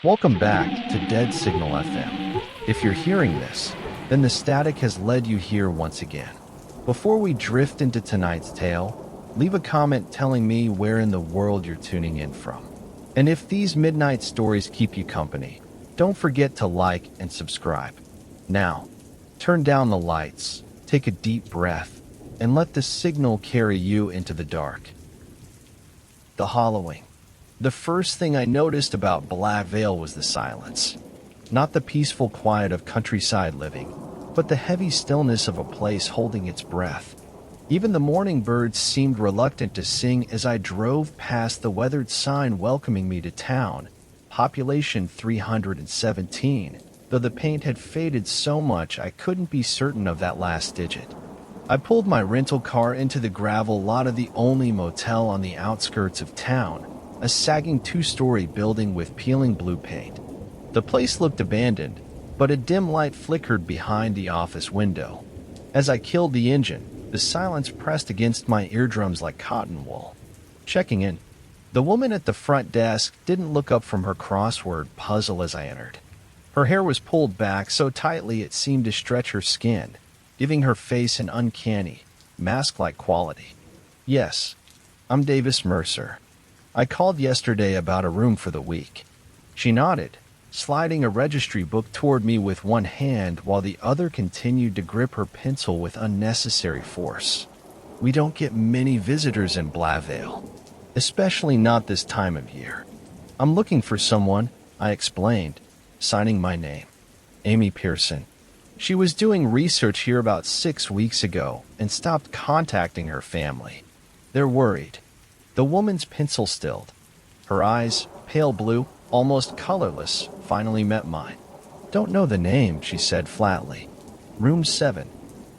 Welcome back to Dead Signal FM. If you're hearing this, then the static has led you here once again. Before we drift into tonight's tale, leave a comment telling me where in the world you're tuning in from. And if these midnight stories keep you company, don't forget to like and subscribe. Now, turn down the lights, take a deep breath, and let the signal carry you into the dark. The hollowing. The first thing I noticed about Black Veil was the silence. Not the peaceful quiet of countryside living, but the heavy stillness of a place holding its breath. Even the morning birds seemed reluctant to sing as I drove past the weathered sign welcoming me to town, population 317, though the paint had faded so much I couldn't be certain of that last digit. I pulled my rental car into the gravel lot of the only motel on the outskirts of town, a sagging two-story building with peeling blue paint. The place looked abandoned, but a dim light flickered behind the office window. As I killed the engine, the silence pressed against my eardrums like cotton wool. Checking in, the woman at the front desk didn't look up from her crossword puzzle as I entered. Her hair was pulled back so tightly it seemed to stretch her skin, giving her face an uncanny, mask-like quality. "Yes, I'm Davis Mercer. I called yesterday about a room for the week." She nodded, sliding a registry book toward me with one hand while the other continued to grip her pencil with unnecessary force. "We don't get many visitors in Blackvale, especially not this time of year. I'm looking for someone," I explained, signing my name. "Amy Pearson. She was doing research here about 6 weeks ago and stopped contacting her family. They're worried." The woman's pencil stilled. Her eyes, pale blue, almost colorless, finally met mine. "Don't know the name," she said flatly. "Room 7,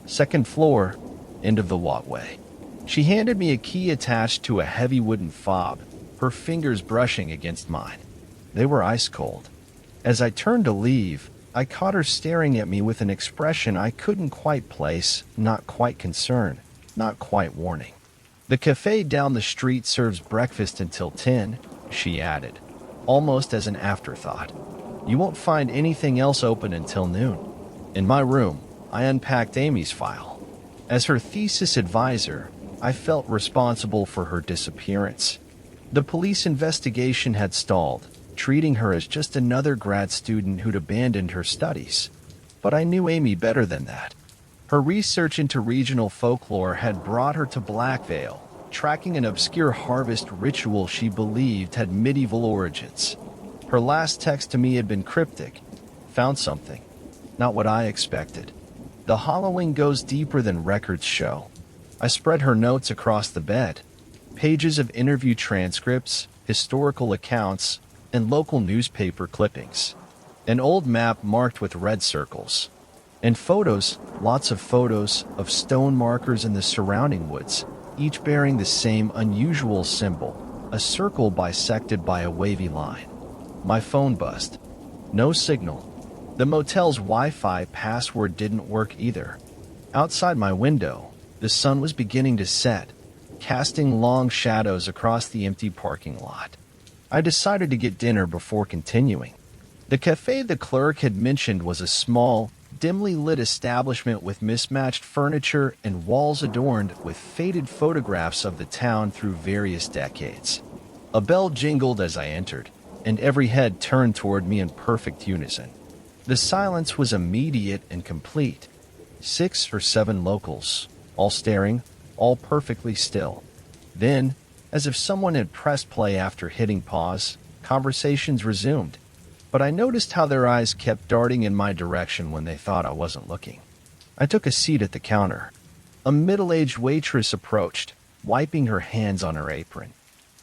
second floor, end of the walkway." She handed me a key attached to a heavy wooden fob, her fingers brushing against mine. They were ice cold. As I turned to leave, I caught her staring at me with an expression I couldn't quite place, not quite concern, not quite warning. "The cafe down the street serves breakfast until 10, she added, almost as an afterthought. "You won't find anything else open until noon." In my room, I unpacked Amy's file. As her thesis advisor, I felt responsible for her disappearance. The police investigation had stalled, treating her as just another grad student who'd abandoned her studies. But I knew Amy better than that. Her research into regional folklore had brought her to Blackvale, tracking an obscure harvest ritual she believed had medieval origins. Her last text to me had been cryptic. "Found something. Not what I expected." The hollowing goes deeper than records show. I spread her notes across the bed. Pages of interview transcripts, historical accounts, and local newspaper clippings. An old map marked with red circles. And photos, lots of photos, of stone markers in the surrounding woods, each bearing the same unusual symbol, a circle bisected by a wavy line. My phone buzzed. No signal. The motel's Wi-Fi password didn't work either. Outside my window, the sun was beginning to set, casting long shadows across the empty parking lot. I decided to get dinner before continuing. The cafe the clerk had mentioned was a small, dimly lit establishment with mismatched furniture and walls adorned with faded photographs of the town through various decades. A bell jingled as I entered, and every head turned toward me in perfect unison. The silence was immediate and complete. 6 or 7 locals, all staring, all perfectly still. Then, as if someone had pressed play after hitting pause, conversations resumed. But I noticed how their eyes kept darting in my direction when they thought I wasn't looking. I took a seat at the counter. A middle-aged waitress approached, wiping her hands on her apron.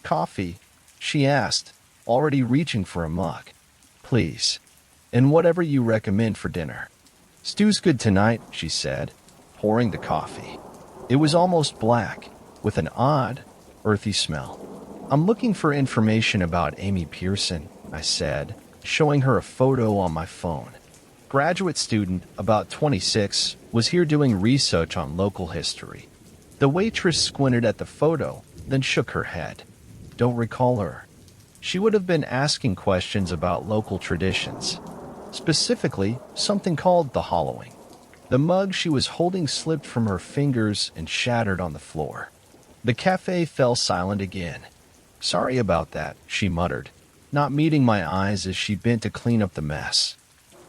"Coffee?" she asked, already reaching for a mug. "Please. And whatever you recommend for dinner." "Stew's good tonight," she said, pouring the coffee. It was almost black, with an odd, earthy smell. "I'm looking for information about Amy Pearson," I said, showing her a photo on my phone. Graduate student, about 26, was here doing research on local history. The waitress squinted at the photo, then shook her head. "Don't recall her." She would have been asking questions about local traditions, specifically something called the hollowing. The mug she was holding slipped from her fingers and shattered on the floor. The cafe fell silent again. "Sorry about that," she muttered, not meeting my eyes as she bent to clean up the mess.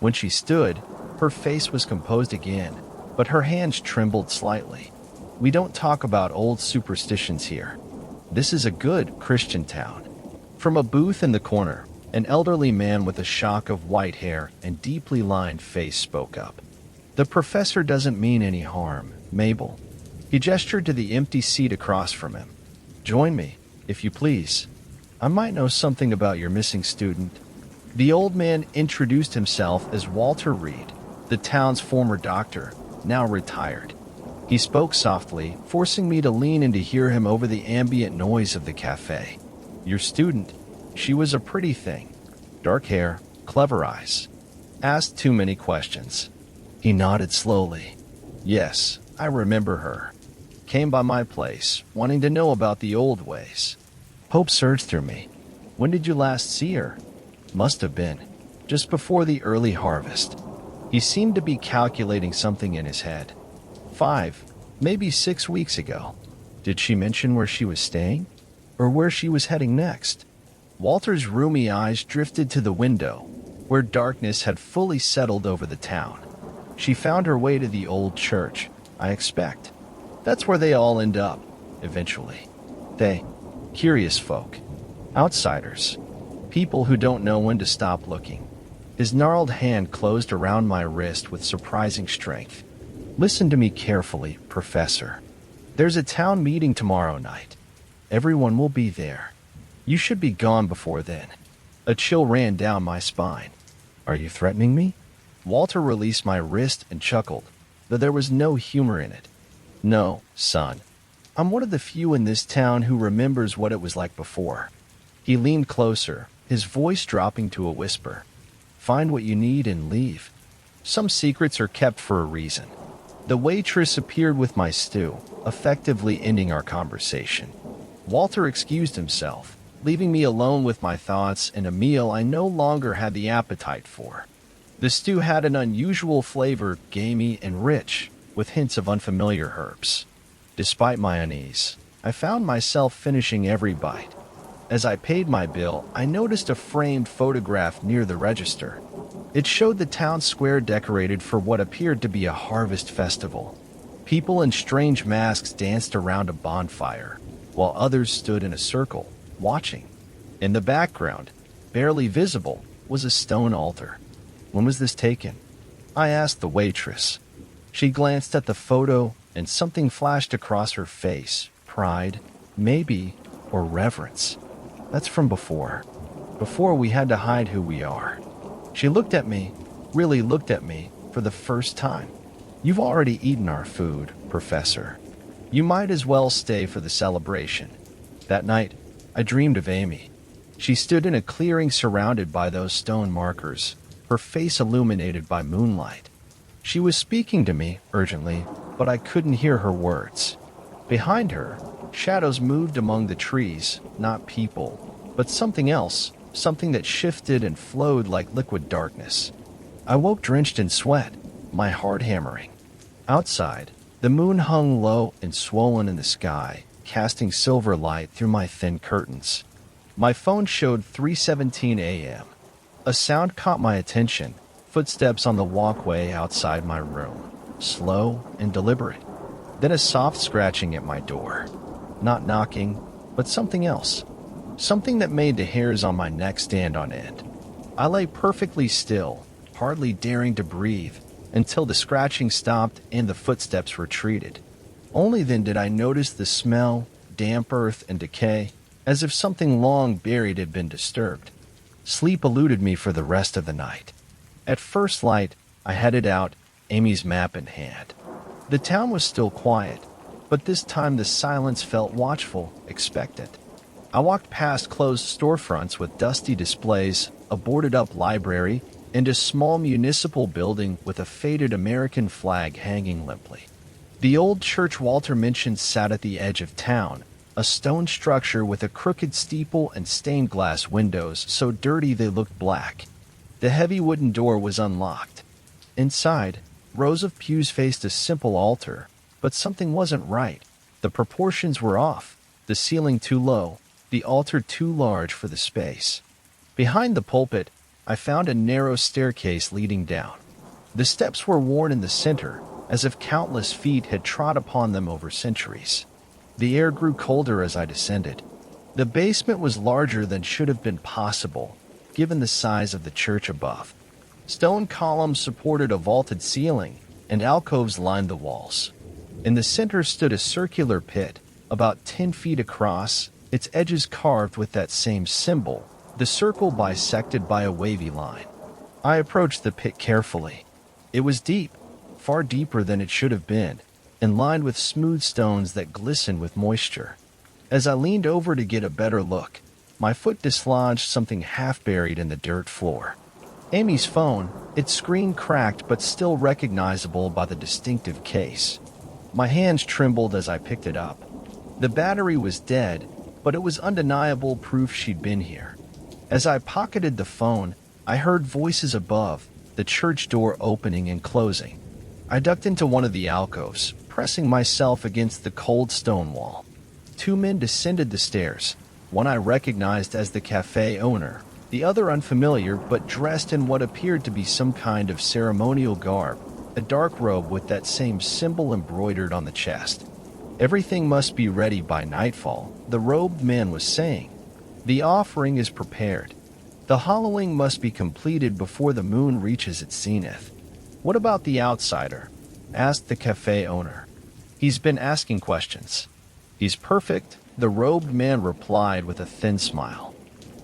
When she stood, her face was composed again, but her hands trembled slightly. "We don't talk about old superstitions here. This is a good Christian town." From a booth in the corner, an elderly man with a shock of white hair and deeply lined face spoke up. "The professor doesn't mean any harm, Mabel." He gestured to the empty seat across from him. "Join me, if you please. I might know something about your missing student." The old man introduced himself as Walter Reed, the town's former doctor, now retired. He spoke softly, forcing me to lean in to hear him over the ambient noise of the cafe. "Your student, she was a pretty thing. Dark hair, clever eyes. Asked too many questions." He nodded slowly. "Yes, I remember her. Came by my place, wanting to know about the old ways." Hope surged through me. "When did you last see her?" "Must have been just before the early harvest." He seemed to be calculating something in his head. 5, maybe 6 weeks ago." "Did she mention where she was staying? Or where she was heading next?" Walter's roomy eyes drifted to the window, where darkness had fully settled over the town. "She found her way to the old church, I expect. That's where they all end up, eventually. They, curious folk, outsiders, people who don't know when to stop looking." His gnarled hand closed around my wrist with surprising strength. "Listen to me carefully, Professor. There's a town meeting tomorrow night. Everyone will be there. You should be gone before then." A chill ran down my spine. "Are you threatening me?" Walter released my wrist and chuckled, though there was no humor in it. "No, son. I'm one of the few in this town who remembers what it was like before." He leaned closer, his voice dropping to a whisper. "Find what you need and leave. Some secrets are kept for a reason." The waitress appeared with my stew, effectively ending our conversation. Walter excused himself, leaving me alone with my thoughts and a meal I no longer had the appetite for. The stew had an unusual flavor, gamey and rich, with hints of unfamiliar herbs. Despite my unease, I found myself finishing every bite. As I paid my bill, I noticed a framed photograph near the register. It showed the town square decorated for what appeared to be a harvest festival. People in strange masks danced around a bonfire, while others stood in a circle, watching. In the background, barely visible, was a stone altar. "When was this taken?" I asked the waitress. She glanced at the photo, and something flashed across her face. Pride, maybe, or reverence. "That's from before. Before we had to hide who we are." She looked at me, really looked at me, for the first time. "You've already eaten our food, Professor. You might as well stay for the celebration." That night, I dreamed of Amy. She stood in a clearing surrounded by those stone markers, her face illuminated by moonlight. She was speaking to me urgently, but I couldn't hear her words. Behind her, shadows moved among the trees, not people, but something else, something that shifted and flowed like liquid darkness. I woke drenched in sweat, my heart hammering. Outside, the moon hung low and swollen in the sky, casting silver light through my thin curtains. My phone showed 3:17 a.m. A sound caught my attention, footsteps on the walkway outside my room, slow and deliberate. Then a soft scratching at my door. Not knocking, but something else. Something that made the hairs on my neck stand on end. I lay perfectly still, hardly daring to breathe, until the scratching stopped and the footsteps retreated. Only then did I notice the smell, damp earth and decay, as if something long buried had been disturbed. Sleep eluded me for the rest of the night. At first light, I headed out, Amy's map in hand. The town was still quiet, but this time the silence felt watchful, expectant. I walked past closed storefronts with dusty displays, a boarded-up library, and a small municipal building with a faded American flag hanging limply. The old church Walter mentioned sat at the edge of town, a stone structure with a crooked steeple and stained glass windows so dirty they looked black. The heavy wooden door was unlocked. Inside, rows of pews faced a simple altar, but something wasn't right. The proportions were off, the ceiling too low, the altar too large for the space. Behind the pulpit, I found a narrow staircase leading down. The steps were worn in the center, as if countless feet had trod upon them over centuries. The air grew colder as I descended. The basement was larger than should have been possible, given the size of the church above. Stone columns supported a vaulted ceiling, and alcoves lined the walls. In the center stood a circular pit, about 10 feet across, its edges carved with that same symbol, the circle bisected by a wavy line. I approached the pit carefully. It was deep, far deeper than it should have been, and lined with smooth stones that glistened with moisture. As I leaned over to get a better look, my foot dislodged something half buried in the dirt floor. Amy's phone, its screen cracked but still recognizable by the distinctive case. My hands trembled as I picked it up. The battery was dead, but it was undeniable proof she'd been here. As I pocketed the phone, I heard voices above, the church door opening and closing. I ducked into one of the alcoves, pressing myself against the cold stone wall. 2 men descended the stairs, one I recognized as the cafe owner, the other unfamiliar but dressed in what appeared to be some kind of ceremonial garb, a dark robe with that same symbol embroidered on the chest. Everything must be ready by nightfall, the robed man was saying. The offering is prepared. The hollowing must be completed before the moon reaches its zenith. What about the outsider? Asked the cafe owner. He's been asking questions. He's perfect, the robed man replied with a thin smile.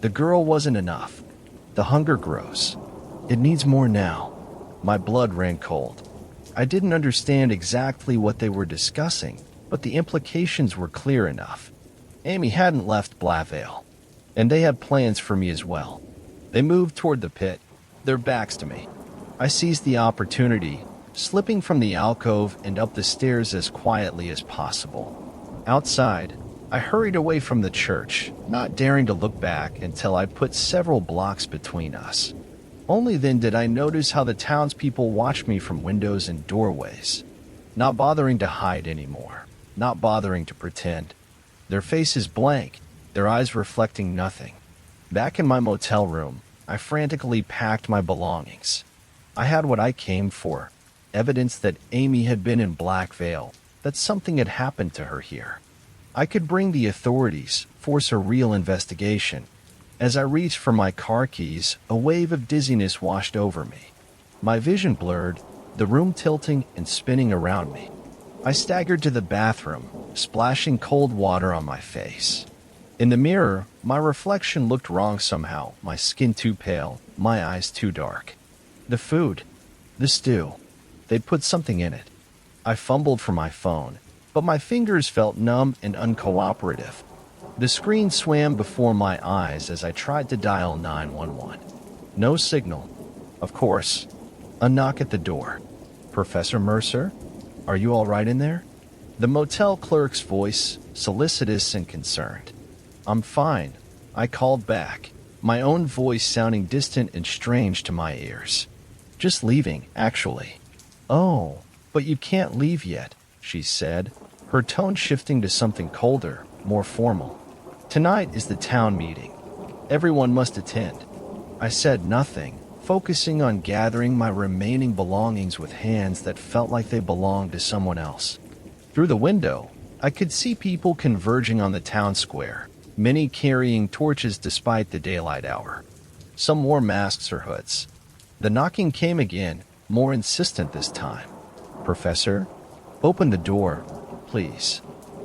The girl wasn't enough. The hunger grows. It needs more now. My blood ran cold. I didn't understand exactly what they were discussing, but the implications were clear enough. Amy hadn't left Blavale, and they had plans for me as well. They moved toward the pit, their backs to me. I seized the opportunity, slipping from the alcove and up the stairs as quietly as possible. Outside, I hurried away from the church, not daring to look back until I put several blocks between us. Only then did I notice how the townspeople watched me from windows and doorways, not bothering to hide anymore, not bothering to pretend. Their faces blank, their eyes reflecting nothing. Back in my motel room, I frantically packed my belongings. I had what I came for, evidence that Amy had been in Black Veil, that something had happened to her here. I could bring the authorities, force a real investigation. As I reached for my car keys, a wave of dizziness washed over me. My vision blurred, the room tilting and spinning around me. I staggered to the bathroom, splashing cold water on my face. In the mirror, my reflection looked wrong somehow, my skin too pale, my eyes too dark. The food, the stew, they'd put something in it. I fumbled for my phone, but my fingers felt numb and uncooperative. The screen swam before my eyes as I tried to dial 911. No signal. Of course. A knock at the door. Professor Mercer? Are you all right in there? The motel clerk's voice, solicitous and concerned. I'm fine, I called back, my own voice sounding distant and strange to my ears. Just leaving, actually. Oh, but you can't leave yet, she said, her tone shifting to something colder, more formal. Tonight is the town meeting. Everyone must attend. I said nothing, focusing on gathering my remaining belongings with hands that felt like they belonged to someone else. Through the window, I could see people converging on the town square, many carrying torches despite the daylight hour. Some wore masks or hoods. The knocking came again, more insistent this time. Professor, open the door, please.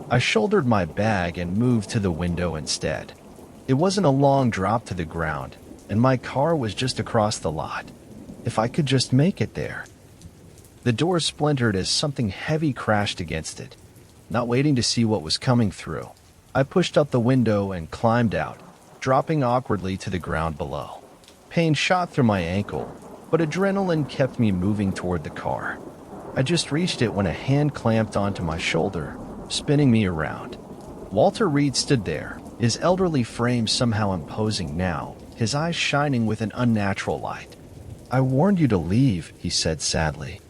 I shouldered my bag and moved to the window instead. It wasn't a long drop to the ground, and my car was just across the lot. If I could just make it there. The door splintered as something heavy crashed against it. Not waiting to see what was coming through, I pushed up the window and climbed out, dropping awkwardly to the ground below. Pain shot through my ankle, but adrenaline kept me moving toward the car. I just reached it when a hand clamped onto my shoulder, spinning me around. Walter Reed stood there, his elderly frame somehow imposing now, his eyes shining with an unnatural light. "I warned you to leave," he said sadly.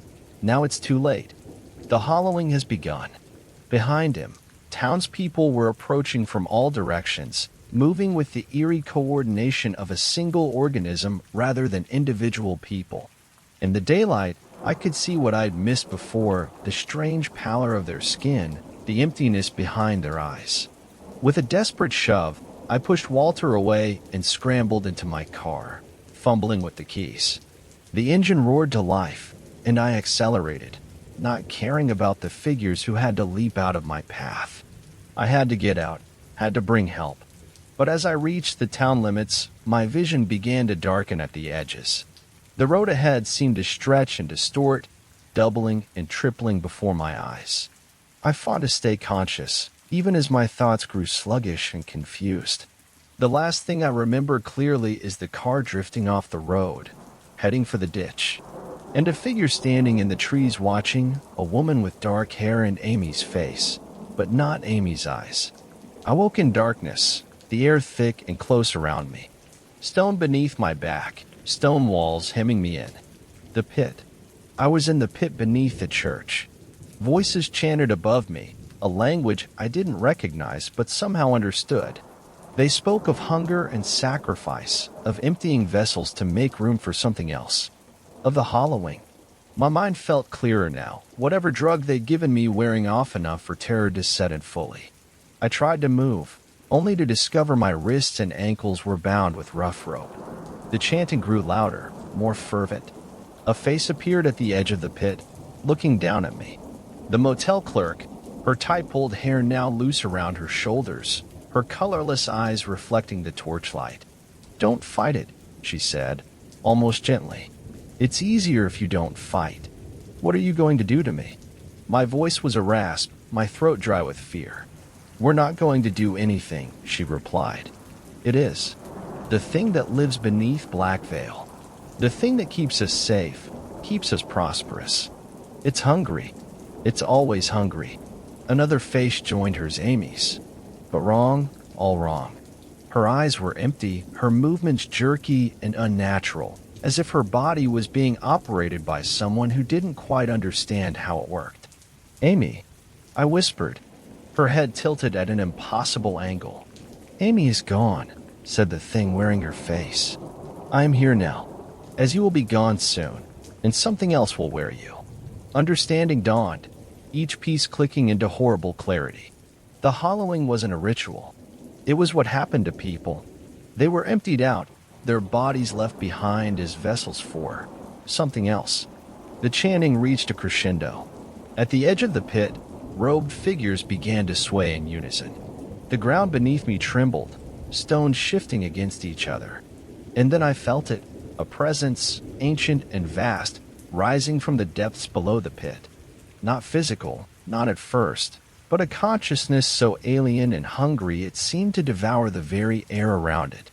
"Now it's too late. The hollowing has begun." Behind him, townspeople were approaching from all directions, moving with the eerie coordination of a single organism rather than individual people. In the daylight, I could see what I'd missed before, the strange pallor of their skin, the emptiness behind their eyes. With a desperate shove, I pushed Walter away and scrambled into my car, fumbling with the keys. The engine roared to life, and I accelerated, not caring about the figures who had to leap out of my path. I had to get out, had to bring help. But as I reached the town limits, my vision began to darken at the edges. The road ahead seemed to stretch and distort, doubling and tripling before my eyes. I fought to stay conscious, even as my thoughts grew sluggish and confused. The last thing I remember clearly is the car drifting off the road, heading for the ditch, and a figure standing in the trees watching, a woman with dark hair and Amy's face, but not Amy's eyes. I woke in darkness, the air thick and close around me. Stone beneath my back, stone walls hemming me in. The pit. I was in the pit beneath the church. Voices chanted above me, a language I didn't recognize but somehow understood. They spoke of hunger and sacrifice, of emptying vessels to make room for something else, of the hollowing. My mind felt clearer now, whatever drug they'd given me wearing off enough for terror to set in fully. I tried to move, only to discover my wrists and ankles were bound with rough rope. The chanting grew louder, more fervent. A face appeared at the edge of the pit, looking down at me. The motel clerk, her tight-pulled hair now loose around her shoulders, her colorless eyes reflecting the torchlight. "Don't fight it," she said, almost gently. "It's easier if you don't fight. What are you going to do to me?" My voice was a rasp, my throat dry with fear. "We're not going to do anything," she replied. "It is. The thing that lives beneath Black Veil. The thing that keeps us safe, keeps us prosperous. It's hungry. It's always hungry." Another face joined hers, Amy's. But wrong, all wrong. Her eyes were empty, her movements jerky and unnatural, as if her body was being operated by someone who didn't quite understand how it worked. "Amy," I whispered, her head tilted at an impossible angle. "Amy is gone," said the thing wearing her face. "I am here now, as you will be gone soon, and something else will wear you." Understanding dawned, each piece clicking into horrible clarity. The hollowing wasn't a ritual. It was what happened to people. They were emptied out, their bodies left behind as vessels for something else. The chanting reached a crescendo. At the edge of the pit, robed figures began to sway in unison. The ground beneath me trembled, stones shifting against each other. And then I felt it, a presence, ancient and vast, rising from the depths below the pit. Not physical, not at first, but a consciousness so alien and hungry it seemed to devour the very air around it.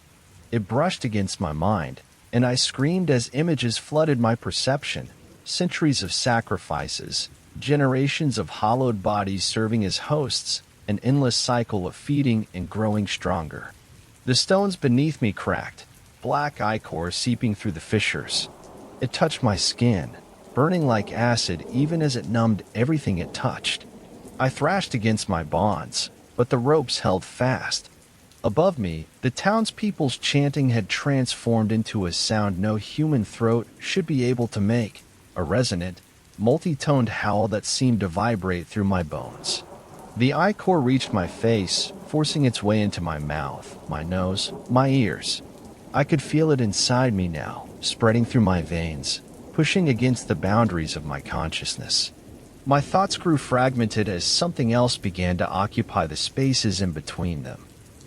It brushed against my mind, and I screamed as images flooded my perception. Centuries of sacrifices, generations of hollowed bodies serving as hosts, an endless cycle of feeding and growing stronger. The stones beneath me cracked, black ichor seeping through the fissures. It touched my skin, burning like acid even as it numbed everything it touched. I thrashed against my bonds, but the ropes held fast. Above me, the townspeople's chanting had transformed into a sound no human throat should be able to make, a resonant, multi-toned howl that seemed to vibrate through my bones. The ichor reached my face, forcing its way into my mouth, my nose, my ears. I could feel it inside me now, spreading through my veins, pushing against the boundaries of my consciousness. My thoughts grew fragmented as something else began to occupy the spaces in between them.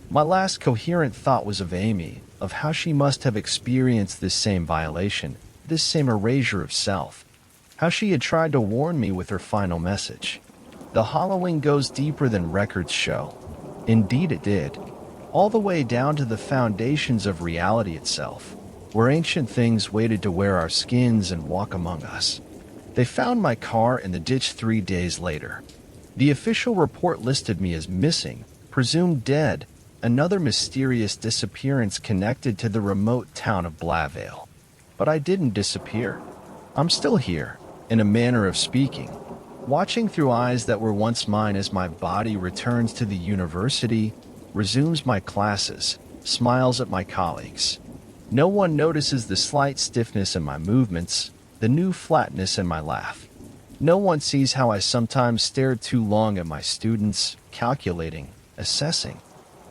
My last coherent thought was of Amy, of how she must have experienced this same violation, this same erasure of self. How she had tried to warn me with her final message. The hollowing goes deeper than records show. Indeed it did. All the way down to the foundations of reality itself, where ancient things waited to wear our skins and walk among us. They found my car in the ditch 3 days later. The official report listed me as missing, presumed dead, another mysterious disappearance connected to the remote town of Blaevale. But I didn't disappear. I'm still here, in a manner of speaking, watching through eyes that were once mine as my body returns to the university, resumes my classes, smiles at my colleagues. No one notices the slight stiffness in my movements, the new flatness in my laugh. No one sees how I sometimes stare too long at my students, calculating, assessing.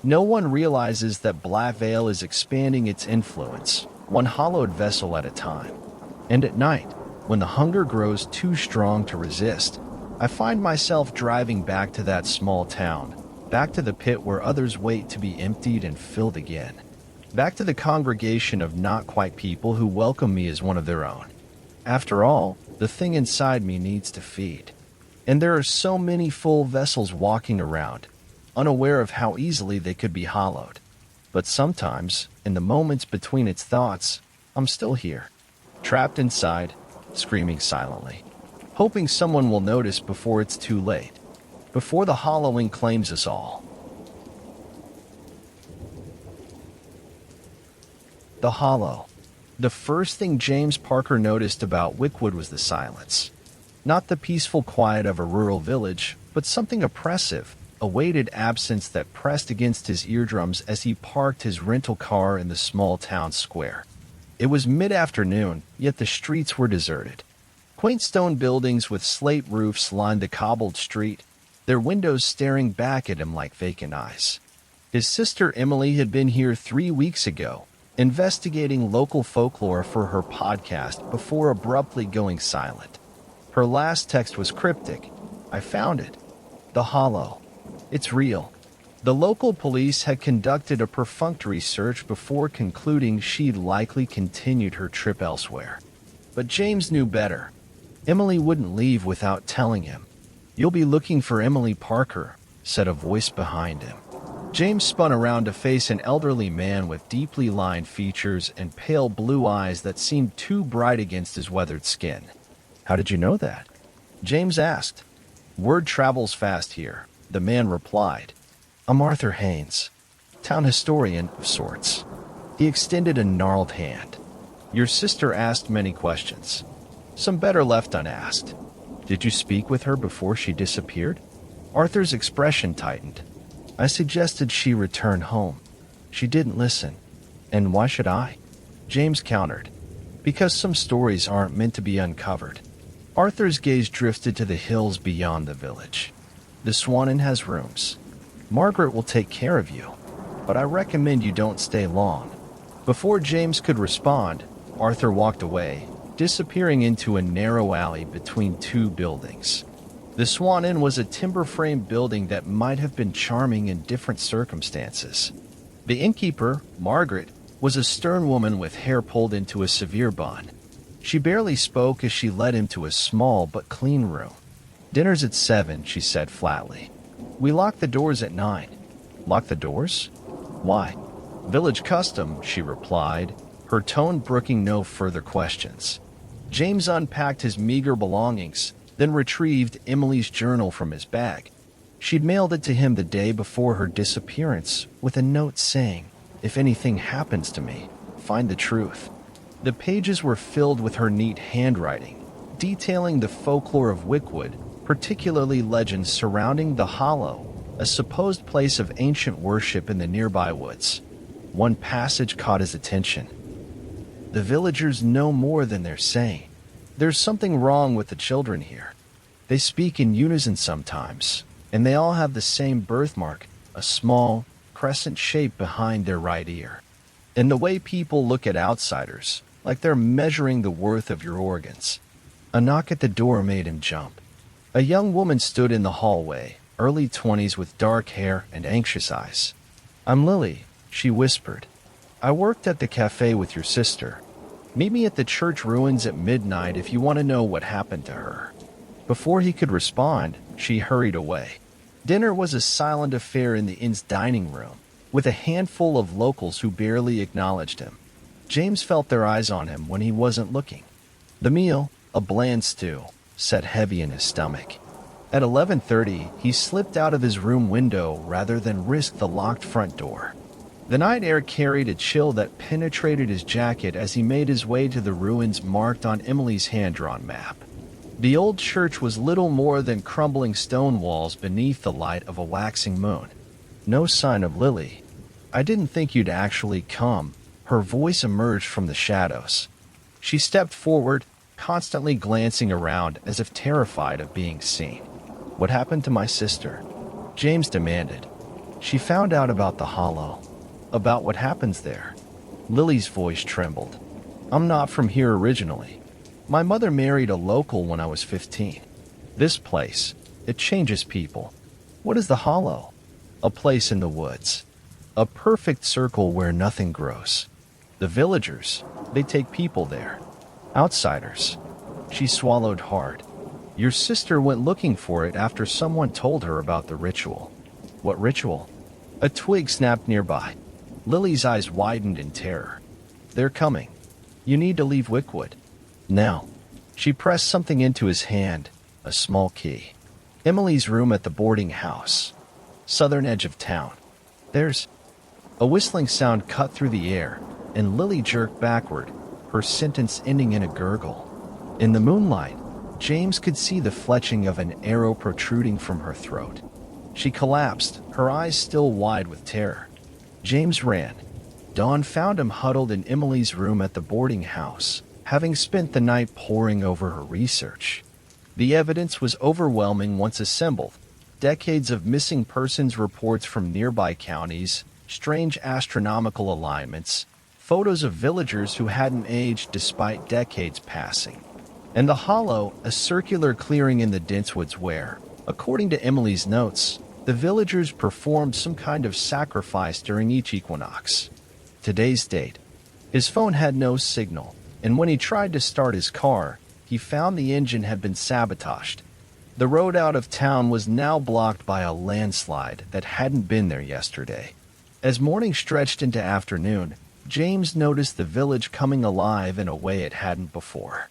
No one realizes that Blaevale is expanding its influence, one hollowed vessel at a time. And at night, when the hunger grows too strong to resist, I find myself driving back to that small town, back to the pit where others wait to be emptied and filled again. Back to the congregation of not-quite people who welcome me as one of their own. After all, the thing inside me needs to feed. And there are so many full vessels walking around, unaware of how easily they could be hollowed. But sometimes, in the moments between its thoughts, I'm still here, trapped inside, screaming silently, hoping someone will notice before it's too late, before the hollowing claims us all. The hollow. The first thing James Parker noticed about Wickwood was the silence. Not the peaceful quiet of a rural village, but something oppressive, a weighted absence that pressed against his eardrums as he parked his rental car in the small town square. It was mid-afternoon, yet the streets were deserted. Quaint stone buildings with slate roofs lined the cobbled street, their windows staring back at him like vacant eyes. His sister Emily had been here 3 weeks ago, investigating local folklore for her podcast before abruptly going silent. Her last text was cryptic. I found it. The hollow. It's real. The local police had conducted a perfunctory search before concluding she'd likely continued her trip elsewhere. But James knew better. Emily wouldn't leave without telling him. "You'll be looking for Emily Parker," said a voice behind him. James spun around to face an elderly man with deeply lined features and pale blue eyes that seemed too bright against his weathered skin. "How did you know that?" James asked. "Word travels fast here," the man replied. "I'm Arthur Haynes, town historian of sorts." He extended a gnarled hand. "Your sister asked many questions. Some better left unasked. Did you speak with her before she disappeared?" Arthur's expression tightened. "I suggested she return home. She didn't listen. And why should I?" James countered. "Because some stories aren't meant to be uncovered." Arthur's gaze drifted to the hills beyond the village. "The Swan Inn has rooms. Margaret will take care of you, but I recommend you don't stay long." Before James could respond, Arthur walked away, disappearing into a narrow alley between two buildings. The Swan Inn was a timber-framed building that might have been charming in different circumstances. The innkeeper, Margaret, was a stern woman with hair pulled into a severe bun. She barely spoke as she led him to a small but clean room. "Dinner's at 7, she said flatly. "We lock the doors at 9. "Lock the doors? Why?" "Village custom," she replied, her tone brooking no further questions. James unpacked his meager belongings, then retrieved Emily's journal from his bag. She'd mailed it to him the day before her disappearance, with a note saying, "If anything happens to me, find the truth." The pages were filled with her neat handwriting, detailing the folklore of Wickwood, particularly legends surrounding the Hollow, a supposed place of ancient worship in the nearby woods. One passage caught his attention. "The villagers know more than they're saying. There's something wrong with the children here. They speak in unison sometimes, and they all have the same birthmark, a small, crescent shape behind their right ear. And the way people look at outsiders, like they're measuring the worth of your organs." A knock at the door made him jump. A young woman stood in the hallway, early 20s with dark hair and anxious eyes. "I'm Lily," she whispered. "I worked at the cafe with your sister. Meet me at the church ruins at midnight if you want to know what happened to her." Before he could respond, she hurried away. Dinner was a silent affair in the inn's dining room, with a handful of locals who barely acknowledged him. James felt their eyes on him when he wasn't looking. The meal, a bland stew, sat heavy in his stomach. At 11:30, he slipped out of his room window rather than risk the locked front door. The night air carried a chill that penetrated his jacket as he made his way to the ruins marked on Emily's hand-drawn map. The old church was little more than crumbling stone walls beneath the light of a waxing moon. No sign of Lily. "I didn't think you'd actually come." Her voice emerged from the shadows. She stepped forward, constantly glancing around as if terrified of being seen. "What happened to my sister?" James demanded. "She found out about the hollow." "About what happens there?" Lily's voice trembled. "I'm not from here originally. My mother married a local when I was 15. This place, it changes people." "What is the hollow?" "A place in the woods. A perfect circle where nothing grows. The villagers, they take people there. Outsiders." She swallowed hard. "Your sister went looking for it after someone told her about the ritual." "What ritual?" A twig snapped nearby. Lily's eyes widened in terror. "They're coming. You need to leave Wickwood. Now." She pressed something into his hand, a small key. "Emily's room at the boarding house. Southern edge of town. There's—" A whistling sound cut through the air, and Lily jerked backward, her sentence ending in a gurgle. In the moonlight, James could see the fletching of an arrow protruding from her throat. She collapsed, her eyes still wide with terror. James ran. Dawn found him huddled in Emily's room at the boarding house, having spent the night poring over her research. The evidence was overwhelming once assembled. Decades of missing persons reports from nearby counties, strange astronomical alignments, photos of villagers who hadn't aged despite decades passing. And the hollow, a circular clearing in the dense woods where, according to Emily's notes, the villagers performed some kind of sacrifice during each equinox. Today's date. His phone had no signal, and when he tried to start his car, he found the engine had been sabotaged. The road out of town was now blocked by a landslide that hadn't been there yesterday. As morning stretched into afternoon, James noticed the village coming alive in a way it hadn't before.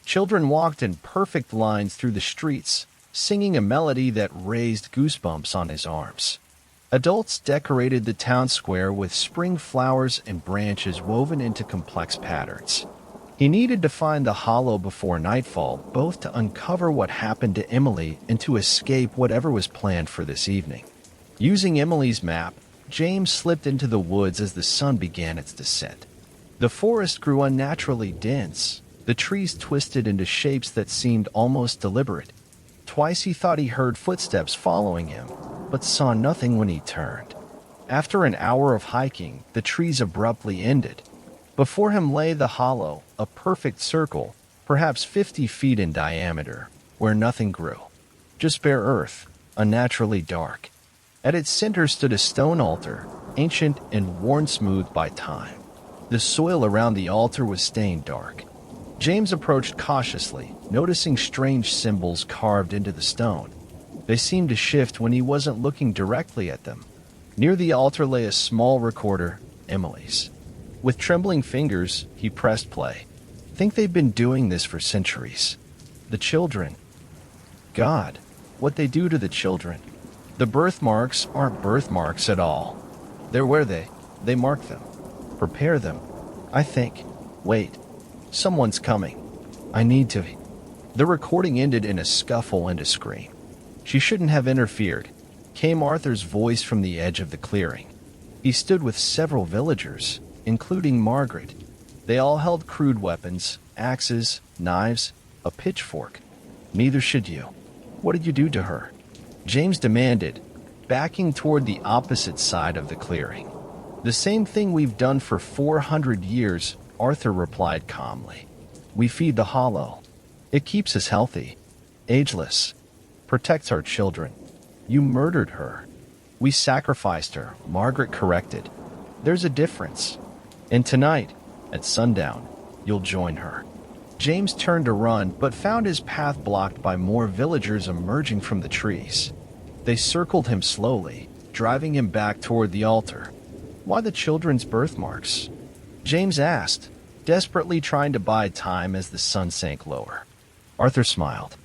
Children walked in perfect lines through the streets, singing a melody that raised goosebumps on his arms. Adults decorated the town square with spring flowers and branches woven into complex patterns. He needed to find the hollow before nightfall, both to uncover what happened to Emily and to escape whatever was planned for this evening. Using Emily's map, James slipped into the woods as the sun began its descent. The forest grew unnaturally dense, the trees twisted into shapes that seemed almost deliberate. Twice he thought he heard footsteps following him, but saw nothing when he turned. After an hour of hiking, the trees abruptly ended. Before him lay the hollow, a perfect circle, perhaps 50 feet in diameter, where nothing grew. Just bare earth, unnaturally dark. At its center stood a stone altar, ancient and worn smooth by time. The soil around the altar was stained dark. James approached cautiously, noticing strange symbols carved into the stone. They seemed to shift when he wasn't looking directly at them. Near the altar lay a small recorder, Emily's. With trembling fingers, he pressed play. Think they've been doing this for centuries. The children. God, what they do to the children. The birthmarks aren't birthmarks at all. They're where they mark them. Prepare them. I think. Wait. Someone's coming. I need to. The recording ended in a scuffle and a scream. She shouldn't have interfered. Came Arthur's voice from the edge of the clearing. He stood with several villagers, including Margaret. They all held crude weapons, axes, knives, a pitchfork. Neither should you. What did you do to her? James demanded, backing toward the opposite side of the clearing. The same thing we've done for 400 years, Arthur replied calmly. We feed the hollow. It keeps us healthy, ageless, protects our children. You murdered her. We sacrificed her, Margaret corrected. There's a difference. And tonight, at sundown, you'll join her. James turned to run, but found his path blocked by more villagers emerging from the trees. They circled him slowly, driving him back toward the altar. Why the children's birthmarks? James asked, desperately trying to buy time as the sun sank lower. Arthur smiled.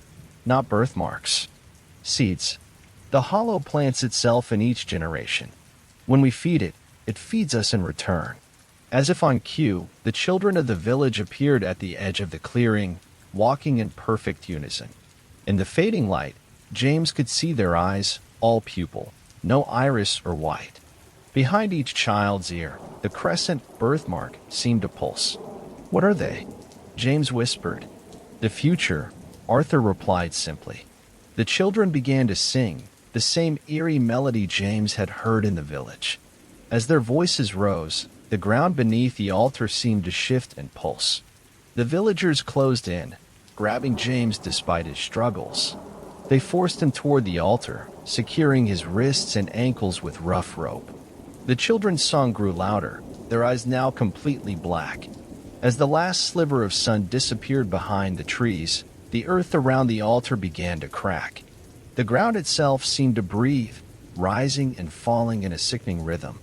Not birthmarks. Seeds. The hollow plants itself in each generation. When we feed it, it feeds us in return. As if on cue, the children of the village appeared at the edge of the clearing, walking in perfect unison. In the fading light, James could see their eyes, all pupil, no iris or white. Behind each child's ear, the crescent birthmark seemed to pulse. "What are they?" James whispered. "The future," Arthur replied simply. The children began to sing, the same eerie melody James had heard in the village. As their voices rose, the ground beneath the altar seemed to shift and pulse. The villagers closed in, grabbing James despite his struggles. They forced him toward the altar, securing his wrists and ankles with rough rope. The children's song grew louder, their eyes now completely black. As the last sliver of sun disappeared behind the trees, the earth around the altar began to crack. The ground itself seemed to breathe, rising and falling in a sickening rhythm.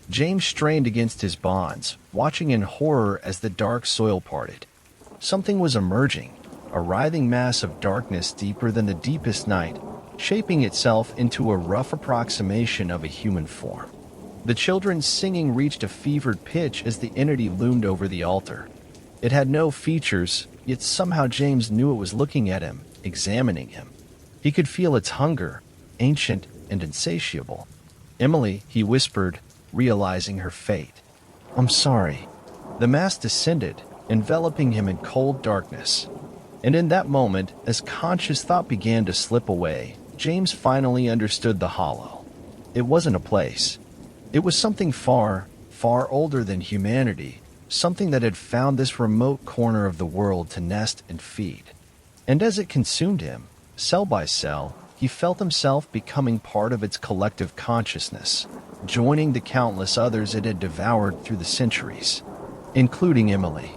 James strained against his bonds, watching in horror as the dark soil parted. Something was emerging, a writhing mass of darkness deeper than the deepest night, shaping itself into a rough approximation of a human form. The children's singing reached a fevered pitch as the entity loomed over the altar. It had no features, yet somehow James knew it was looking at him, examining him. He could feel its hunger, ancient and insatiable. "Emily," he whispered, realizing her fate. "I'm sorry." The mask descended, enveloping him in cold darkness. And in that moment, as conscious thought began to slip away, James finally understood the hollow. It wasn't a place. It was something far, far older than humanity, something that had found this remote corner of the world to nest and feed. And as it consumed him, cell by cell, he felt himself becoming part of its collective consciousness, joining the countless others it had devoured through the centuries, including Emily.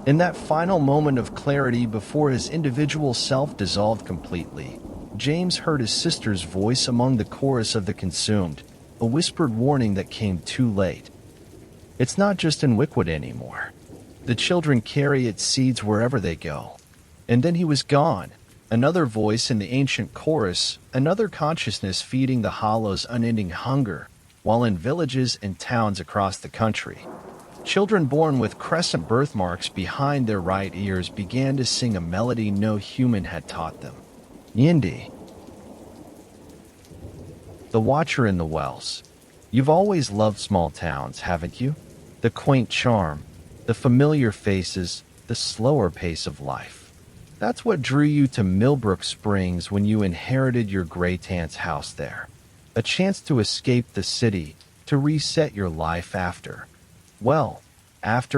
In that final moment of clarity before his individual self dissolved completely, James heard his sister's voice among the chorus of the consumed, a whispered warning that came too late. It's not just in Wickwood anymore. The children carry its seeds wherever they go. And then he was gone. Another voice in the ancient chorus, another consciousness feeding the hollow's unending hunger, while in villages and towns across the country, children born with crescent birthmarks behind their right ears began to sing a melody no human had taught them. Yindi. The Watcher in the Wells. You've always loved small towns, haven't you? The quaint charm, the familiar faces, the slower pace of life. That's what drew you to Millbrook Springs when you inherited your great-aunt's house there. A chance to escape the city, to reset your life after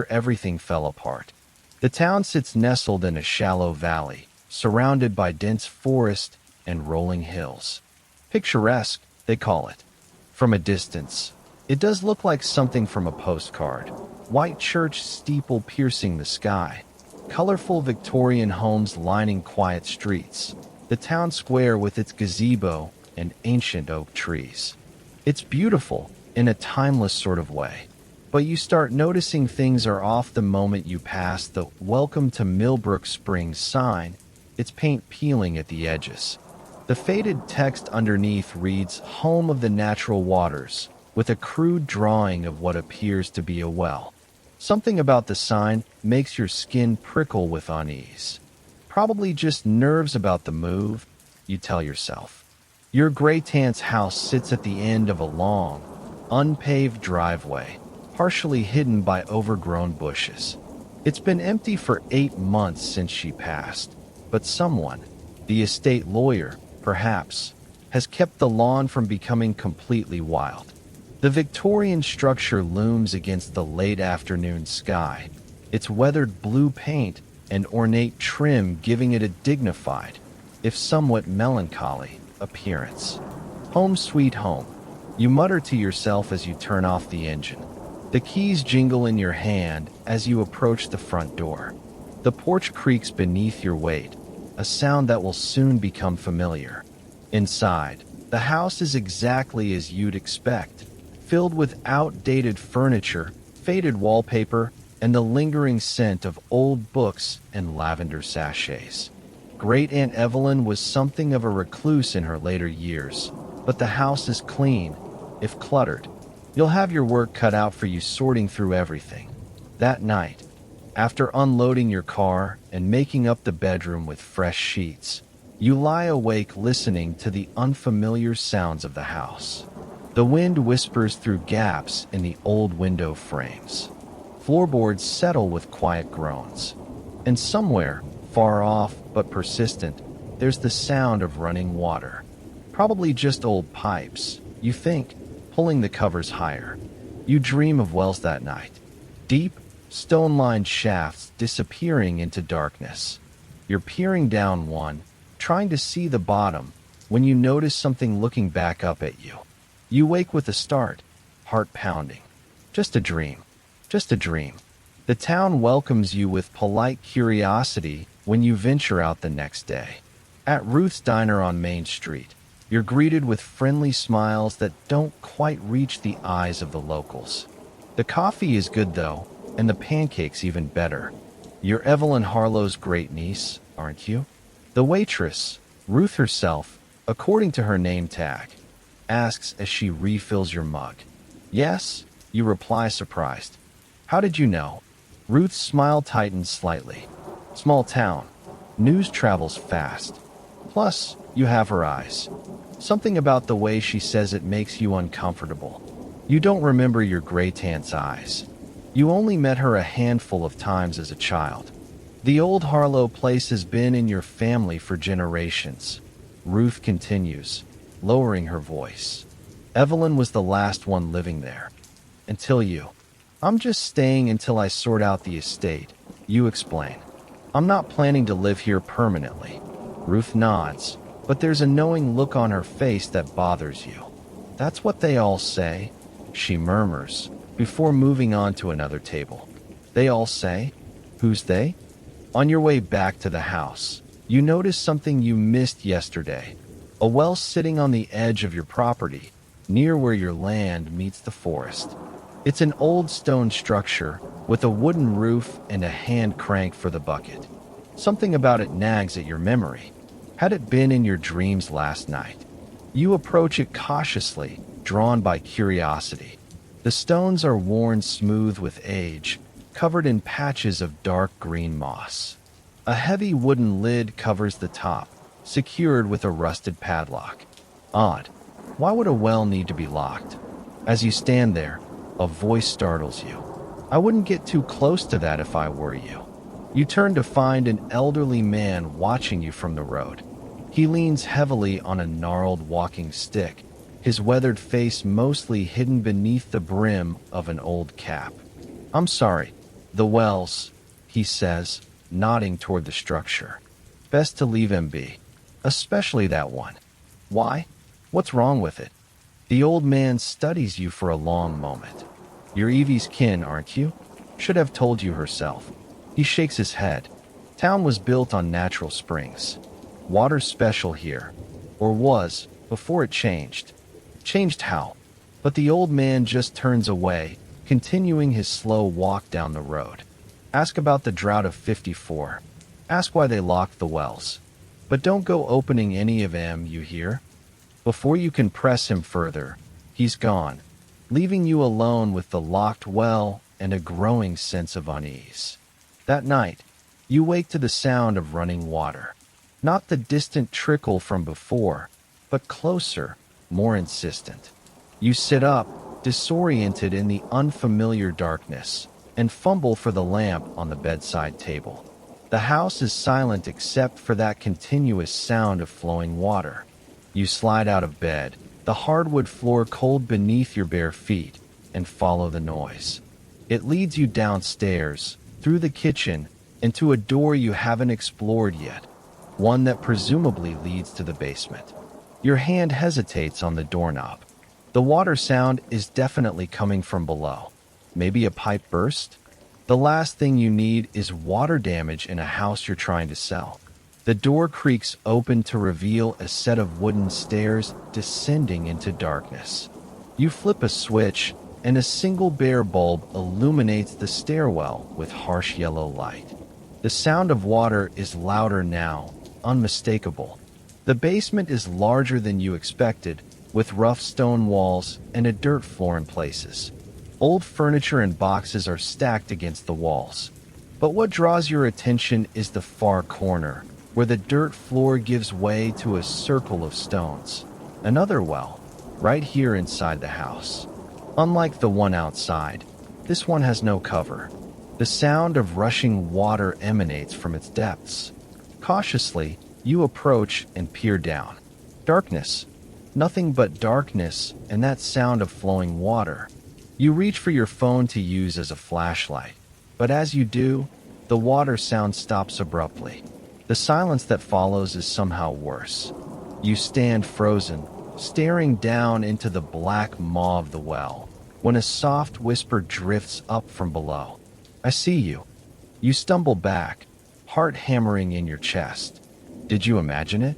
everything fell apart. The town sits nestled in a shallow valley, surrounded by dense forest and rolling hills. Picturesque, they call it. From a distance, it does look like something from a postcard. White church steeple piercing the sky. Colorful Victorian homes lining quiet streets. The town square with its gazebo and ancient oak trees. It's beautiful in a timeless sort of way. But you start noticing things are off the moment you pass the "Welcome to Millbrook Springs" sign, its paint peeling at the edges. The faded text underneath reads "Home of the Natural Waters," with a crude drawing of what appears to be a well. Something about the sign makes your skin prickle with unease. Probably just nerves about the move, you tell yourself. Your great-aunt's house sits at the end of a long, unpaved driveway, partially hidden by overgrown bushes. It's been empty for 8 months since she passed, but someone, the estate lawyer, perhaps, has kept the lawn from becoming completely wild. The Victorian structure looms against the late afternoon sky, its weathered blue paint and ornate trim giving it a dignified, if somewhat melancholy, appearance. Home sweet home, you mutter to yourself as you turn off the engine. The keys jingle in your hand as you approach the front door. The porch creaks beneath your weight, a sound that will soon become familiar. Inside, the house is exactly as you'd expect, filled with outdated furniture, faded wallpaper, and the lingering scent of old books and lavender sachets. Great-Aunt Evelyn was something of a recluse in her later years, but the house is clean, if cluttered. You'll have your work cut out for you sorting through everything. That night, after unloading your car and making up the bedroom with fresh sheets, you lie awake listening to the unfamiliar sounds of the house. The wind whispers through gaps in the old window frames. Floorboards settle with quiet groans. And somewhere, far off but persistent, there's the sound of running water. Probably just old pipes, you think, pulling the covers higher. You dream of wells that night. Deep, stone-lined shafts disappearing into darkness. You're peering down one, trying to see the bottom, when you notice something looking back up at you. You wake with a start, heart pounding. Just a dream. Just a dream. The town welcomes you with polite curiosity when you venture out the next day. At Ruth's Diner on Main Street, you're greeted with friendly smiles that don't quite reach the eyes of the locals. The coffee is good though, and the pancakes even better. You're Evelyn Harlow's great niece, aren't you? The waitress, Ruth herself, according to her name tag, asks as she refills your mug. Yes, you reply surprised. How did you know? Ruth's smile tightens slightly. Small town. News travels fast. Plus, you have her eyes. Something about the way she says it makes you uncomfortable. You don't remember your great-aunt's eyes. You only met her a handful of times as a child. The old Harlow place has been in your family for generations. Ruth continues, lowering her voice. Evelyn was the last one living there. Until you. I'm just staying until I sort out the estate, you explain. I'm not planning to live here permanently. Ruth nods, but there's a knowing look on her face that bothers you. That's what they all say, she murmurs, before moving on to another table. They all say? Who's they? On your way back to the house, you notice something you missed yesterday. A well sitting on the edge of your property, near where your land meets the forest. It's an old stone structure with a wooden roof and a hand crank for the bucket. Something about it nags at your memory. Had it been in your dreams last night? You approach it cautiously, drawn by curiosity. The stones are worn smooth with age, covered in patches of dark green moss. A heavy wooden lid covers the top, secured with a rusted padlock. Odd. Why would a well need to be locked? As you stand there, a voice startles you. I wouldn't get too close to that if I were you. You turn to find an elderly man watching you from the road. He leans heavily on a gnarled walking stick, his weathered face mostly hidden beneath the brim of an old cap. I'm sorry, the wells, he says, nodding toward the structure. Best to leave him be, especially that one. Why? What's wrong with it? The old man studies you for a long moment. You're Evie's kin, aren't you? Should have told you herself. He shakes his head. Town was built on natural springs. Water's special here. Or was, before it changed. Changed how? But the old man just turns away, continuing his slow walk down the road. Ask about the drought of '54. Ask why they locked the wells. But don't go opening any of them, you hear? Before you can press him further, he's gone, leaving you alone with the locked well and a growing sense of unease. That night, you wake to the sound of running water. Not the distant trickle from before, but closer, more insistent. You sit up, disoriented in the unfamiliar darkness, and fumble for the lamp on the bedside table. The house is silent except for that continuous sound of flowing water. You slide out of bed, the hardwood floor cold beneath your bare feet, and follow the noise. It leads you downstairs, through the kitchen, and to a door you haven't explored yet, one that presumably leads to the basement. Your hand hesitates on the doorknob. The water sound is definitely coming from below. Maybe a pipe burst? The last thing you need is water damage in a house you're trying to sell. The door creaks open to reveal a set of wooden stairs descending into darkness. You flip a switch, and a single bare bulb illuminates the stairwell with harsh yellow light. The sound of water is louder now, unmistakable. The basement is larger than you expected, with rough stone walls and a dirt floor in places. Old furniture and boxes are stacked against the walls. But what draws your attention is the far corner, where the dirt floor gives way to a circle of stones. Another well, right here inside the house. Unlike the one outside, this one has no cover. The sound of rushing water emanates from its depths. Cautiously, you approach and peer down. Darkness. Nothing but darkness and that sound of flowing water. You reach for your phone to use as a flashlight. But as you do, the water sound stops abruptly. The silence that follows is somehow worse. You stand frozen, staring down into the black maw of the well, when a soft whisper drifts up from below. "I see you." You stumble back, heart hammering in your chest. Did you imagine it?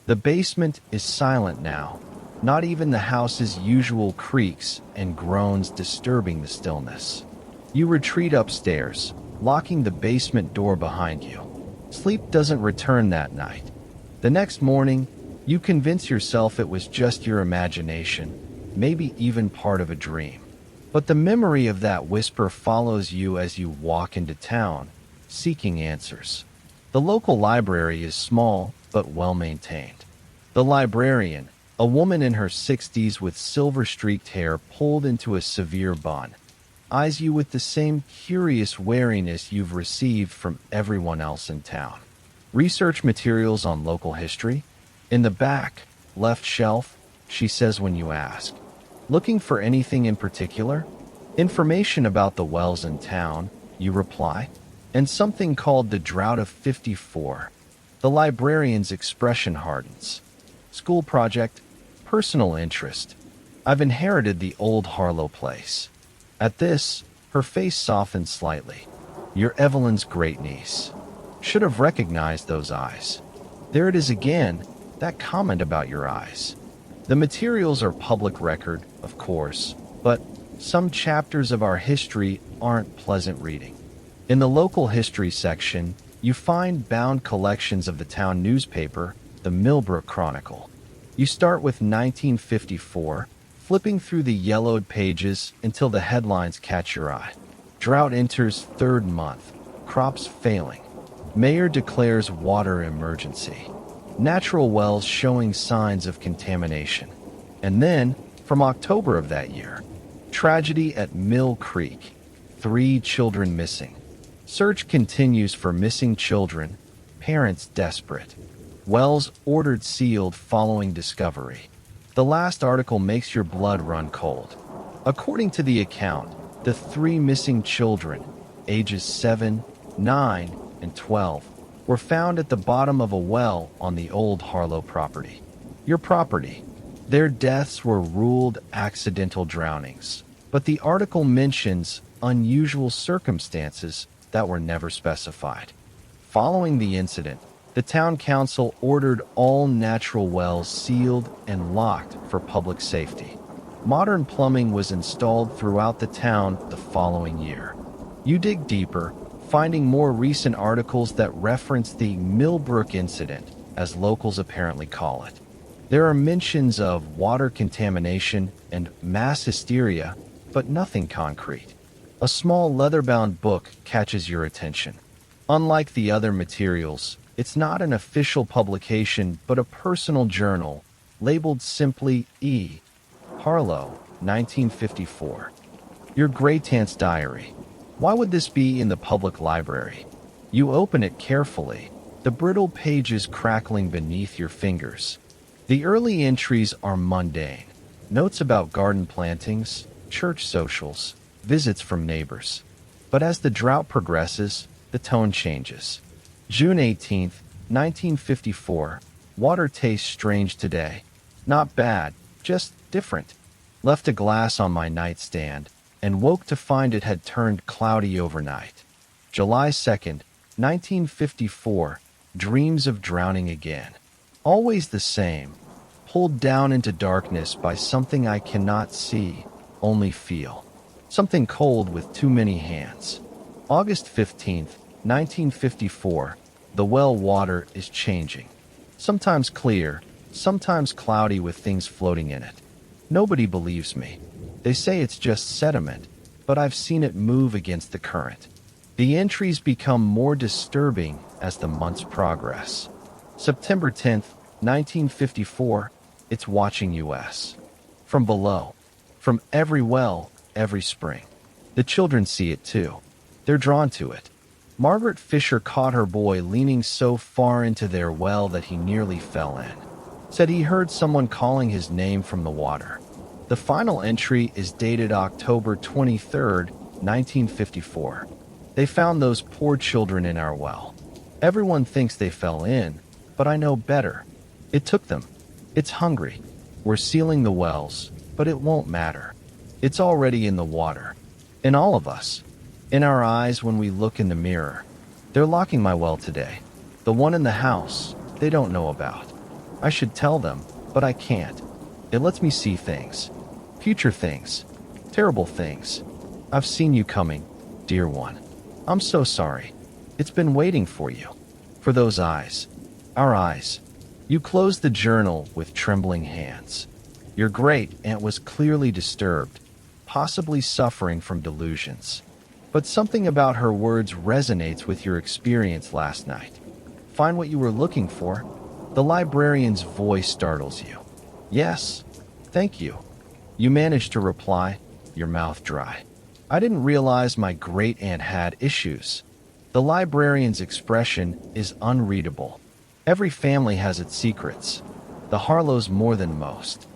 The basement is silent now, not even the house's usual creaks and groans disturbing the stillness. You retreat upstairs, locking the basement door behind you. Sleep doesn't return that night. The next morning, you convince yourself it was just your imagination, maybe even part of a dream. But the memory of that whisper follows you as you walk into town, seeking answers. The local library is small but well maintained. The librarian, a woman in her 60s with silver-streaked hair pulled into a severe bun, eyes you with the same curious wariness you've received from everyone else in town. Research materials on local history? In the back, left shelf, she says when you ask. Looking for anything in particular? Information about the wells in town, you reply, and something called the Drought of 54. The librarian's expression hardens. School project, personal interest. I've inherited the old Harlow place. At this, her face softens slightly. You're Evelyn's great-niece. Should have recognized those eyes. There it is again, that comment about your eyes. The materials are public record, of course, but some chapters of our history aren't pleasant reading. In the local history section, you find bound collections of the town newspaper, the Millbrook Chronicle. You start with 1954, flipping through the yellowed pages until the headlines catch your eye. Drought enters third month. Crops failing. Mayor declares water emergency. Natural wells showing signs of contamination. And then, from October of that year, tragedy at Mill Creek. 3 children missing. Search continues for missing children. Parents desperate. Wells ordered sealed following discovery. The last article makes your blood run cold. According to the account, the 3 missing children, ages 7, 9, and 12, were found at the bottom of a well on the old Harlow property. Your property. Their deaths were ruled accidental drownings, but the article mentions unusual circumstances that were never specified. Following the incident, the town council ordered all natural wells sealed and locked for public safety. Modern plumbing was installed throughout the town the following year. You dig deeper, finding more recent articles that reference the Millbrook incident, as locals apparently call it. There are mentions of water contamination and mass hysteria, but nothing concrete. A small leather-bound book catches your attention. Unlike the other materials, it's not an official publication, but a personal journal, labeled simply E. Harlow, 1954. Your great-aunt's diary. Why would this be in the public library? You open it carefully, the brittle pages crackling beneath your fingers. The early entries are mundane. Notes about garden plantings, church socials, visits from neighbors. But as the drought progresses, the tone changes. June 18, 1954. Water tastes strange today. Not bad, just different. Left a glass on my nightstand and woke to find it had turned cloudy overnight. July 2nd, 1954. Dreams of drowning again. Always the same. Pulled down into darkness by something I cannot see, only feel. Something cold with too many hands. August 15th, 1954. The well water is changing. Sometimes clear, sometimes cloudy with things floating in it. Nobody believes me. They say it's just sediment, but I've seen it move against the current. The entries become more disturbing as the months progress. September 10th, 1954, it's watching US. From below. From every well, every spring. The children see it too. They're drawn to it. Margaret Fisher caught her boy leaning so far into their well that he nearly fell in. Said he heard someone calling his name from the water. The final entry is dated October 23rd, 1954. They found those poor children in our well. Everyone thinks they fell in, but I know better. It took them. It's hungry. We're sealing the wells, but it won't matter. It's already in the water. In all of us. In our eyes when we look in the mirror. They're locking my well today. The one in the house, they don't know about. I should tell them, but I can't. It lets me see things. Future things. Terrible things. I've seen you coming, dear one. I'm so sorry. It's been waiting for you. For those eyes. Our eyes. You closed the journal with trembling hands. Your great aunt was clearly disturbed, possibly suffering from delusions. But something about her words resonates with your experience last night. Find what you were looking for? The librarian's voice startles you. Yes, thank you. You managed to reply, your mouth dry. I didn't realize my great-aunt had issues. The librarian's expression is unreadable. Every family has its secrets. The Harlows more than most.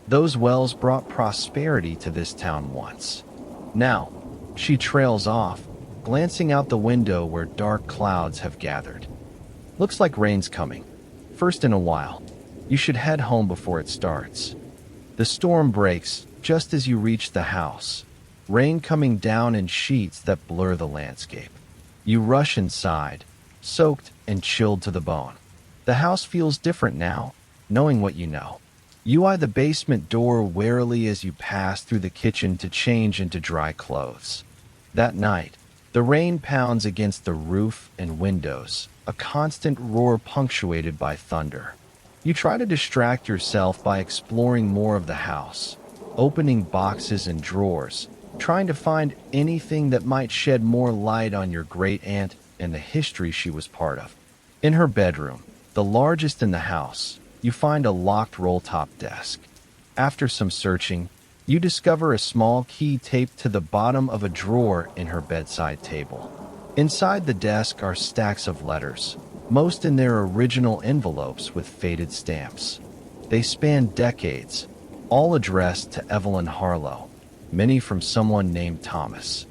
Those wells brought prosperity to this town once. Now, she trails off, glancing out the window where dark clouds have gathered. Looks like rain's coming. First in a while. You should head home before it starts. The storm breaks just as you reach the house. Rain coming down in sheets that blur the landscape. You rush inside, soaked and chilled to the bone. The house feels different now, knowing what you know. You eye the basement door warily as you pass through the kitchen to change into dry clothes. That night, the rain pounds against the roof and windows, a constant roar punctuated by thunder. You try to distract yourself by exploring more of the house, opening boxes and drawers, trying to find anything that might shed more light on your great-aunt and the history she was part of. In her bedroom, the largest in the house, you find a locked roll-top desk. After some searching, you discover a small key taped to the bottom of a drawer in her bedside table. Inside the desk are stacks of letters, most in their original envelopes with faded stamps. They span decades, all addressed to Evelyn Harlow, many from someone named Thomas.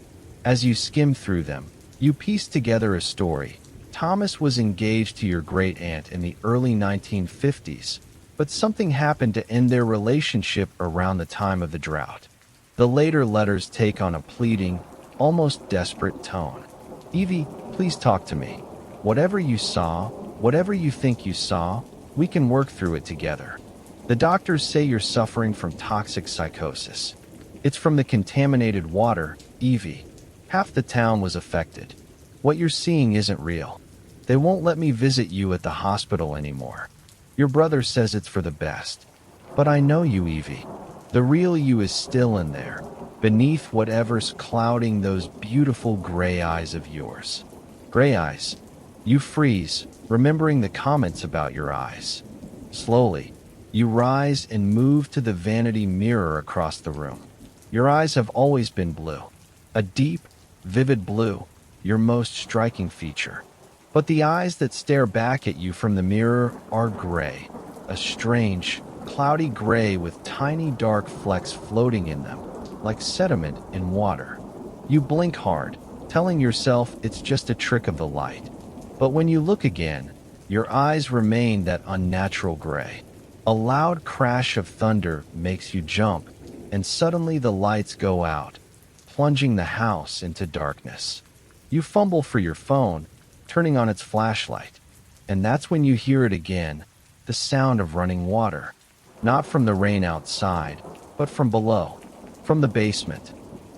As you skim through them, you piece together a story. Thomas was engaged to your great-aunt in the early 1950s, but something happened to end their relationship around the time of the drought. The later letters take on a pleading, almost desperate tone. Evie, please talk to me. Whatever you saw, whatever you think you saw, we can work through it together. The doctors say you're suffering from toxic psychosis. It's from the contaminated water, Evie. Half the town was affected. What you're seeing isn't real. They won't let me visit you at the hospital anymore. Your brother says it's for the best. But I know you, Evie. The real you is still in there, beneath whatever's clouding those beautiful gray eyes of yours. Gray eyes. You freeze, remembering the comments about your eyes. Slowly, you rise and move to the vanity mirror across the room. Your eyes have always been blue. A deep, vivid blue, your most striking feature. But the eyes that stare back at you from the mirror are gray, a strange, cloudy gray with tiny dark flecks floating in them, like sediment in water. You blink hard, telling yourself it's just a trick of the light. But when you look again, your eyes remain that unnatural gray. A loud crash of thunder makes you jump, and suddenly the lights go out, plunging the house into darkness. You fumble for your phone, turning on its flashlight, and that's when you hear it again, the sound of running water, not from the rain outside, but from below, from the basement,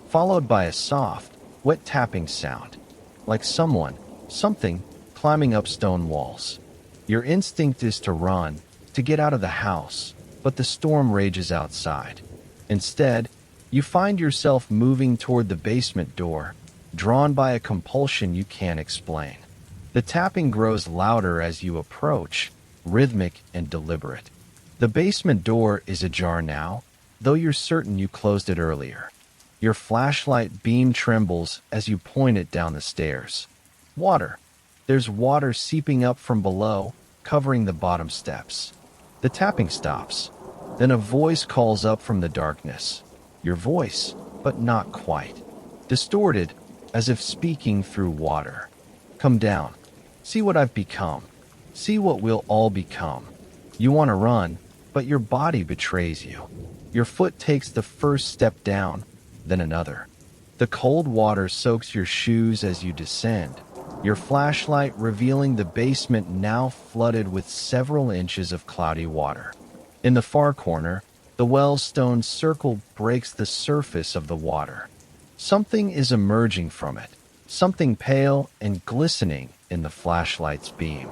followed by a soft, wet tapping sound, like someone, something, climbing up stone walls. Your instinct is to run, to get out of the house, but the storm rages outside. Instead, you find yourself moving toward the basement door, drawn by a compulsion you can't explain. The tapping grows louder as you approach, rhythmic and deliberate. The basement door is ajar now, though you're certain you closed it earlier. Your flashlight beam trembles as you point it down the stairs. Water. There's water seeping up from below, covering the bottom steps. The tapping stops. Then a voice calls up from the darkness. Your voice, but not quite. Distorted, as if speaking through water. Come down. See what I've become. See what we'll all become. You want to run, but your body betrays you. Your foot takes the first step down, then another. The cold water soaks your shoes as you descend, your flashlight revealing the basement now flooded with several inches of cloudy water. In the far corner, the well's stone circle breaks the surface of the water. Something is emerging from it, something pale and glistening in the flashlight's beam.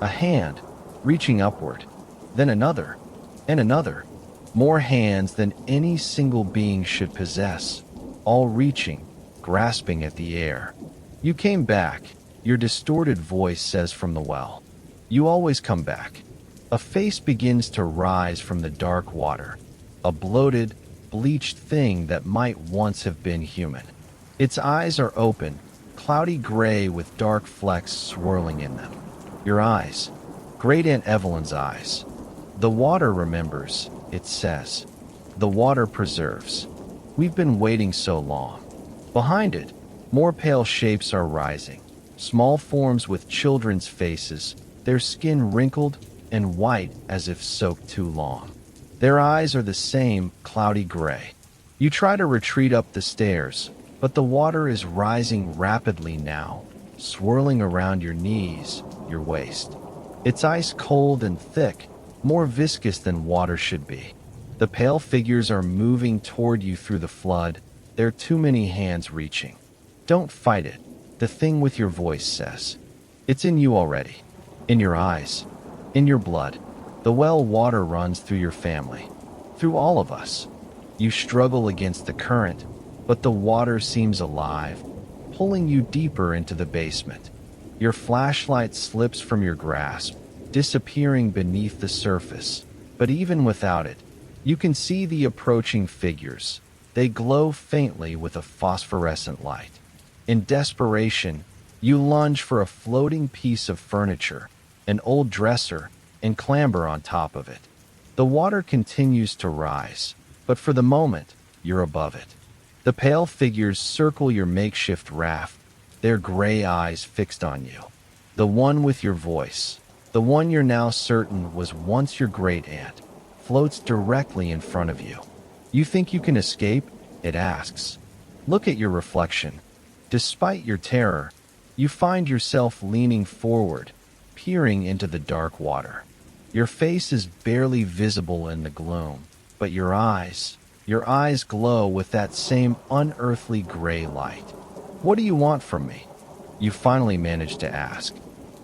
A hand, reaching upward, then another, and another. More hands than any single being should possess, all reaching, grasping at the air. You came back, your distorted voice says from the well. You always come back. A face begins to rise from the dark water, a bloated, bleached thing that might once have been human. Its eyes are open, cloudy gray with dark flecks swirling in them. Your eyes, Great Aunt Evelyn's eyes. The water remembers, it says. The water preserves. We've been waiting so long. Behind it, more pale shapes are rising. Small forms with children's faces, their skin wrinkled and white as if soaked too long. Their eyes are the same, cloudy gray. You try to retreat up the stairs, but the water is rising rapidly now, swirling around your knees, your waist. It's ice cold and thick, more viscous than water should be. The pale figures are moving toward you through the flood. There are too many hands reaching. Don't fight it, the thing with your voice says. It's in you already. In your eyes. In your blood. The well water runs through your family. Through all of us. You struggle against the current, but the water seems alive, pulling you deeper into the basement. Your flashlight slips from your grasp, disappearing beneath the surface. But even without it, you can see the approaching figures. They glow faintly with a phosphorescent light. In desperation, you lunge for a floating piece of furniture, an old dresser, and clamber on top of it. The water continues to rise, but for the moment, you're above it. The pale figures circle your makeshift raft, their gray eyes fixed on you. The one with your voice, the one you're now certain was once your great aunt, floats directly in front of you. You think you can escape? It asks. Look at your reflection. Despite your terror, you find yourself leaning forward, peering into the dark water. Your face is barely visible in the gloom, but your eyes glow with that same unearthly gray light. What do you want from me? You finally manage to ask.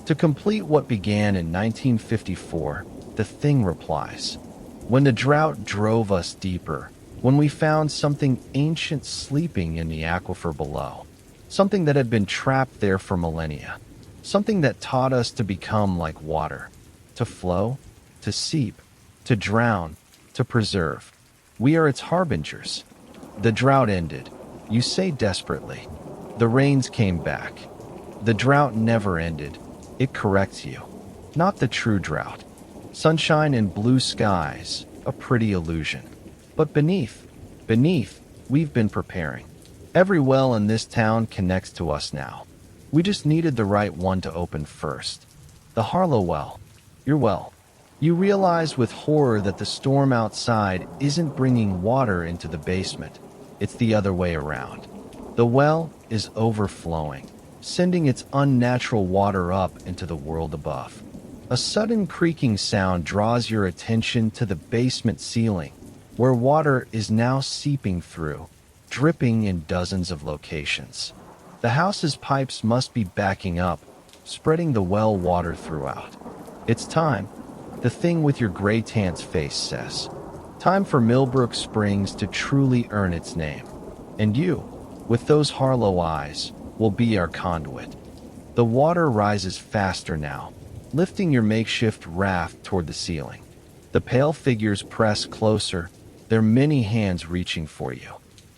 To complete what began in 1954, the thing replies. When the drought drove us deeper, when we found something ancient sleeping in the aquifer below, something that had been trapped there for millennia, something that taught us to become like water, to flow, to seep, to drown, to preserve. We are its harbingers. The drought ended, you say desperately. The rains came back. The drought never ended. It corrects you. Not the true drought. Sunshine and blue skies, a pretty illusion. But beneath, we've been preparing. Every well in this town connects to us now. We just needed the right one to open first. The Harlow well. Your well. You realize with horror that the storm outside isn't bringing water into the basement. It's the other way around. The well is overflowing, sending its unnatural water up into the world above. A sudden creaking sound draws your attention to the basement ceiling, where water is now seeping through, dripping in dozens of locations. The house's pipes must be backing up, spreading the well water throughout. It's time, the thing with your gray tant's face says. Time for Millbrook Springs to truly earn its name. And you, with those Harlow eyes, will be our conduit. The water rises faster now, lifting your makeshift raft toward the ceiling. The pale figures press closer, their many hands reaching for you.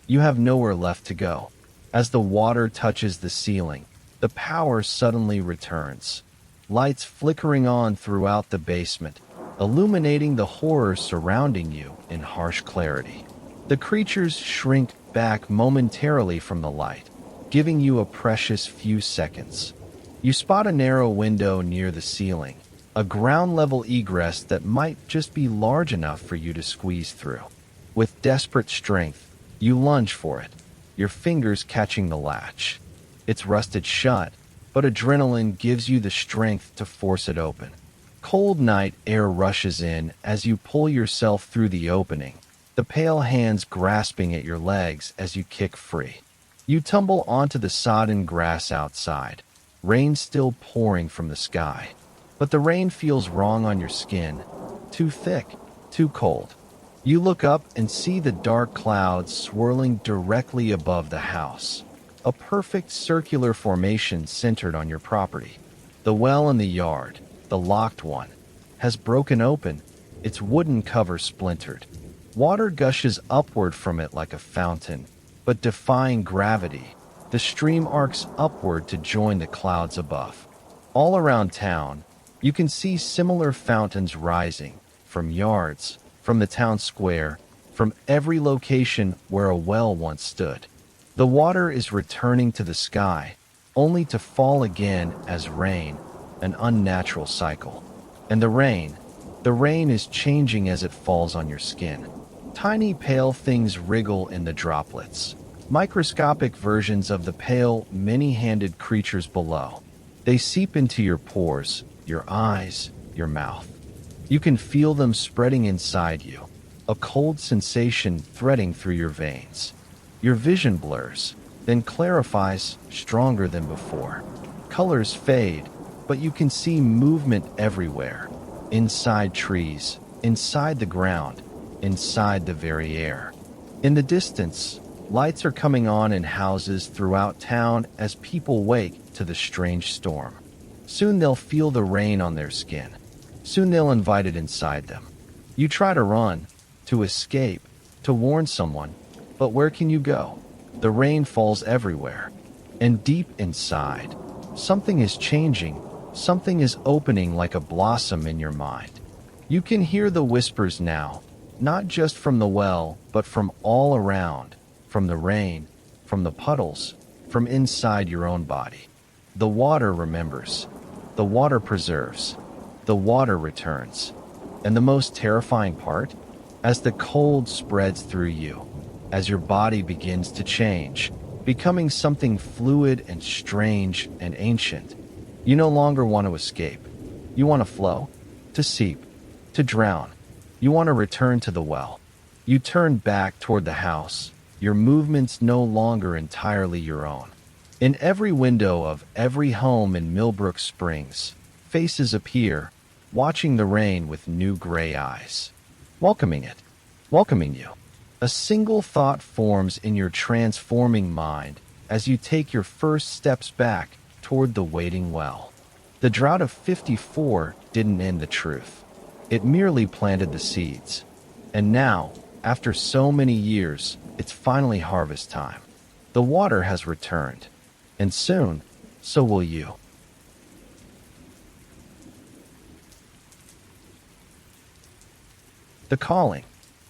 You have nowhere left to go. As the water touches the ceiling, the power suddenly returns. Lights flickering on throughout the basement, illuminating the horror surrounding you in harsh clarity. The creatures shrink back momentarily from the light, giving you a precious few seconds. You spot a narrow window near the ceiling, a ground-level egress that might just be large enough for you to squeeze through. With desperate strength, you lunge for it, your fingers catching the latch. It's rusted shut, but adrenaline gives you the strength to force it open. Cold night air rushes in as you pull yourself through the opening, the pale hands grasping at your legs as you kick free. You tumble onto the sodden grass outside, rain still pouring from the sky. But the rain feels wrong on your skin, too thick, too cold. You look up and see the dark clouds swirling directly above the house, a perfect circular formation centered on your property. The well in the yard, the locked one, has broken open, its wooden cover splintered. Water gushes upward from it like a fountain, but defying gravity, the stream arcs upward to join the clouds above. All around town, you can see similar fountains rising, from yards, from the town square, from every location where a well once stood. The water is returning to the sky, only to fall again as rain, an unnatural cycle. And the rain is changing as it falls on your skin. Tiny pale things wriggle in the droplets, microscopic versions of the pale, many-handed creatures below. They seep into your pores, your eyes, your mouth. You can feel them spreading inside you, a cold sensation threading through your veins. Your vision blurs, then clarifies stronger than before. Colors fade, but you can see movement everywhere. Inside trees, inside the ground, inside the very air. In the distance, lights are coming on in houses throughout town as people wake to the strange storm. Soon they'll feel the rain on their skin. Soon they'll invite it inside them. You try to run, to escape, to warn someone, but where can you go? The rain falls everywhere. And deep inside, something is changing. Something is opening like a blossom in your mind. You can hear the whispers now, not just from the well, but from all around, from the rain, from the puddles, from inside your own body. The water remembers. The water preserves. The water returns. And the most terrifying part? As the cold spreads through you, as your body begins to change, becoming something fluid and strange and ancient, you no longer want to escape. You want to flow, to seep, to drown. You want to return to the well. You turn back toward the house, your movements no longer entirely your own. In every window of every home in Millbrook Springs, faces appear, watching the rain with new gray eyes. Welcoming it. Welcoming you. A single thought forms in your transforming mind as you take your first steps back toward the waiting well. The drought of '54 didn't end the truth. It merely planted the seeds. And now, after so many years, it's finally harvest time. The water has returned. And soon, so will you. The calling.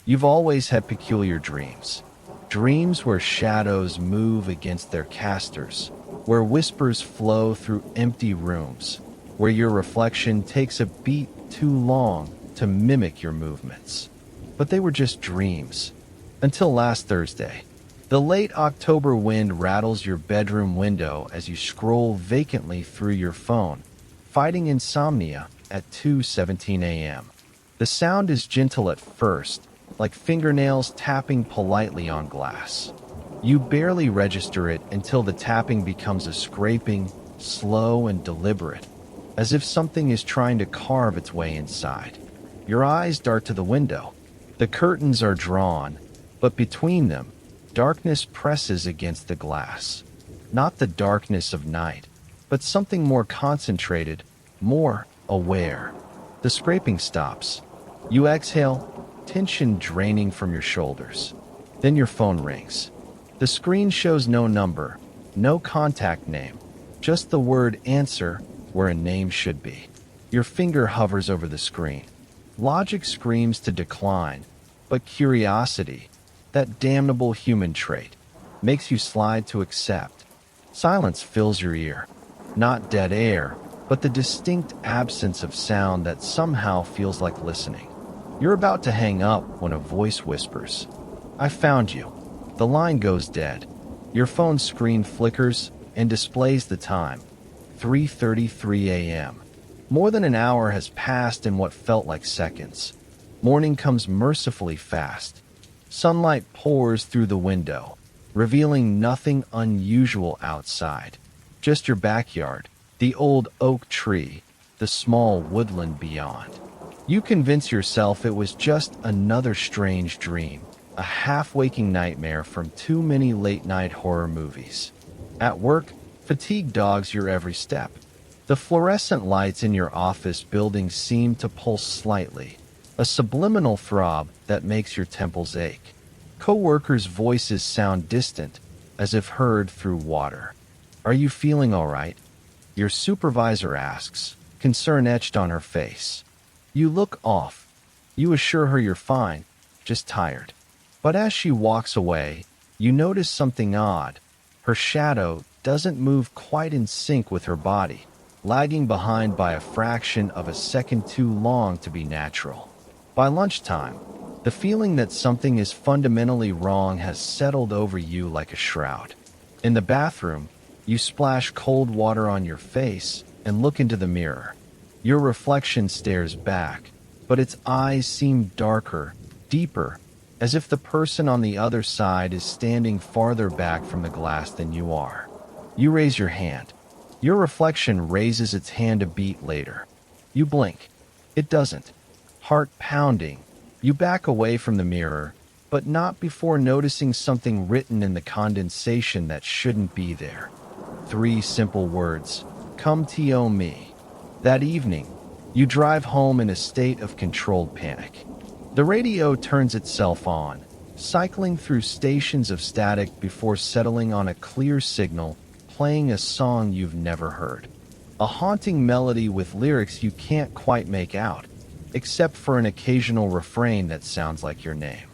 You've always had peculiar dreams. Dreams where shadows move against their casters, where whispers flow through empty rooms, where your reflection takes a beat too long to mimic your movements. But they were just dreams. Until last Thursday. The late October wind rattles your bedroom window as you scroll vacantly through your phone, fighting insomnia at 2:17 a.m. The sound is gentle at first, like fingernails tapping politely on glass. You barely register it until the tapping becomes a scraping, slow and deliberate, as if something is trying to carve its way inside. Your eyes dart to the window. The curtains are drawn, but between them, darkness presses against the glass. Not the darkness of night, but something more concentrated, more aware. The scraping stops. You exhale, tension draining from your shoulders. Then your phone rings. The screen shows no number, no contact name, just the word answer where a name should be. Your finger hovers over the screen. Logic screams to decline, but curiosity, that damnable human trait, makes you slide to accept. Silence fills your ear. Not dead air, but the distinct absence of sound that somehow feels like listening. You're about to hang up when a voice whispers, "I found you." The line goes dead. Your phone's screen flickers and displays the time, 3:33 a.m. More than an hour has passed in what felt like seconds. Morning comes mercifully fast. Sunlight pours through the window, revealing nothing unusual outside. Just your backyard, the old oak tree, the small woodland beyond. You convince yourself it was just another strange dream, a half-waking nightmare from too many late-night horror movies. At work, fatigue dogs your every step. The fluorescent lights in your office building seem to pulse slightly, a subliminal throb that makes your temples ache. Co-workers' voices sound distant, as if heard through water. "Are you feeling all right?" Your supervisor asks, concern etched on her face. You look off. You assure her you're fine, just tired. But as she walks away, you notice something odd. Her shadow doesn't move quite in sync with her body, lagging behind by a fraction of a second too long to be natural. By lunchtime, the feeling that something is fundamentally wrong has settled over you like a shroud. In the bathroom, you splash cold water on your face and look into the mirror. Your reflection stares back, but its eyes seem darker, deeper, as if the person on the other side is standing farther back from the glass than you are. You raise your hand. Your reflection raises its hand a beat later. You blink. It doesn't. Heart pounding. You back away from the mirror, but not before noticing something written in the condensation that shouldn't be there. 3 simple words. "Come to me." That evening, you drive home in a state of controlled panic. The radio turns itself on, cycling through stations of static before settling on a clear signal, playing a song you've never heard. A haunting melody with lyrics you can't quite make out, except for an occasional refrain that sounds like your name.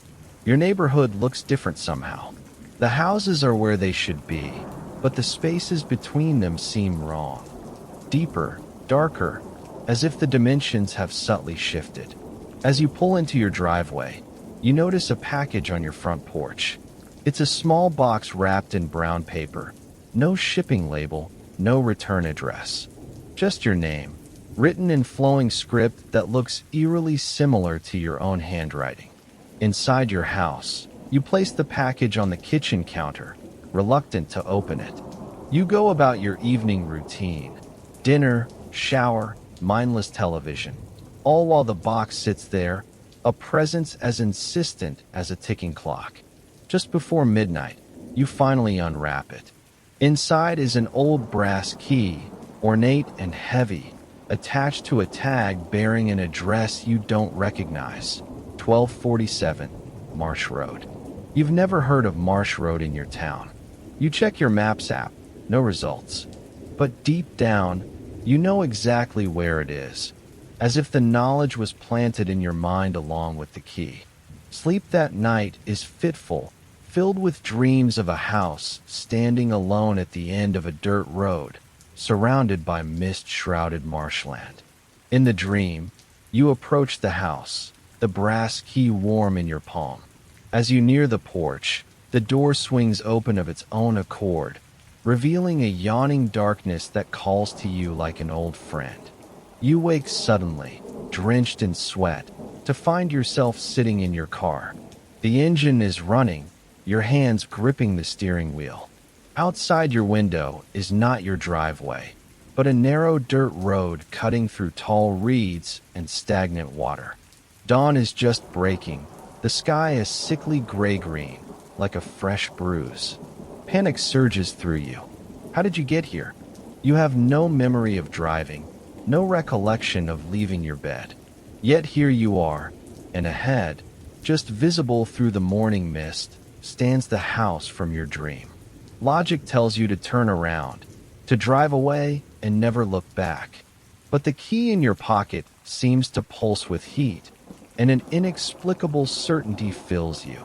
Your neighborhood looks different somehow. The houses are where they should be, but the spaces between them seem wrong. Deeper, darker, as if the dimensions have subtly shifted. As you pull into your driveway, you notice a package on your front porch. It's a small box wrapped in brown paper. No shipping label, no return address. Just your name, written in flowing script that looks eerily similar to your own handwriting. Inside your house, you place the package on the kitchen counter, reluctant to open it. You go about your evening routine. Dinner, shower, mindless television. All while the box sits there, a presence as insistent as a ticking clock. Just before midnight, you finally unwrap it. Inside is an old brass key, ornate and heavy, attached to a tag bearing an address you don't recognize. 1247 Marsh Road. You've never heard of Marsh Road in your town. You check your Maps app, no results. But deep down, you know exactly where it is, as if the knowledge was planted in your mind along with the key. Sleep that night is fitful, filled with dreams of a house standing alone at the end of a dirt road, surrounded by mist-shrouded marshland. In the dream, you approach the house, the brass key warm in your palm. As you near the porch, the door swings open of its own accord, revealing a yawning darkness that calls to you like an old friend. You wake suddenly, drenched in sweat, to find yourself sitting in your car. The engine is running, your hands gripping the steering wheel. Outside your window is not your driveway, but a narrow dirt road cutting through tall reeds and stagnant water. Dawn is just breaking. The sky is sickly gray-green, like a fresh bruise. Panic surges through you. How did you get here? You have no memory of driving, no recollection of leaving your bed. Yet here you are, and ahead, just visible through the morning mist, stands the house from your dream. Logic tells you to turn around, to drive away and never look back. But the key in your pocket seems to pulse with heat, and an inexplicable certainty fills you.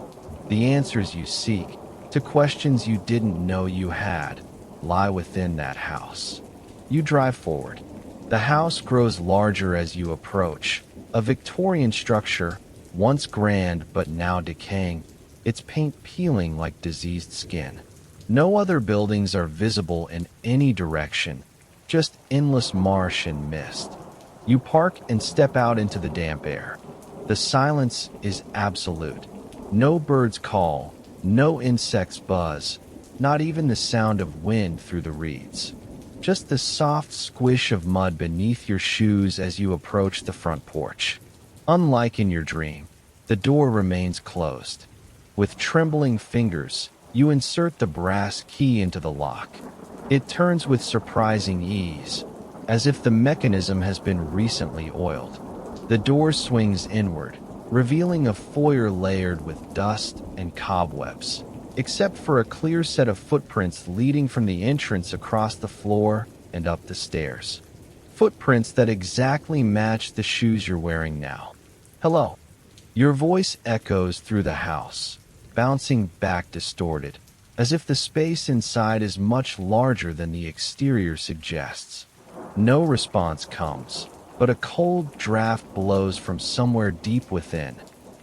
The answers you seek, to questions you didn't know you had, lie within that house. You drive forward. The house grows larger as you approach, a Victorian structure, once grand but now decaying, its paint peeling like diseased skin. No other buildings are visible in any direction, just endless marsh and mist. You park and step out into the damp air. The silence is absolute. No birds call, no insects buzz, not even the sound of wind through the reeds. Just the soft squish of mud beneath your shoes as you approach the front porch. Unlike in your dream, the door remains closed. With trembling fingers, you insert the brass key into the lock. It turns with surprising ease, as if the mechanism has been recently oiled. The door swings inward, revealing a foyer layered with dust and cobwebs, except for a clear set of footprints leading from the entrance across the floor and up the stairs. Footprints that exactly match the shoes you're wearing now. Hello. Your voice echoes through the house, bouncing back distorted, as if the space inside is much larger than the exterior suggests. No response comes, but a cold draft blows from somewhere deep within,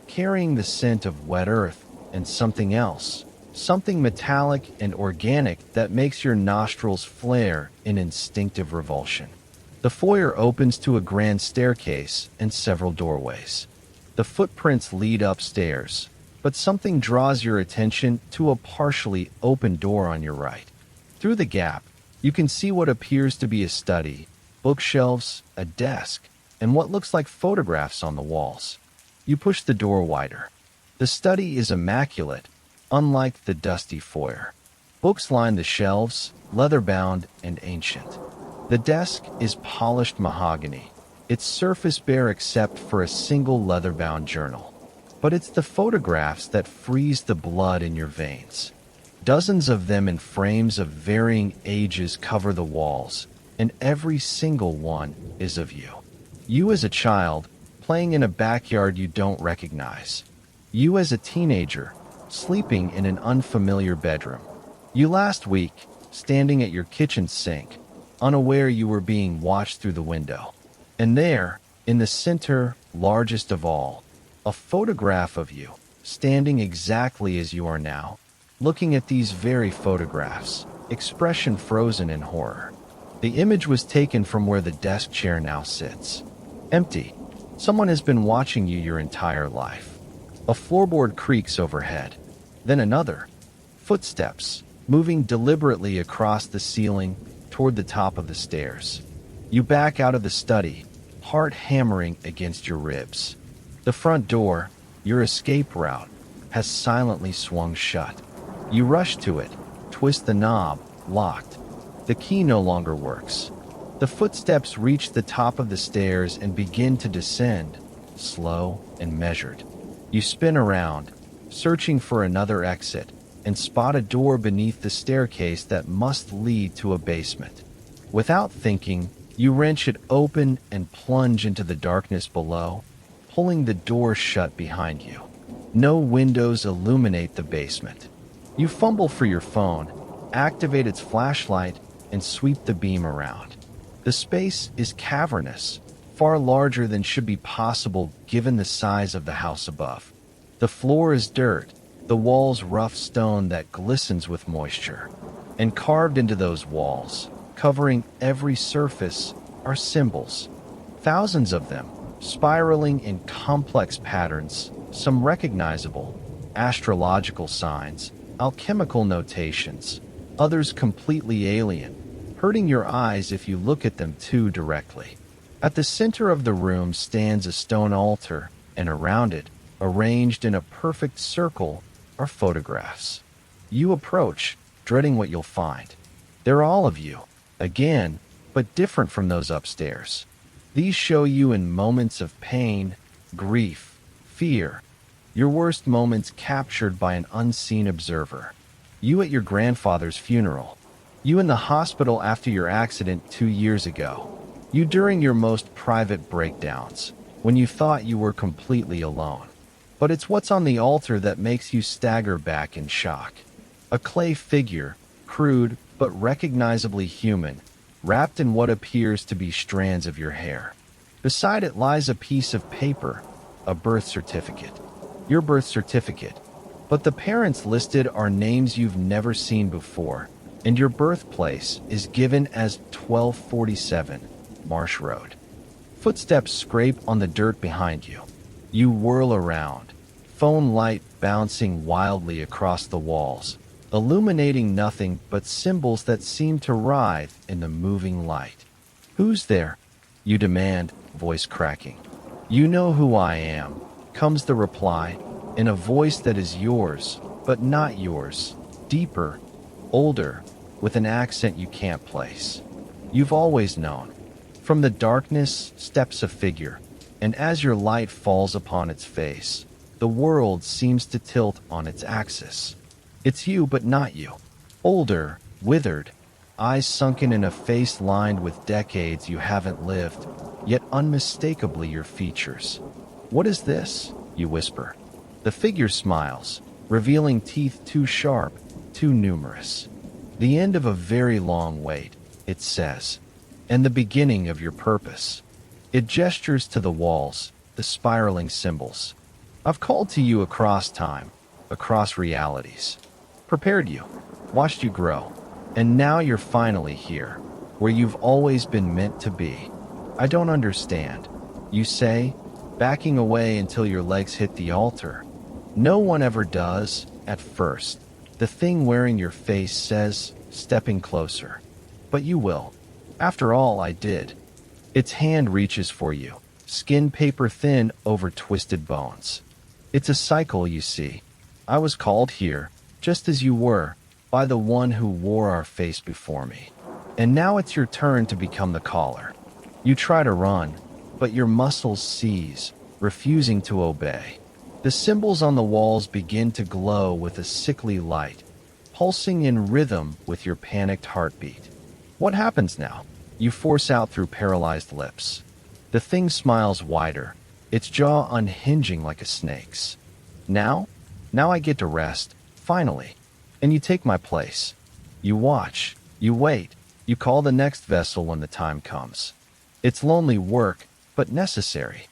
carrying the scent of wet earth and something else, something metallic and organic that makes your nostrils flare in instinctive revulsion. The foyer opens to a grand staircase and several doorways. The footprints lead upstairs, but something draws your attention to a partially open door on your right. Through the gap, you can see what appears to be a study, bookshelves, a desk, and what looks like photographs on the walls. You push the door wider. The study is immaculate, unlike the dusty foyer. Books line the shelves, leather-bound and ancient. The desk is polished mahogany, its surface bare except for a single leather-bound journal. But it's the photographs that freeze the blood in your veins. Dozens of them in frames of varying ages cover the walls, and every single one is of you. You as a child, playing in a backyard you don't recognize. You as a teenager, sleeping in an unfamiliar bedroom. You last week, standing at your kitchen sink, unaware you were being watched through the window. And there, in the center, largest of all, a photograph of you, standing exactly as you are now, looking at these very photographs, expression frozen in horror. The image was taken from where the desk chair now sits. Empty. Someone has been watching you your entire life. A floorboard creaks overhead. Then another. Footsteps, moving deliberately across the ceiling toward the top of the stairs. You back out of the study, heart hammering against your ribs. The front door, your escape route, has silently swung shut. You rush to it, twist the knob, locked. The key no longer works. The footsteps reach the top of the stairs and begin to descend, slow and measured. You spin around, searching for another exit, and spot a door beneath the staircase that must lead to a basement. Without thinking, you wrench it open and plunge into the darkness below, pulling the door shut behind you. No windows illuminate the basement. You fumble for your phone, activate its flashlight, and sweep the beam around. The space is cavernous, far larger than should be possible given the size of the house above. The floor is dirt, the walls rough stone that glistens with moisture. And carved into those walls, covering every surface, are symbols. Thousands of them, spiraling in complex patterns, some recognizable, astrological signs, alchemical notations, others completely alien, hurting your eyes if you look at them too directly. At the center of the room stands a stone altar, and around it, arranged in a perfect circle, are photographs. You approach, dreading what you'll find. They're all of you, again, but different from those upstairs. These show you in moments of pain, grief, fear, your worst moments captured by an unseen observer. You at your grandfather's funeral. You in the hospital after your accident 2 years ago. You during your most private breakdowns, when you thought you were completely alone. But it's what's on the altar that makes you stagger back in shock. A clay figure, crude but recognizably human, wrapped in what appears to be strands of your hair. Beside it lies a piece of paper, a birth certificate. Your birth certificate. But the parents listed are names you've never seen before, and your birthplace is given as 1247 Marsh Road. Footsteps scrape on the dirt behind you. You whirl around, phone light bouncing wildly across the walls, illuminating nothing but symbols that seem to writhe in the moving light. "Who's there?" you demand, voice cracking. "You know who I am," comes the reply, in a voice that is yours, but not yours, deeper, older, with an accent you can't place. You've always known. From the darkness steps a figure, and as your light falls upon its face, the world seems to tilt on its axis. It's you, but not you. Older, withered, eyes sunken in a face lined with decades you haven't lived, yet unmistakably your features. "What is this?" you whisper. The figure smiles, revealing teeth too sharp, too numerous. "The end of a very long wait," it says, "and the beginning of your purpose." It gestures to the walls, the spiraling symbols. "I've called to you across time, across realities. Prepared you, watched you grow, and now you're finally here, where you've always been meant to be. I don't understand," you say, backing away until your legs hit the altar. No one ever does, at first. The thing wearing your face says, stepping closer. "But you will. After all, I did." Its hand reaches for you, skin paper thin over twisted bones. "It's a cycle, you see. I was called here, just as you were, by the one who wore our face before me. And now it's your turn to become the caller." You try to run, but your muscles seize, refusing to obey. The symbols on the walls begin to glow with a sickly light, pulsing in rhythm with your panicked heartbeat. "What happens now?" you force out through paralyzed lips. The thing smiles wider, its jaw unhinging like a snake's. Now I get to rest, finally, and you take my place. You watch, you wait, you call the next vessel when the time comes. It's lonely work, but necessary.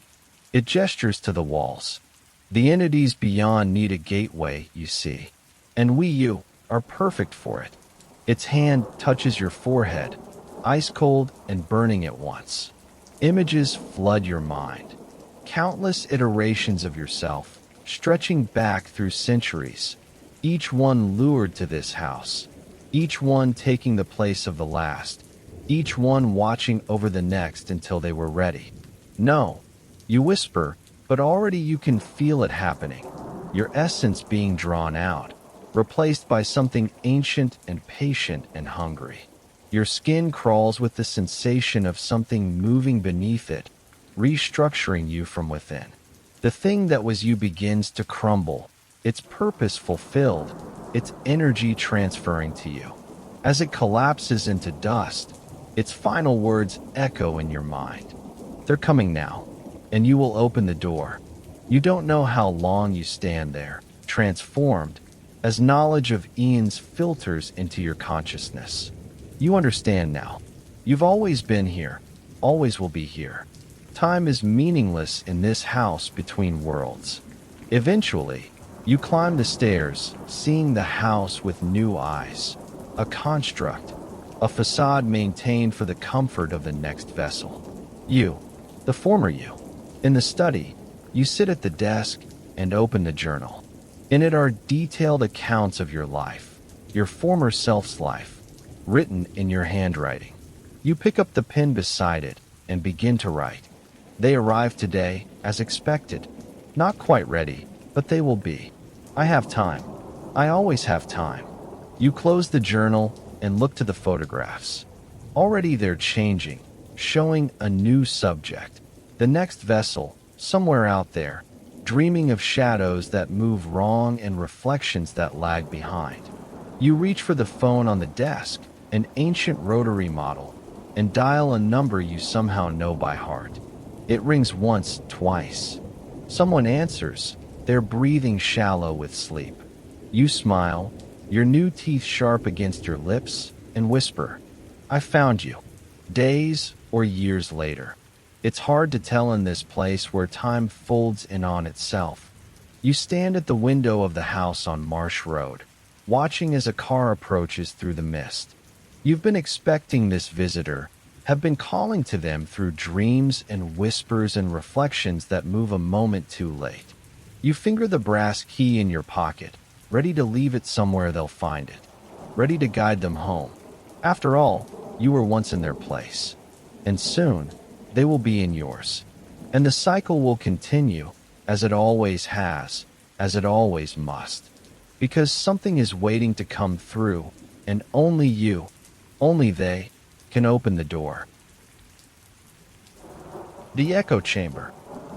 It gestures to the walls. The entities beyond need a gateway, you see, and you, are perfect for it. Its hand touches your forehead, ice cold and burning at once. Images flood your mind. Countless iterations of yourself, stretching back through centuries, each one lured to this house, each one taking the place of the last, each one watching over the next until they were ready. "No," you whisper, but already you can feel it happening, your essence being drawn out, replaced by something ancient and patient and hungry. Your skin crawls with the sensation of something moving beneath it, restructuring you from within. The thing that was you begins to crumble, its purpose fulfilled, its energy transferring to you. As it collapses into dust, its final words echo in your mind. "They're coming now," and you will open the door. You don't know how long you stand there, transformed, as knowledge of eons filters into your consciousness. You understand now. You've always been here, always will be here. Time is meaningless in this house between worlds. Eventually, you climb the stairs, seeing the house with new eyes. A construct, a facade maintained for the comfort of the next vessel. You, the former you. In the study, you sit at the desk and open the journal. In it are detailed accounts of your life, your former self's life. written in your handwriting. You pick up the pen beside it and begin to write. They arrived today, as expected. Not quite ready, but they will be. I have time. I always have time. You close the journal and look to the photographs. Already they're changing, showing a new subject. The next vessel, somewhere out there, dreaming of shadows that move wrong and reflections that lag behind. You reach for the phone on the desk, an ancient rotary model, and dial a number you somehow know by heart. It rings once, twice. Someone answers. They're breathing shallow with sleep. You smile, your new teeth sharp against your lips, and whisper, "I found you." Days or years later. It's hard to tell in this place where time folds in on itself. You stand at the window of the house on Marsh Road, watching as a car approaches through the mist. You've been expecting this visitor, have been calling to them through dreams and whispers and reflections that move a moment too late. You finger the brass key in your pocket, ready to leave it somewhere they'll find it, ready to guide them home. After all, you were once in their place, and soon they will be in yours. And the cycle will continue, as it always has, as it always must. Because something is waiting to come through, and only you, only they, can open the door. The echo chamber.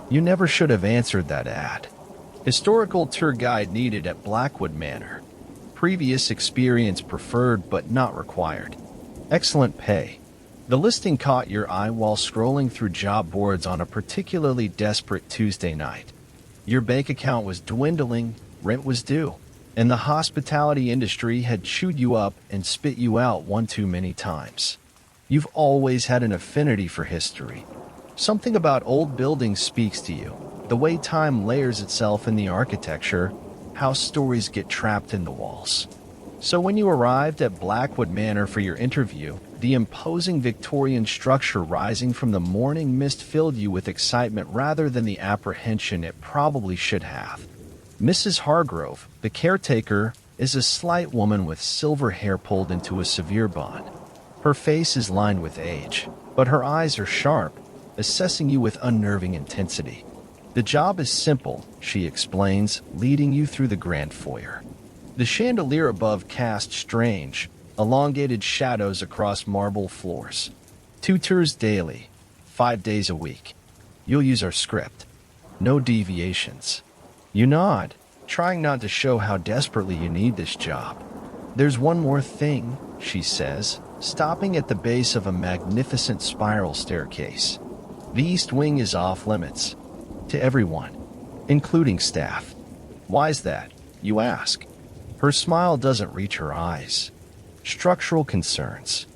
You never should have answered that ad. Historical tour guide needed at Blackwood Manor. Previous experience preferred but not required. Excellent pay. The listing caught your eye while scrolling through job boards on a particularly desperate Tuesday night. Your bank account was dwindling, rent was due, and the hospitality industry had chewed you up and spit you out one too many times. You've always had an affinity for history. Something about old buildings speaks to you, the way time layers itself in the architecture, how stories get trapped in the walls. So when you arrived at Blackwood Manor for your interview, the imposing Victorian structure rising from the morning mist filled you with excitement rather than the apprehension it probably should have. Mrs. Hargrove, the caretaker, is a slight woman with silver hair pulled into a severe bun. Her face is lined with age, but her eyes are sharp, assessing you with unnerving intensity. The job is simple, she explains, leading you through the grand foyer. The chandelier above casts strange, elongated shadows across marble floors. 2 tours daily, 5 days a week. You'll use our script. No deviations. You nod, trying not to show how desperately you need this job. There's one more thing, she says, stopping at the base of a magnificent spiral staircase. The East Wing is off limits. To everyone, including staff. Why's that, you ask? Her smile doesn't reach her eyes. Structural concerns.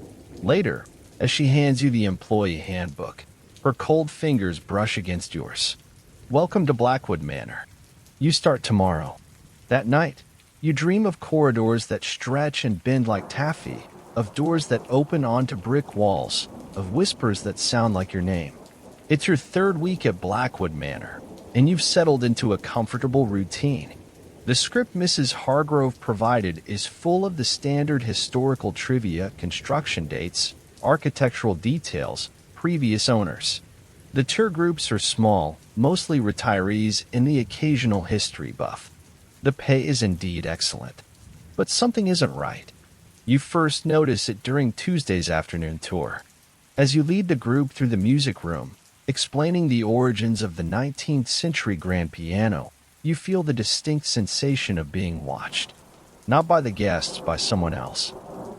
Later, as she hands you the employee handbook, her cold fingers brush against yours. Welcome to Blackwood Manor. You start tomorrow. That night, you dream of corridors that stretch and bend like taffy, of doors that open onto brick walls, of whispers that sound like your name. It's your 3rd week at Blackwood Manor, and you've settled into a comfortable routine. The script Mrs. Hargrove provided is full of the standard historical trivia, construction dates, architectural details, previous owners. The tour groups are small, mostly retirees and the occasional history buff. The pay is indeed excellent. But something isn't right. You first notice it during Tuesday's afternoon tour. As you lead the group through the music room, explaining the origins of the 19th century grand piano, you feel the distinct sensation of being watched. Not by the guests, by someone else.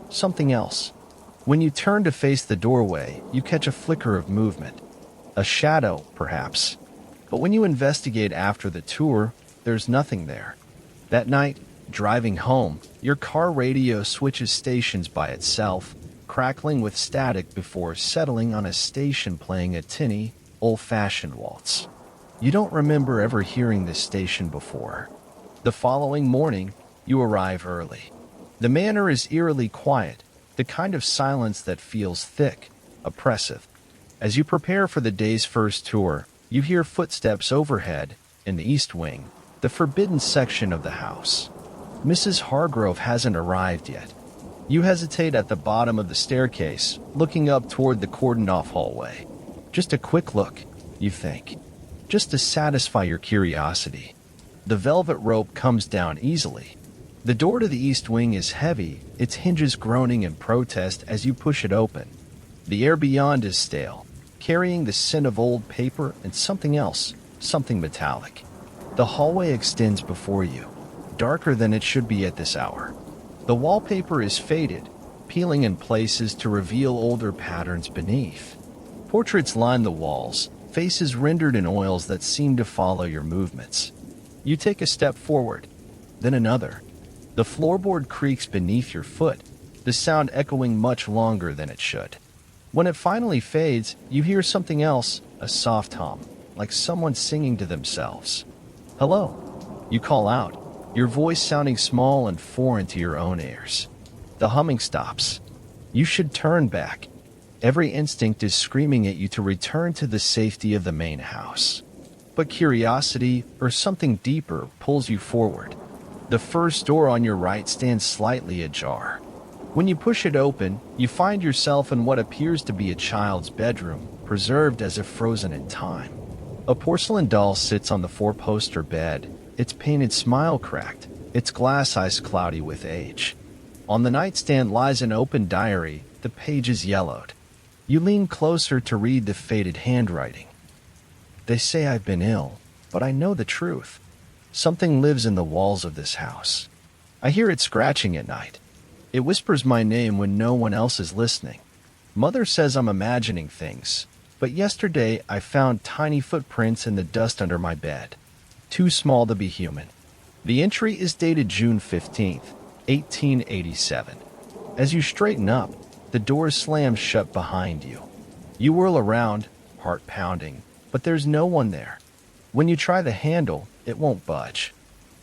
Something else. When you turn to face the doorway, you catch a flicker of movement. A shadow, perhaps. But when you investigate after the tour, there's nothing there. That night, driving home, your car radio switches stations by itself, crackling with static before settling on a station playing a tinny, old-fashioned waltz. You don't remember ever hearing this station before. The following morning, you arrive early. The manor is eerily quiet, the kind of silence that feels thick, oppressive. As you prepare for the day's first tour, you hear footsteps overhead, in the East Wing, the forbidden section of the house. Mrs. Hargrove hasn't arrived yet. You hesitate at the bottom of the staircase, looking up toward the cordoned-off hallway. Just a quick look, you think. Just to satisfy your curiosity. The velvet rope comes down easily. The door to the east wing is heavy, its hinges groaning in protest as you push it open. The air beyond is stale, carrying the scent of old paper and something else, something metallic. The hallway extends before you, darker than it should be at this hour. The wallpaper is faded, peeling in places to reveal older patterns beneath. Portraits line the walls, faces rendered in oils that seem to follow your movements. You take a step forward, then another. The floorboard creaks beneath your foot, the sound echoing much longer than it should. When it finally fades, you hear something else, a soft hum, like someone singing to themselves. "Hello," you call out, your voice sounding small and foreign to your own ears. The humming stops. You should turn back. Every instinct is screaming at you to return to the safety of the main house. But curiosity, or something deeper, pulls you forward. The first door on your right stands slightly ajar. When you push it open, you find yourself in what appears to be a child's bedroom, preserved as if frozen in time. A porcelain doll sits on the four-poster bed, its painted smile cracked, its glass eyes cloudy with age. On the nightstand lies an open diary, the pages yellowed. You lean closer to read the faded handwriting. "They say I've been ill, but I know the truth. Something lives in the walls of this house. I hear it scratching at night. It whispers my name when no one else is listening. Mother says I'm imagining things, but yesterday I found tiny footprints in the dust under my bed. Too small to be human." The entry is dated June 15th, 1887. As you straighten up, the door slams shut behind you. You whirl around, heart pounding, but there's no one there. When you try the handle, it won't budge.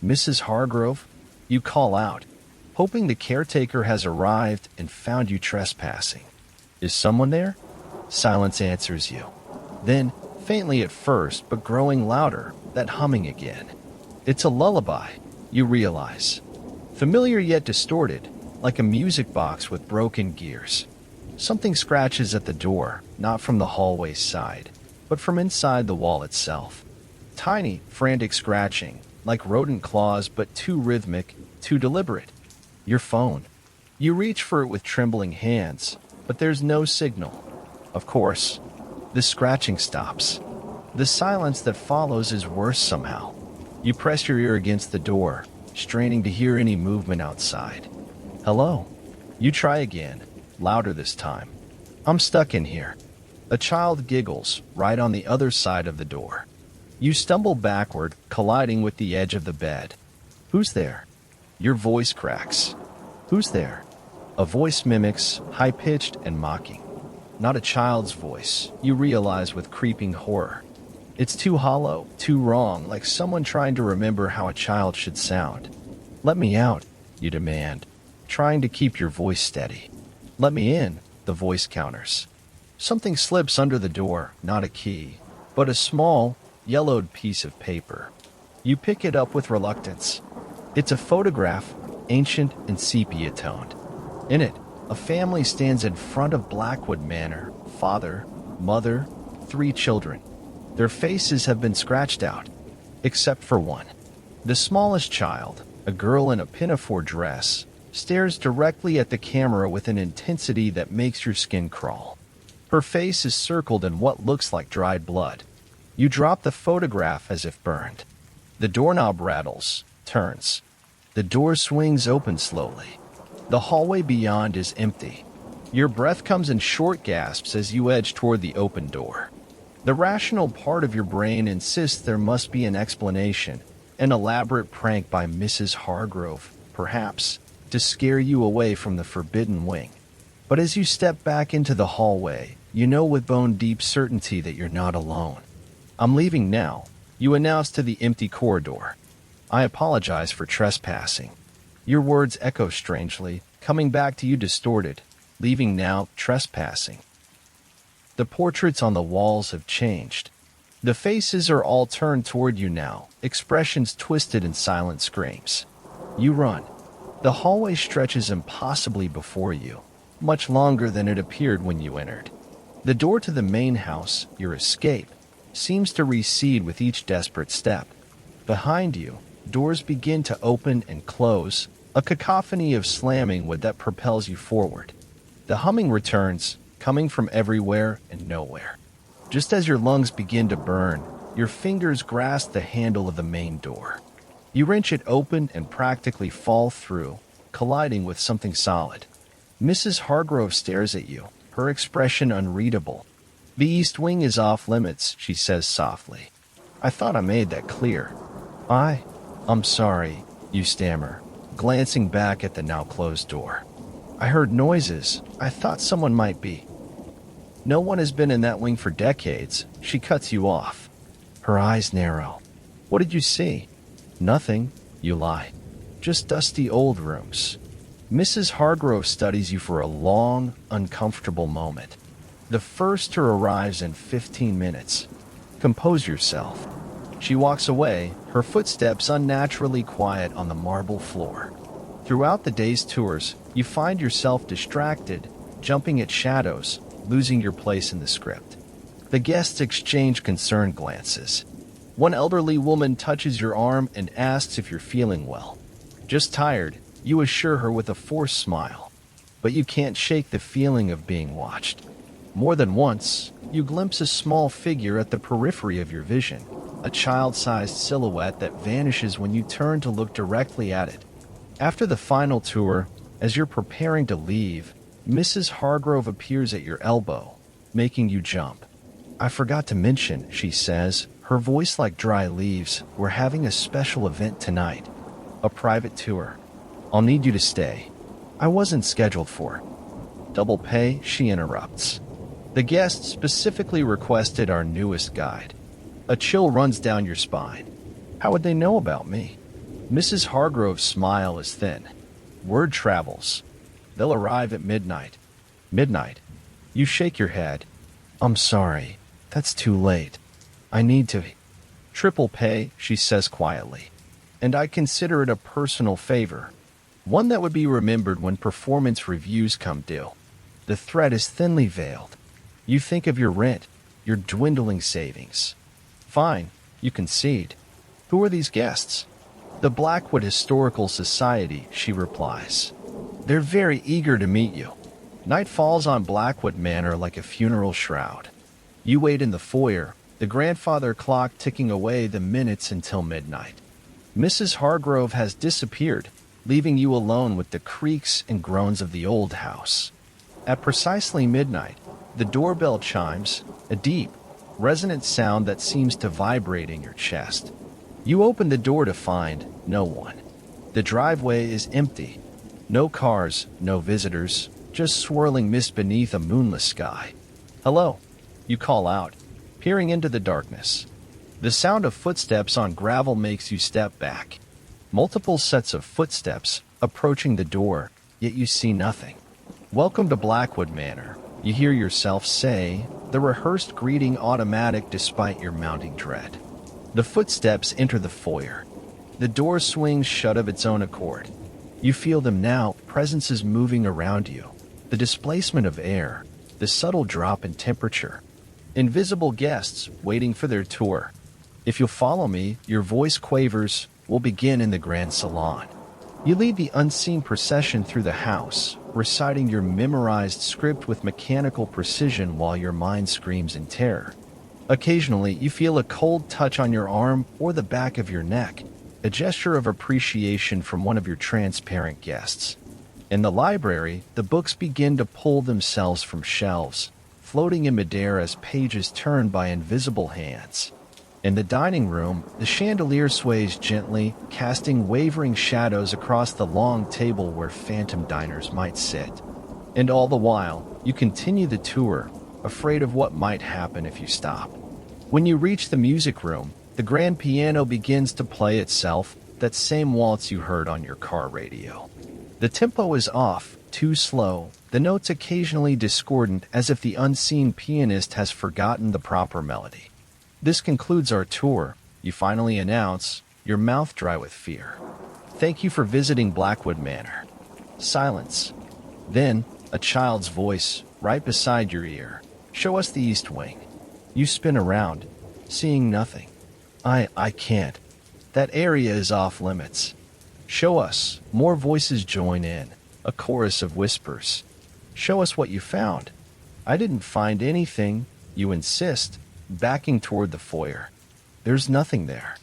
"Mrs. Hargrove," you call out, hoping the caretaker has arrived and found you trespassing. "Is someone there?" Silence answers you. Then, faintly at first, but growing louder, that humming again. It's a lullaby, you realize. Familiar yet distorted, like a music box with broken gears. Something scratches at the door, not from the hallway side, but from inside the wall itself. Tiny, frantic scratching, like rodent claws, but too rhythmic, too deliberate. Your phone. You reach for it with trembling hands, but there's no signal. Of course, the scratching stops. The silence that follows is worse somehow. You press your ear against the door, straining to hear any movement outside. "Hello." You try again, louder this time. "I'm stuck in here." A child giggles right on the other side of the door. You stumble backward, colliding with the edge of the bed. "Who's there?" Your voice cracks. "Who's there?" A voice mimics, high-pitched and mocking. Not a child's voice, you realize with creeping horror. It's too hollow, too wrong, like someone trying to remember how a child should sound. "Let me out," you demand, trying to keep your voice steady. "Let me in," the voice counters. Something slips under the door, not a key, but a small, yellowed piece of paper. You pick it up with reluctance. It's a photograph, ancient and sepia-toned. In it, a family stands in front of Blackwood Manor, father, mother, 3 children. Their faces have been scratched out, except for one. The smallest child, a girl in a pinafore dress, stares directly at the camera with an intensity that makes your skin crawl. Her face is circled in what looks like dried blood. You drop the photograph as if burned. The doorknob rattles, turns. The door swings open slowly. The hallway beyond is empty. Your breath comes in short gasps as you edge toward the open door. The rational part of your brain insists there must be an explanation, an elaborate prank by Mrs. Hargrove, perhaps, to scare you away from the forbidden wing. But as you step back into the hallway, you know with bone-deep certainty that you're not alone. "I'm leaving now," you announce to the empty corridor. "I apologize for trespassing." Your words echo strangely, coming back to you distorted. "Leaving now, trespassing." The portraits on the walls have changed. The faces are all turned toward you now, expressions twisted in silent screams. You run. The hallway stretches impossibly before you, much longer than it appeared when you entered. The door to the main house, your escape, seems to recede with each desperate step. Behind you, doors begin to open and close, a cacophony of slamming wood that propels you forward. The humming returns, coming from everywhere and nowhere. Just as your lungs begin to burn, your fingers grasp the handle of the main door. You wrench it open and practically fall through, colliding with something solid. Mrs. Hargrove stares at you, her expression unreadable. "The East Wing is off limits," she says softly. "I thought I made that clear." I'm sorry," you stammer, glancing back at the now closed door. "I heard noises. I thought someone might be." "No one has been in that wing for decades," she cuts you off. Her eyes narrow. "What did you see?" "Nothing," you lie. "Just dusty old rooms." Mrs. Hargrove studies you for a long, uncomfortable moment. The first tour arrives in 15 minutes. "Compose yourself." She walks away, her footsteps unnaturally quiet on the marble floor. Throughout the day's tours, you find yourself distracted, jumping at shadows, losing your place in the script. The guests exchange concerned glances. One elderly woman touches your arm and asks if you're feeling well. "Just tired," you assure her with a forced smile. But you can't shake the feeling of being watched. More than once, you glimpse a small figure at the periphery of your vision, a child-sized silhouette that vanishes when you turn to look directly at it. After the final tour, as you're preparing to leave, Mrs. Hargrove appears at your elbow, making you jump. "I forgot to mention," she says, her voice like dry leaves, "we're having a special event tonight. A private tour. I'll need you to stay." "I wasn't scheduled for." "Double pay," she interrupts. "The guest specifically requested our newest guide." A chill runs down your spine. How would they know about me? Mrs. Hargrove's smile is thin. "Word travels. They'll arrive at midnight." "Midnight?" You shake your head. "I'm sorry. That's too late. I need to." "Triple pay," she says quietly. "And I consider it a personal favor. One that would be remembered when performance reviews come due." The threat is thinly veiled. You think of your rent, your dwindling savings. "Fine," you concede. "Who are these guests?" "The Blackwood Historical Society," she replies. "They're very eager to meet you." Night falls on Blackwood Manor like a funeral shroud. You wait in the foyer, the grandfather clock ticking away the minutes until midnight. Mrs. Hargrove has disappeared, leaving you alone with the creaks and groans of the old house. At precisely midnight, the doorbell chimes, a deep, resonant sound that seems to vibrate in your chest. You open the door to find no one. The driveway is empty. No cars, no visitors, just swirling mist beneath a moonless sky. "Hello," you call out, peering into the darkness. The sound of footsteps on gravel makes you step back. Multiple sets of footsteps approaching the door, yet you see nothing. "Welcome to Blackwood Manor," you hear yourself say, the rehearsed greeting automatic despite your mounting dread. The footsteps enter the foyer. The door swings shut of its own accord. You feel them now, presences moving around you. The displacement of air, the subtle drop in temperature. Invisible guests waiting for their tour. "If you'll follow me," your voice quavers, "we'll begin in the grand salon." You lead the unseen procession through the house, reciting your memorized script with mechanical precision while your mind screams in terror. Occasionally, you feel a cold touch on your arm or the back of your neck, a gesture of appreciation from one of your transparent guests. In the library, the books begin to pull themselves from shelves, floating in midair as pages turn by invisible hands. In the dining room, the chandelier sways gently, casting wavering shadows across the long table where phantom diners might sit. And all the while, you continue the tour, afraid of what might happen if you stop. When you reach the music room, the grand piano begins to play itself, that same waltz you heard on your car radio. The tempo is off, too slow, the notes occasionally discordant as if the unseen pianist has forgotten the proper melody. "This concludes our tour," you finally announce, your mouth dry with fear. Thank you for visiting Blackwood Manor. Silence. Then, a child's voice right beside your ear. Show us the east wing. You spin around, seeing nothing. I can't. That area is off limits. Show us. More voices join in, a chorus of whispers. Show us what you found. I didn't find anything, you insist, backing toward the foyer. There's nothing there.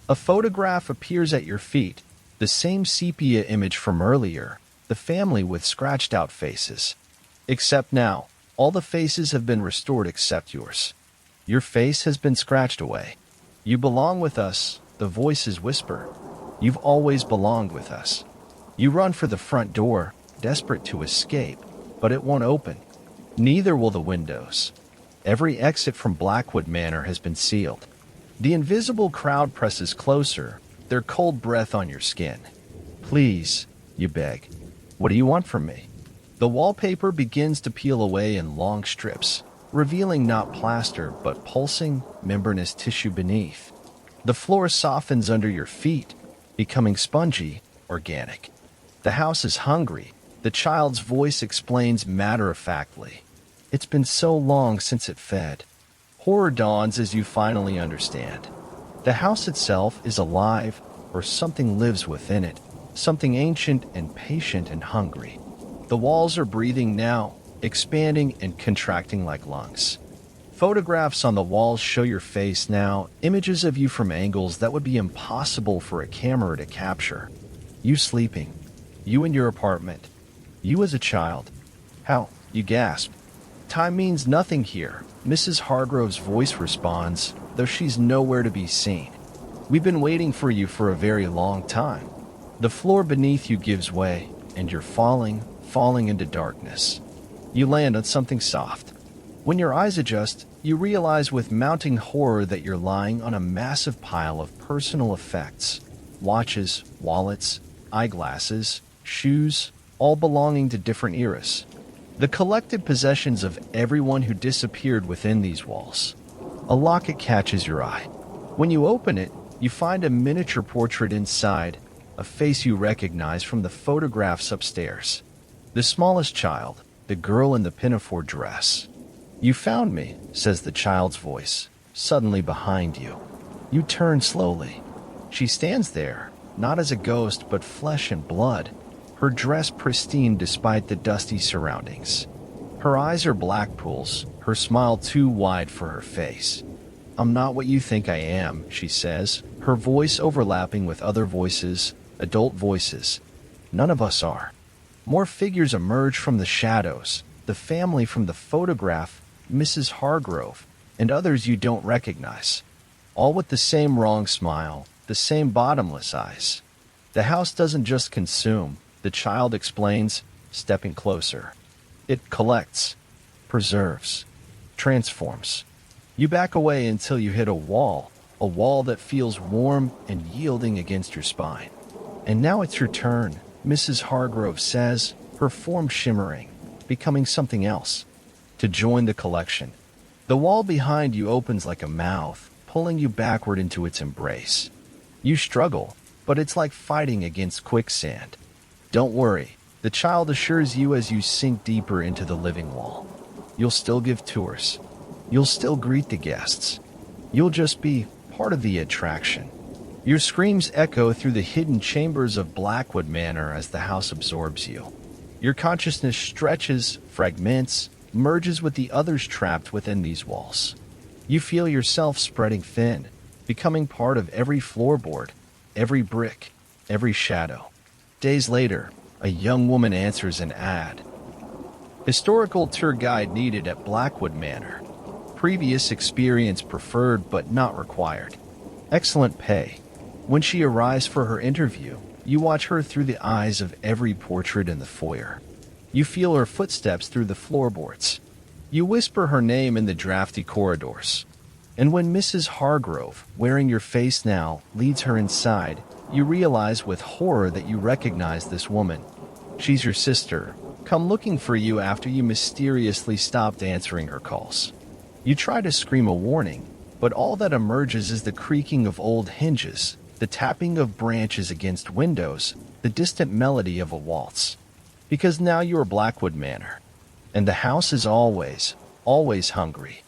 A photograph appears at your feet, the same sepia image from earlier, the family with scratched out faces. Except now, all the faces have been restored except yours. Your face has been scratched away. You belong with us, the voices whisper. You've always belonged with us. You run for the front door, desperate to escape, but it won't open. Neither will the windows. Every exit from Blackwood Manor has been sealed. The invisible crowd presses closer, their cold breath on your skin. Please, you beg. What do you want from me? The wallpaper begins to peel away in long strips, revealing not plaster but pulsing, membranous tissue beneath. The floor softens under your feet, becoming spongy, organic. The house is hungry, the child's voice explains matter-of-factly. It's been so long since it fed. Horror dawns as you finally understand. The house itself is alive, or something lives within it, something ancient and patient and hungry. The walls are breathing now, expanding and contracting like lungs. Photographs on the walls show your face now, images of you from angles that would be impossible for a camera to capture. You sleeping. You in your apartment. You as a child. How? You gasp. Time means nothing here, Mrs. Hargrove's voice responds, though she's nowhere to be seen. We've been waiting for you for a very long time. The floor beneath you gives way, and you're falling into darkness. You land on something soft. When your eyes adjust, you realize with mounting horror that you're lying on a massive pile of personal effects. Watches, wallets, eyeglasses, shoes, all belonging to different eras. The collected possessions of everyone who disappeared within these walls. A locket catches your eye. When you open it, you find a miniature portrait inside, a face you recognize from the photographs upstairs. The smallest child, the girl in the pinafore dress. You found me, says the child's voice, suddenly behind you. You turn slowly. She stands there, not as a ghost but flesh and blood, her dress pristine despite the dusty surroundings. Her eyes are black pools, her smile too wide for her face. I'm not what you think I am, she says, her voice overlapping with other voices, adult voices. None of us are. More figures emerge from the shadows, the family from the photograph, Mrs. Hargrove, and others you don't recognize. All with the same wrong smile, the same bottomless eyes. The house doesn't just consume, the child explains, stepping closer. It collects, preserves, transforms. You back away until you hit a wall that feels warm and yielding against your spine. And now it's your turn, Mrs. Hargrove says, her form shimmering, becoming something else. To join the collection. The wall behind you opens like a mouth, pulling you backward into its embrace. You struggle, but it's like fighting against quicksand. Don't worry, the child assures you as you sink deeper into the living wall. You'll still give tours. You'll still greet the guests. You'll just be part of the attraction. Your screams echo through the hidden chambers of Blackwood Manor as the house absorbs you. Your consciousness stretches, fragments, merges with the others trapped within these walls. You feel yourself spreading thin, becoming part of every floorboard, every brick, every shadow. Days later, a young woman answers an ad. Historical tour guide needed at Blackwood Manor. Previous experience preferred but not required. Excellent pay. When she arrives for her interview, you watch her through the eyes of every portrait in the foyer. You feel her footsteps through the floorboards. You whisper her name in the drafty corridors. And when Mrs. Hargrove, wearing your face now, leads her inside, you realize with horror that you recognize this woman. She's your sister, come looking for you after you mysteriously stopped answering her calls. You try to scream a warning, but all that emerges is the creaking of old hinges, the tapping of branches against windows, the distant melody of a waltz. Because now you are Blackwood Manor, and the house is always, always hungry.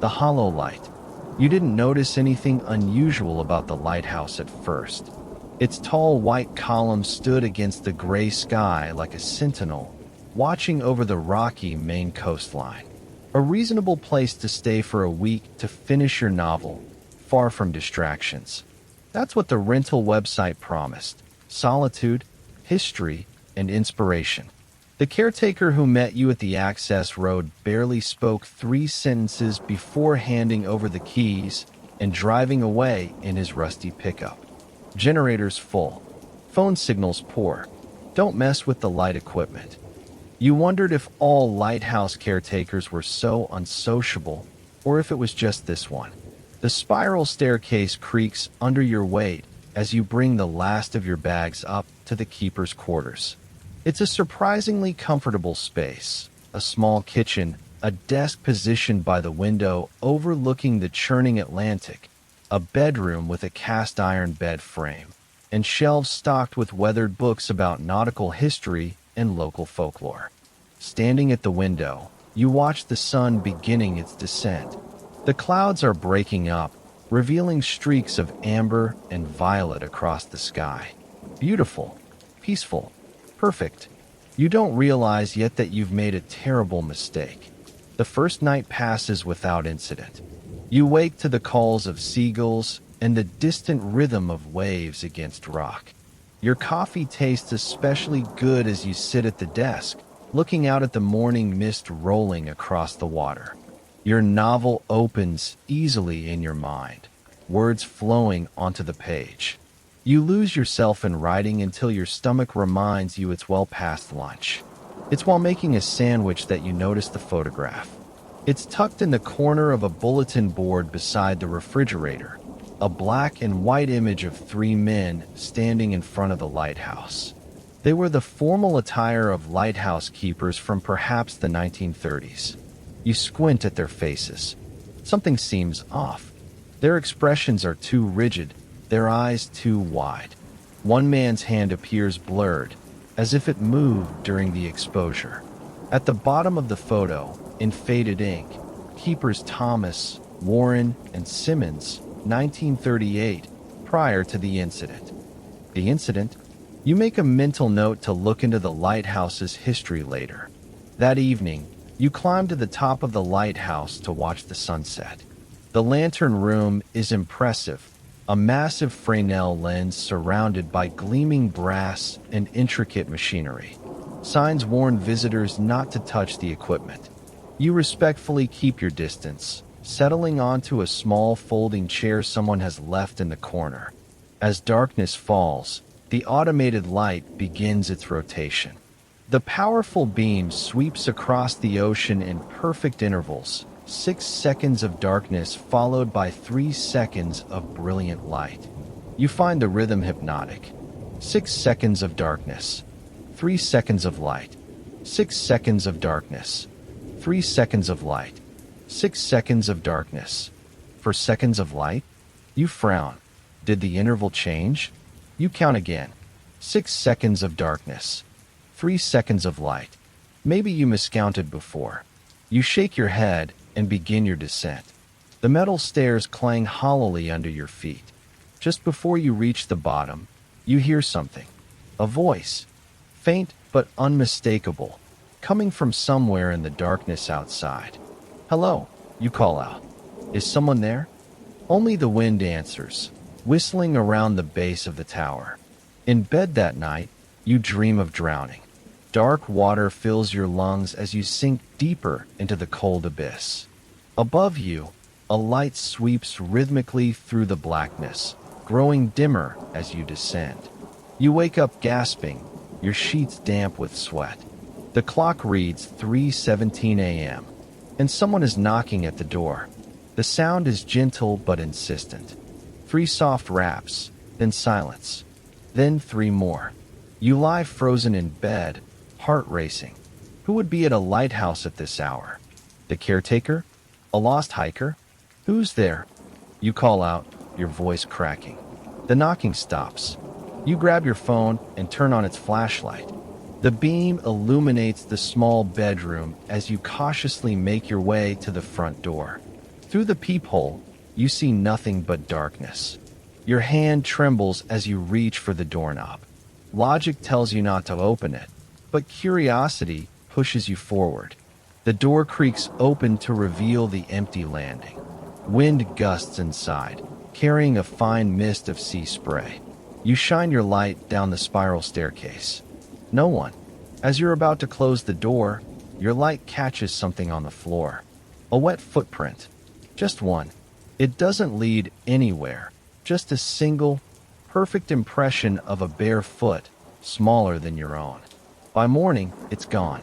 The hollow light. You didn't notice anything unusual about the lighthouse at first. Its tall white column stood against the gray sky like a sentinel, watching over the rocky Maine coastline. A reasonable place to stay for a week to finish your novel, far from distractions. That's what the rental website promised: solitude, history, and inspiration. The caretaker who met you at the access road barely spoke 3 sentences before handing over the keys and driving away in his rusty pickup. Generators full. Phone signals poor. Don't mess with the light equipment. You wondered if all lighthouse caretakers were so unsociable, or if it was just this one. The spiral staircase creaks under your weight as you bring the last of your bags up to the keeper's quarters. It's a surprisingly comfortable space, a small kitchen, a desk positioned by the window overlooking the churning Atlantic, a bedroom with a cast-iron bed frame, and shelves stocked with weathered books about nautical history and local folklore. Standing at the window, you watch the sun beginning its descent. The clouds are breaking up, revealing streaks of amber and violet across the sky. Beautiful, peaceful, perfect. You don't realize yet that you've made a terrible mistake. The first night passes without incident. You wake to the calls of seagulls and the distant rhythm of waves against rock. Your coffee tastes especially good as you sit at the desk, looking out at the morning mist rolling across the water. Your novel opens easily in your mind, words flowing onto the page. You lose yourself in writing until your stomach reminds you it's well past lunch. It's while making a sandwich that you notice the photograph. It's tucked in the corner of a bulletin board beside the refrigerator, a black and white image of 3 men standing in front of the lighthouse. They were the formal attire of lighthouse keepers from perhaps the 1930s. You squint at their faces. Something seems off. Their expressions are too rigid, their eyes too wide. One man's hand appears blurred, as if it moved during the exposure. At the bottom of the photo, in faded ink, keepers Thomas, Warren, and Simmons, 1938, prior to the incident. The incident? You make a mental note to look into the lighthouse's history later. That evening, you climb to the top of the lighthouse to watch the sunset. The lantern room is impressive, a massive Fresnel lens surrounded by gleaming brass and intricate machinery. Signs warn visitors not to touch the equipment. You respectfully keep your distance, settling onto a small folding chair someone has left in the corner. As darkness falls, the automated light begins its rotation. The powerful beam sweeps across the ocean in perfect intervals, 6 seconds of darkness followed by 3 seconds of brilliant light. You find the rhythm hypnotic. 6 seconds of darkness, 3 seconds of light, 6 seconds of darkness, 3 seconds of light, 6 seconds of darkness. For seconds of light? You frown. Did the interval change? You count again. 6 seconds of darkness, 3 seconds of light. Maybe you miscounted before. You shake your head and begin your descent. The metal stairs clang hollowly under your feet. Just before you reach the bottom, you hear something. A voice, faint but unmistakable, coming from somewhere in the darkness outside. "Hello," you call out. "Is someone there?" Only the wind answers, whistling around the base of the tower. In bed that night, you dream of drowning. Dark water fills your lungs as you sink deeper into the cold abyss. Above you, a light sweeps rhythmically through the blackness, growing dimmer as you descend. You wake up gasping, your sheets damp with sweat. The clock reads 3:17 a.m., and someone is knocking at the door. The sound is gentle but insistent. 3 soft raps, then silence, then 3 more. You lie frozen in bed, heart racing. Who would be at a lighthouse at this hour? The caretaker? A lost hiker? Who's there? You call out, your voice cracking. The knocking stops. You grab your phone and turn on its flashlight. The beam illuminates the small bedroom as you cautiously make your way to the front door. Through the peephole, you see nothing but darkness. Your hand trembles as you reach for the doorknob. Logic tells you not to open it, but curiosity pushes you forward. The door creaks open to reveal the empty landing. Wind gusts inside, carrying a fine mist of sea spray. You shine your light down the spiral staircase. No one. As you're about to close the door, your light catches something on the floor. A wet footprint. Just one. It doesn't lead anywhere. Just a single, perfect impression of a bare foot, smaller than your own. By morning, it's gone.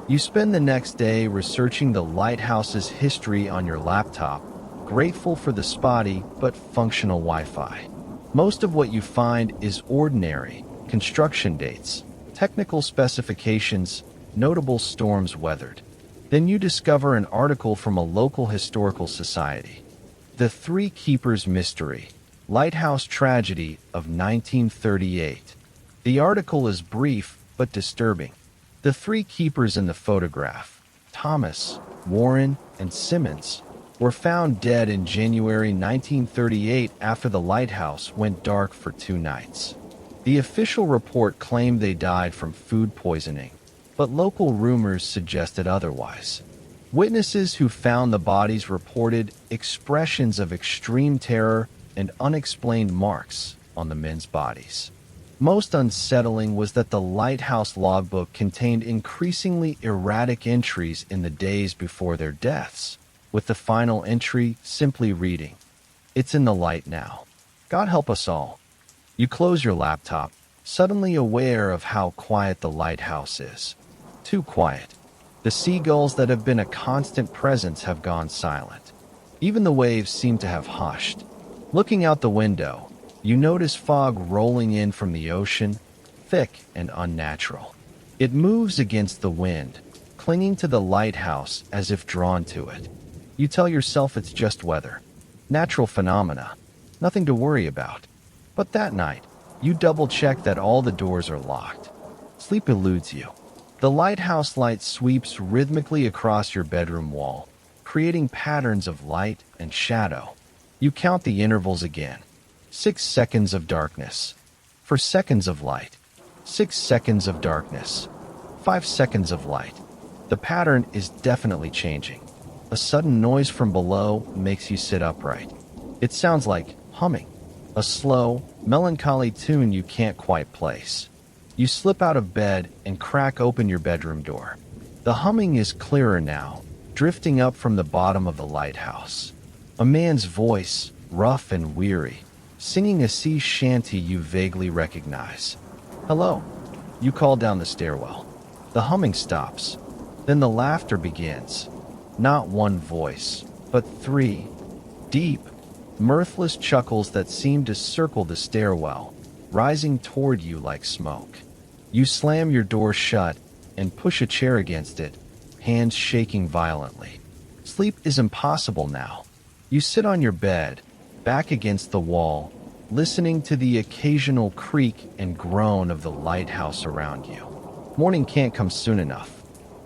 You spend the next day researching the lighthouse's history on your laptop, grateful for the spotty but functional Wi-Fi. Most of what you find is ordinary: construction dates, technical specifications, notable storms weathered. Then you discover an article from a local historical society. The Three Keepers Mystery, Lighthouse Tragedy of 1938. The article is brief but disturbing. The three keepers in the photograph, Thomas, Warren, and Simmons, were found dead in January 1938 after the lighthouse went dark for 2 nights. The official report claimed they died from food poisoning, but local rumors suggested otherwise. Witnesses who found the bodies reported expressions of extreme terror and unexplained marks on the men's bodies. Most unsettling was that the lighthouse logbook contained increasingly erratic entries in the days before their deaths, with the final entry simply reading, "It's in the light now. God help us all." You close your laptop, suddenly aware of how quiet the lighthouse is. Too quiet. The seagulls that have been a constant presence have gone silent. Even the waves seem to have hushed. Looking out the window, you notice fog rolling in from the ocean, thick and unnatural. It moves against the wind, clinging to the lighthouse as if drawn to it. You tell yourself it's just weather, natural phenomena, nothing to worry about. But that night, you double-check that all the doors are locked. Sleep eludes you. The lighthouse light sweeps rhythmically across your bedroom wall, creating patterns of light and shadow. You count the intervals again. 6 seconds of darkness. For seconds of light. 6 seconds of darkness. 5 seconds of light. The pattern is definitely changing. A sudden noise from below makes you sit upright. It sounds like humming, a slow, melancholy tune you can't quite place. You slip out of bed and crack open your bedroom door. The humming is clearer now, drifting up from the bottom of the lighthouse. A man's voice, rough and weary, singing a sea shanty you vaguely recognize. "Hello," you call down the stairwell. The humming stops. Then the laughter begins. Not one voice, but 3. Deep, mirthless chuckles that seem to circle the stairwell, rising toward you like smoke. You slam your door shut and push a chair against it, hands shaking violently. Sleep is impossible now. You sit on your bed, back against the wall, listening to the occasional creak and groan of the lighthouse around you. Morning can't come soon enough.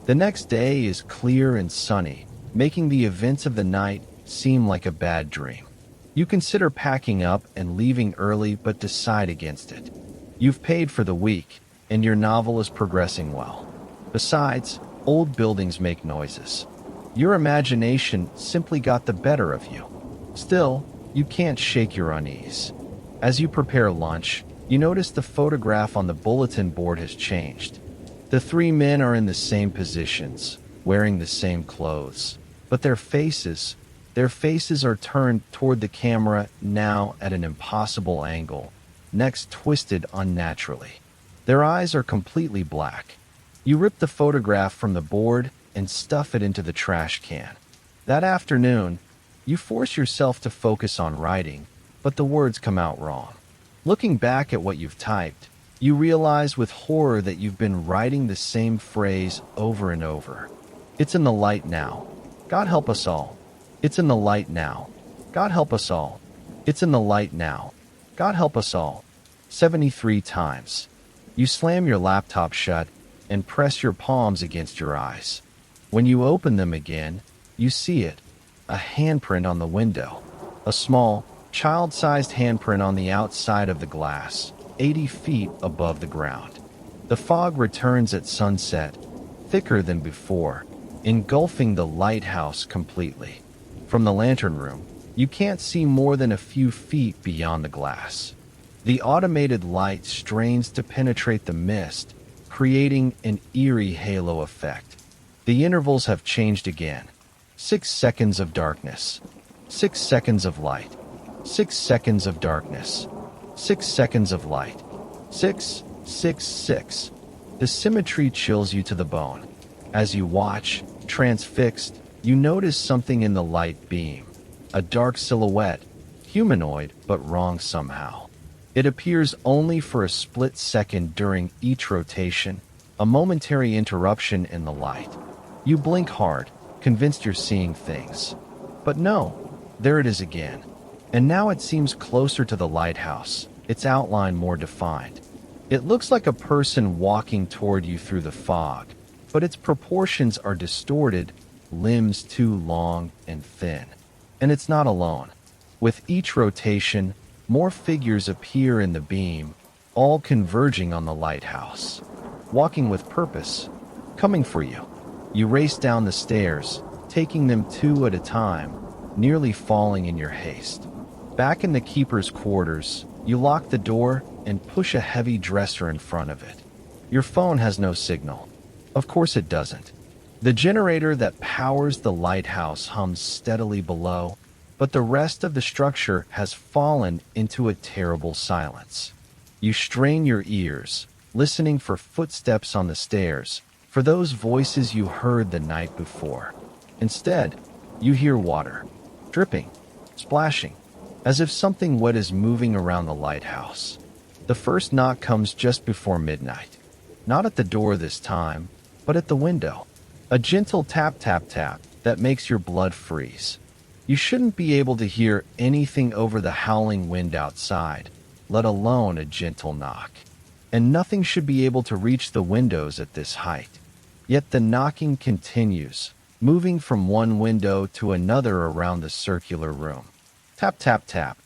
The next day is clear and sunny, making the events of the night seem like a bad dream. You consider packing up and leaving early but decide against it. You've paid for the week, and your novel is progressing well. Besides, old buildings make noises. Your imagination simply got the better of you. Still, you can't shake your unease. As you prepare lunch, you notice the photograph on the bulletin board has changed. The 3 men are in the same positions, wearing the same clothes, but their faces are turned toward the camera now at an impossible angle, necks twisted unnaturally. Their eyes are completely black. You rip the photograph from the board and stuff it into the trash can. That afternoon, you force yourself to focus on writing, but the words come out wrong. Looking back at what you've typed, you realize with horror that you've been writing the same phrase over and over. "It's in the light now. God help us all." It's in the light now. God help us all. It's in the light now. God help us all. 73 times. You slam your laptop shut and press your palms against your eyes. When you open them again, you see it. A handprint on the window. A small, child-sized handprint on the outside of the glass, 80 feet above the ground. The fog returns at sunset, thicker than before, engulfing the lighthouse completely. From the lantern room, you can't see more than a few feet beyond the glass. The automated light strains to penetrate the mist, creating an eerie halo effect. The intervals have changed again. 6 seconds of darkness. 6 seconds of light. 6 seconds of darkness. 6 seconds of light. 6, 6, 6. The symmetry chills you to the bone. As you watch, transfixed, you notice something in the light beam. A dark silhouette, humanoid but wrong somehow. It appears only for a split second during each rotation, a momentary interruption in the light. You blink hard, convinced you're seeing things. But no, there it is again. And now it seems closer to the lighthouse, its outline more defined. It looks like a person walking toward you through the fog, but its proportions are distorted, limbs too long and thin. And it's not alone. With each rotation, more figures appear in the beam, all converging on the lighthouse. Walking with purpose, coming for you. You race down the stairs, taking them 2 at a time, nearly falling in your haste. Back in the keeper's quarters, you lock the door and push a heavy dresser in front of it. Your phone has no signal. Of course it doesn't. The generator that powers the lighthouse hums steadily below, but the rest of the structure has fallen into a terrible silence. You strain your ears, listening for footsteps on the stairs, for those voices you heard the night before. Instead, you hear water, dripping, splashing, as if something wet is moving around the lighthouse. The first knock comes just before midnight. Not at the door this time, but at the window. A gentle tap tap tap that makes your blood freeze. You shouldn't be able to hear anything over the howling wind outside, let alone a gentle knock. And nothing should be able to reach the windows at this height. Yet the knocking continues, moving from one window to another around the circular room. Tap, tap, tap.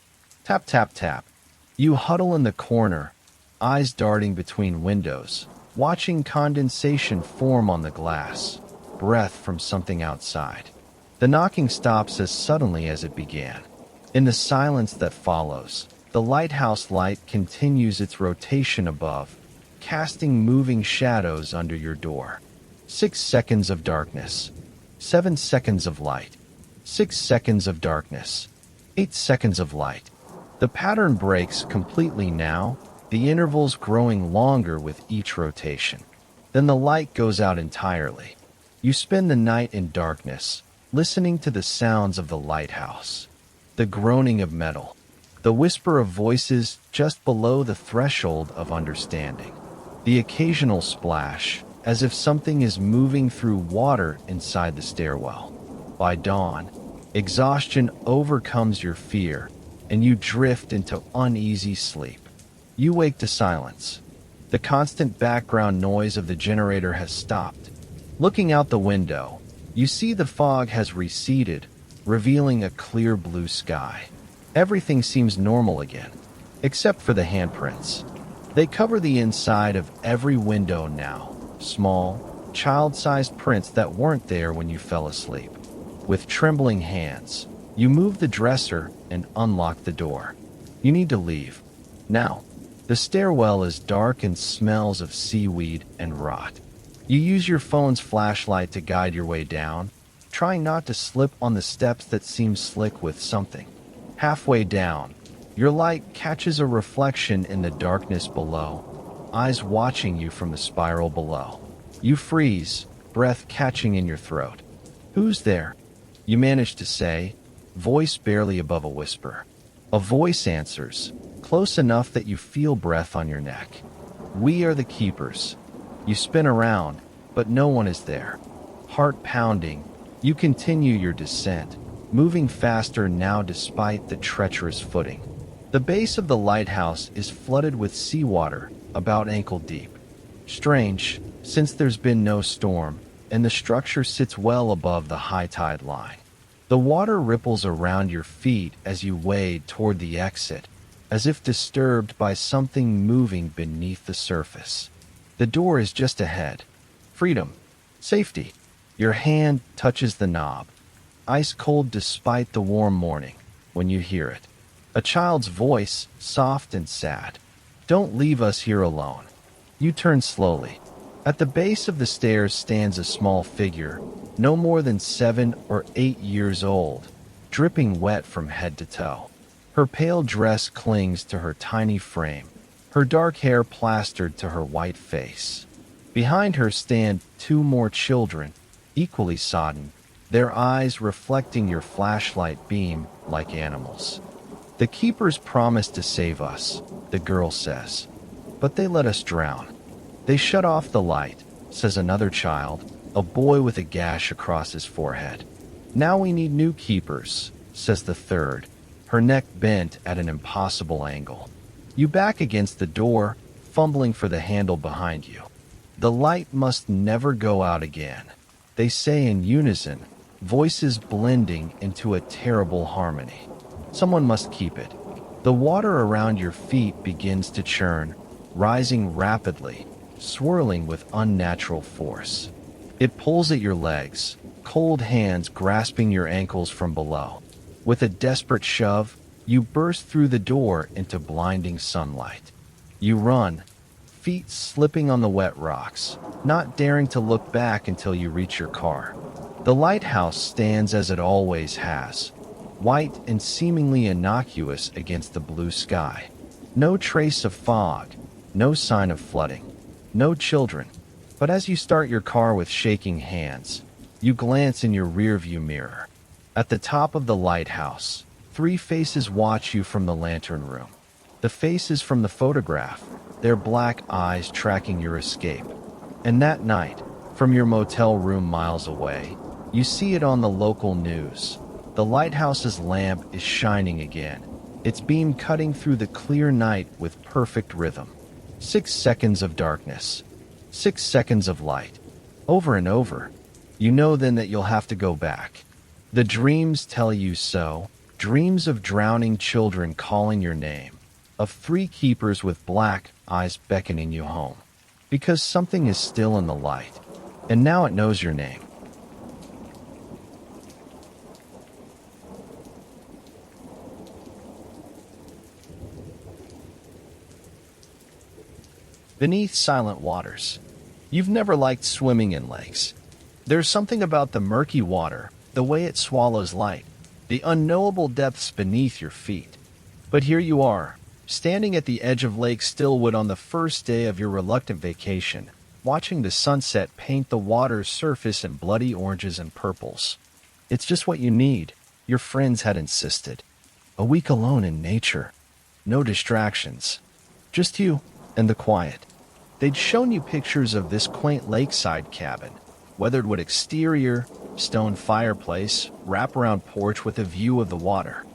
Tap, tap, tap. You huddle in the corner, eyes darting between windows, watching condensation form on the glass, breath from something outside. The knocking stops as suddenly as it began. In the silence that follows, the lighthouse light continues its rotation above, casting moving shadows under your door. 6 seconds of darkness. 7 seconds of light. 6 seconds of darkness. 8 seconds of light. The pattern breaks completely now, the intervals growing longer with each rotation. Then the light goes out entirely. You spend the night in darkness, listening to the sounds of the lighthouse. The groaning of metal. The whisper of voices just below the threshold of understanding. The occasional splash, as if something is moving through water inside the stairwell. By dawn, exhaustion overcomes your fear, and you drift into uneasy sleep. You wake to silence. The constant background noise of the generator has stopped. Looking out the window, you see the fog has receded, revealing a clear blue sky. Everything seems normal again, except for the handprints. They cover the inside of every window now. Small, child-sized prints that weren't there when you fell asleep. With trembling hands, you move the dresser and unlock the door. You need to leave. Now, the stairwell is dark and smells of seaweed and rot. You use your phone's flashlight to guide your way down, trying not to slip on the steps that seem slick with something. Halfway down, your light catches a reflection in the darkness below, eyes watching you from the spiral below. You freeze, breath catching in your throat. "Who's there?" you manage to say, voice barely above a whisper. A voice answers, close enough that you feel breath on your neck. "We are the keepers." You spin around, but no one is there. Heart pounding, you continue your descent, moving faster now despite the treacherous footing. The base of the lighthouse is flooded with seawater, about ankle deep. Strange, since there's been no storm, and the structure sits well above the high tide line. The water ripples around your feet as you wade toward the exit, as if disturbed by something moving beneath the surface. The door is just ahead. Freedom. Safety. Your hand touches the knob. Ice cold despite the warm morning, when you hear it. A child's voice, soft and sad. Don't leave us here alone. You turn slowly. At the base of the stairs stands a small figure, no more than 7 or 8 years old, dripping wet from head to toe. Her pale dress clings to her tiny frame, her dark hair plastered to her white face. Behind her stand 2 more children, equally sodden, their eyes reflecting your flashlight beam like animals. The keepers promised to save us, the girl says, but they let us drown. They shut off the light, says another child, a boy with a gash across his forehead. Now we need new keepers, says the third, her neck bent at an impossible angle. You back against the door, fumbling for the handle behind you. The light must never go out again, they say in unison, voices blending into a terrible harmony. Someone must keep it. The water around your feet begins to churn, rising rapidly, swirling with unnatural force. It pulls at your legs, cold hands grasping your ankles from below. With a desperate shove, you burst through the door into blinding sunlight. You run, feet slipping on the wet rocks, not daring to look back until you reach your car. The lighthouse stands as it always has, white and seemingly innocuous against the blue sky. No trace of fog, no sign of flooding, no children. But as you start your car with shaking hands, you glance in your rearview mirror. At the top of the lighthouse, 3 faces watch you from the lantern room. The faces from the photograph, their black eyes tracking your escape. And that night, from your motel room miles away, you see it on the local news. The lighthouse's lamp is shining again, its beam cutting through the clear night with perfect rhythm. 6 seconds of darkness, 6 seconds of light. Over and over. You know then that you'll have to go back. The dreams tell you so, dreams of drowning children calling your name, of 3 keepers with black eyes beckoning you home. Because something is still in the light, and now it knows your name. Beneath silent waters. You've never liked swimming in lakes. There's something about the murky water, the way it swallows light, the unknowable depths beneath your feet. But here you are, standing at the edge of Lake Stillwood on the first day of your reluctant vacation, watching the sunset paint the water's surface in bloody oranges and purples. It's just what you need, your friends had insisted. A week alone in nature. No distractions. Just you and the quiet. They'd shown you pictures of this quaint lakeside cabin, weathered-wood exterior, stone fireplace, wraparound porch with a view of the water.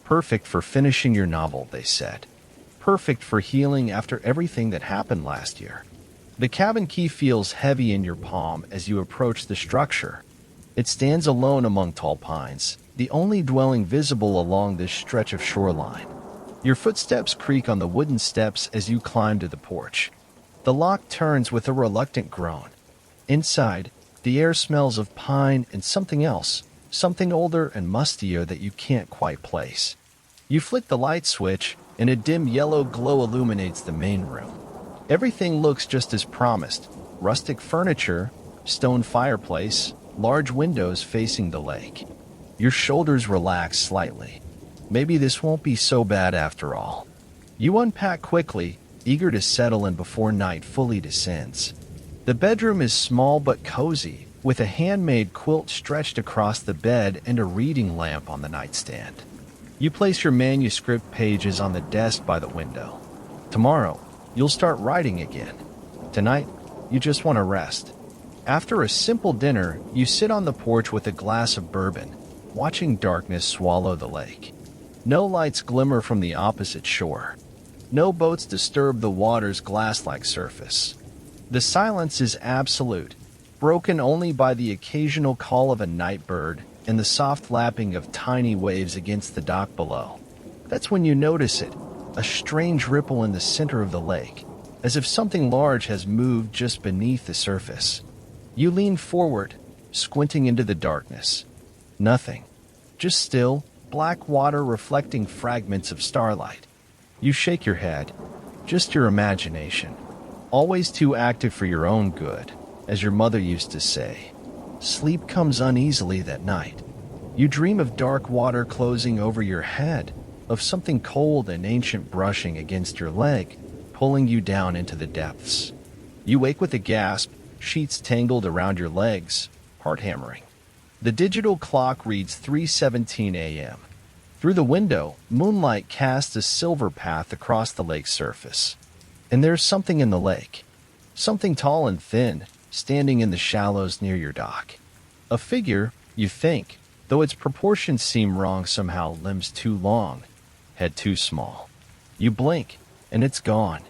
Perfect for finishing your novel, they said. Perfect for healing after everything that happened last year. The cabin key feels heavy in your palm as you approach the structure. It stands alone among tall pines, the only dwelling visible along this stretch of shoreline. Your footsteps creak on the wooden steps as you climb to the porch. The lock turns with a reluctant groan. Inside, the air smells of pine and something else, something older and mustier that you can't quite place. You flick the light switch, and a dim yellow glow illuminates the main room. Everything looks just as promised. Rustic furniture, stone fireplace, large windows facing the lake. Your shoulders relax slightly. Maybe this won't be so bad after all. You unpack quickly, eager to settle in before night fully descends. The bedroom is small but cozy, with a handmade quilt stretched across the bed and a reading lamp on the nightstand. You place your manuscript pages on the desk by the window. Tomorrow, you'll start writing again. Tonight, you just want to rest. After a simple dinner, you sit on the porch with a glass of bourbon, watching darkness swallow the lake. No lights glimmer from the opposite shore. No boats disturb the water's glass-like surface. The silence is absolute, broken only by the occasional call of a night bird and the soft lapping of tiny waves against the dock below. That's when you notice it, a strange ripple in the center of the lake, as if something large has moved just beneath the surface. You lean forward, squinting into the darkness. Nothing. Just still, black water reflecting fragments of starlight. You shake your head. Just your imagination. Always too active for your own good, as your mother used to say. Sleep comes uneasily that night. You dream of dark water closing over your head, of something cold and ancient brushing against your leg, pulling you down into the depths. You wake with a gasp, sheets tangled around your legs, heart hammering. The digital clock reads 3:17 a.m. Through the window, moonlight casts a silver path across the lake's surface. And there's something in the lake. Something tall and thin, standing in the shallows near your dock. A figure, you think, though its proportions seem wrong somehow, limbs too long, head too small. You blink, and it's gone.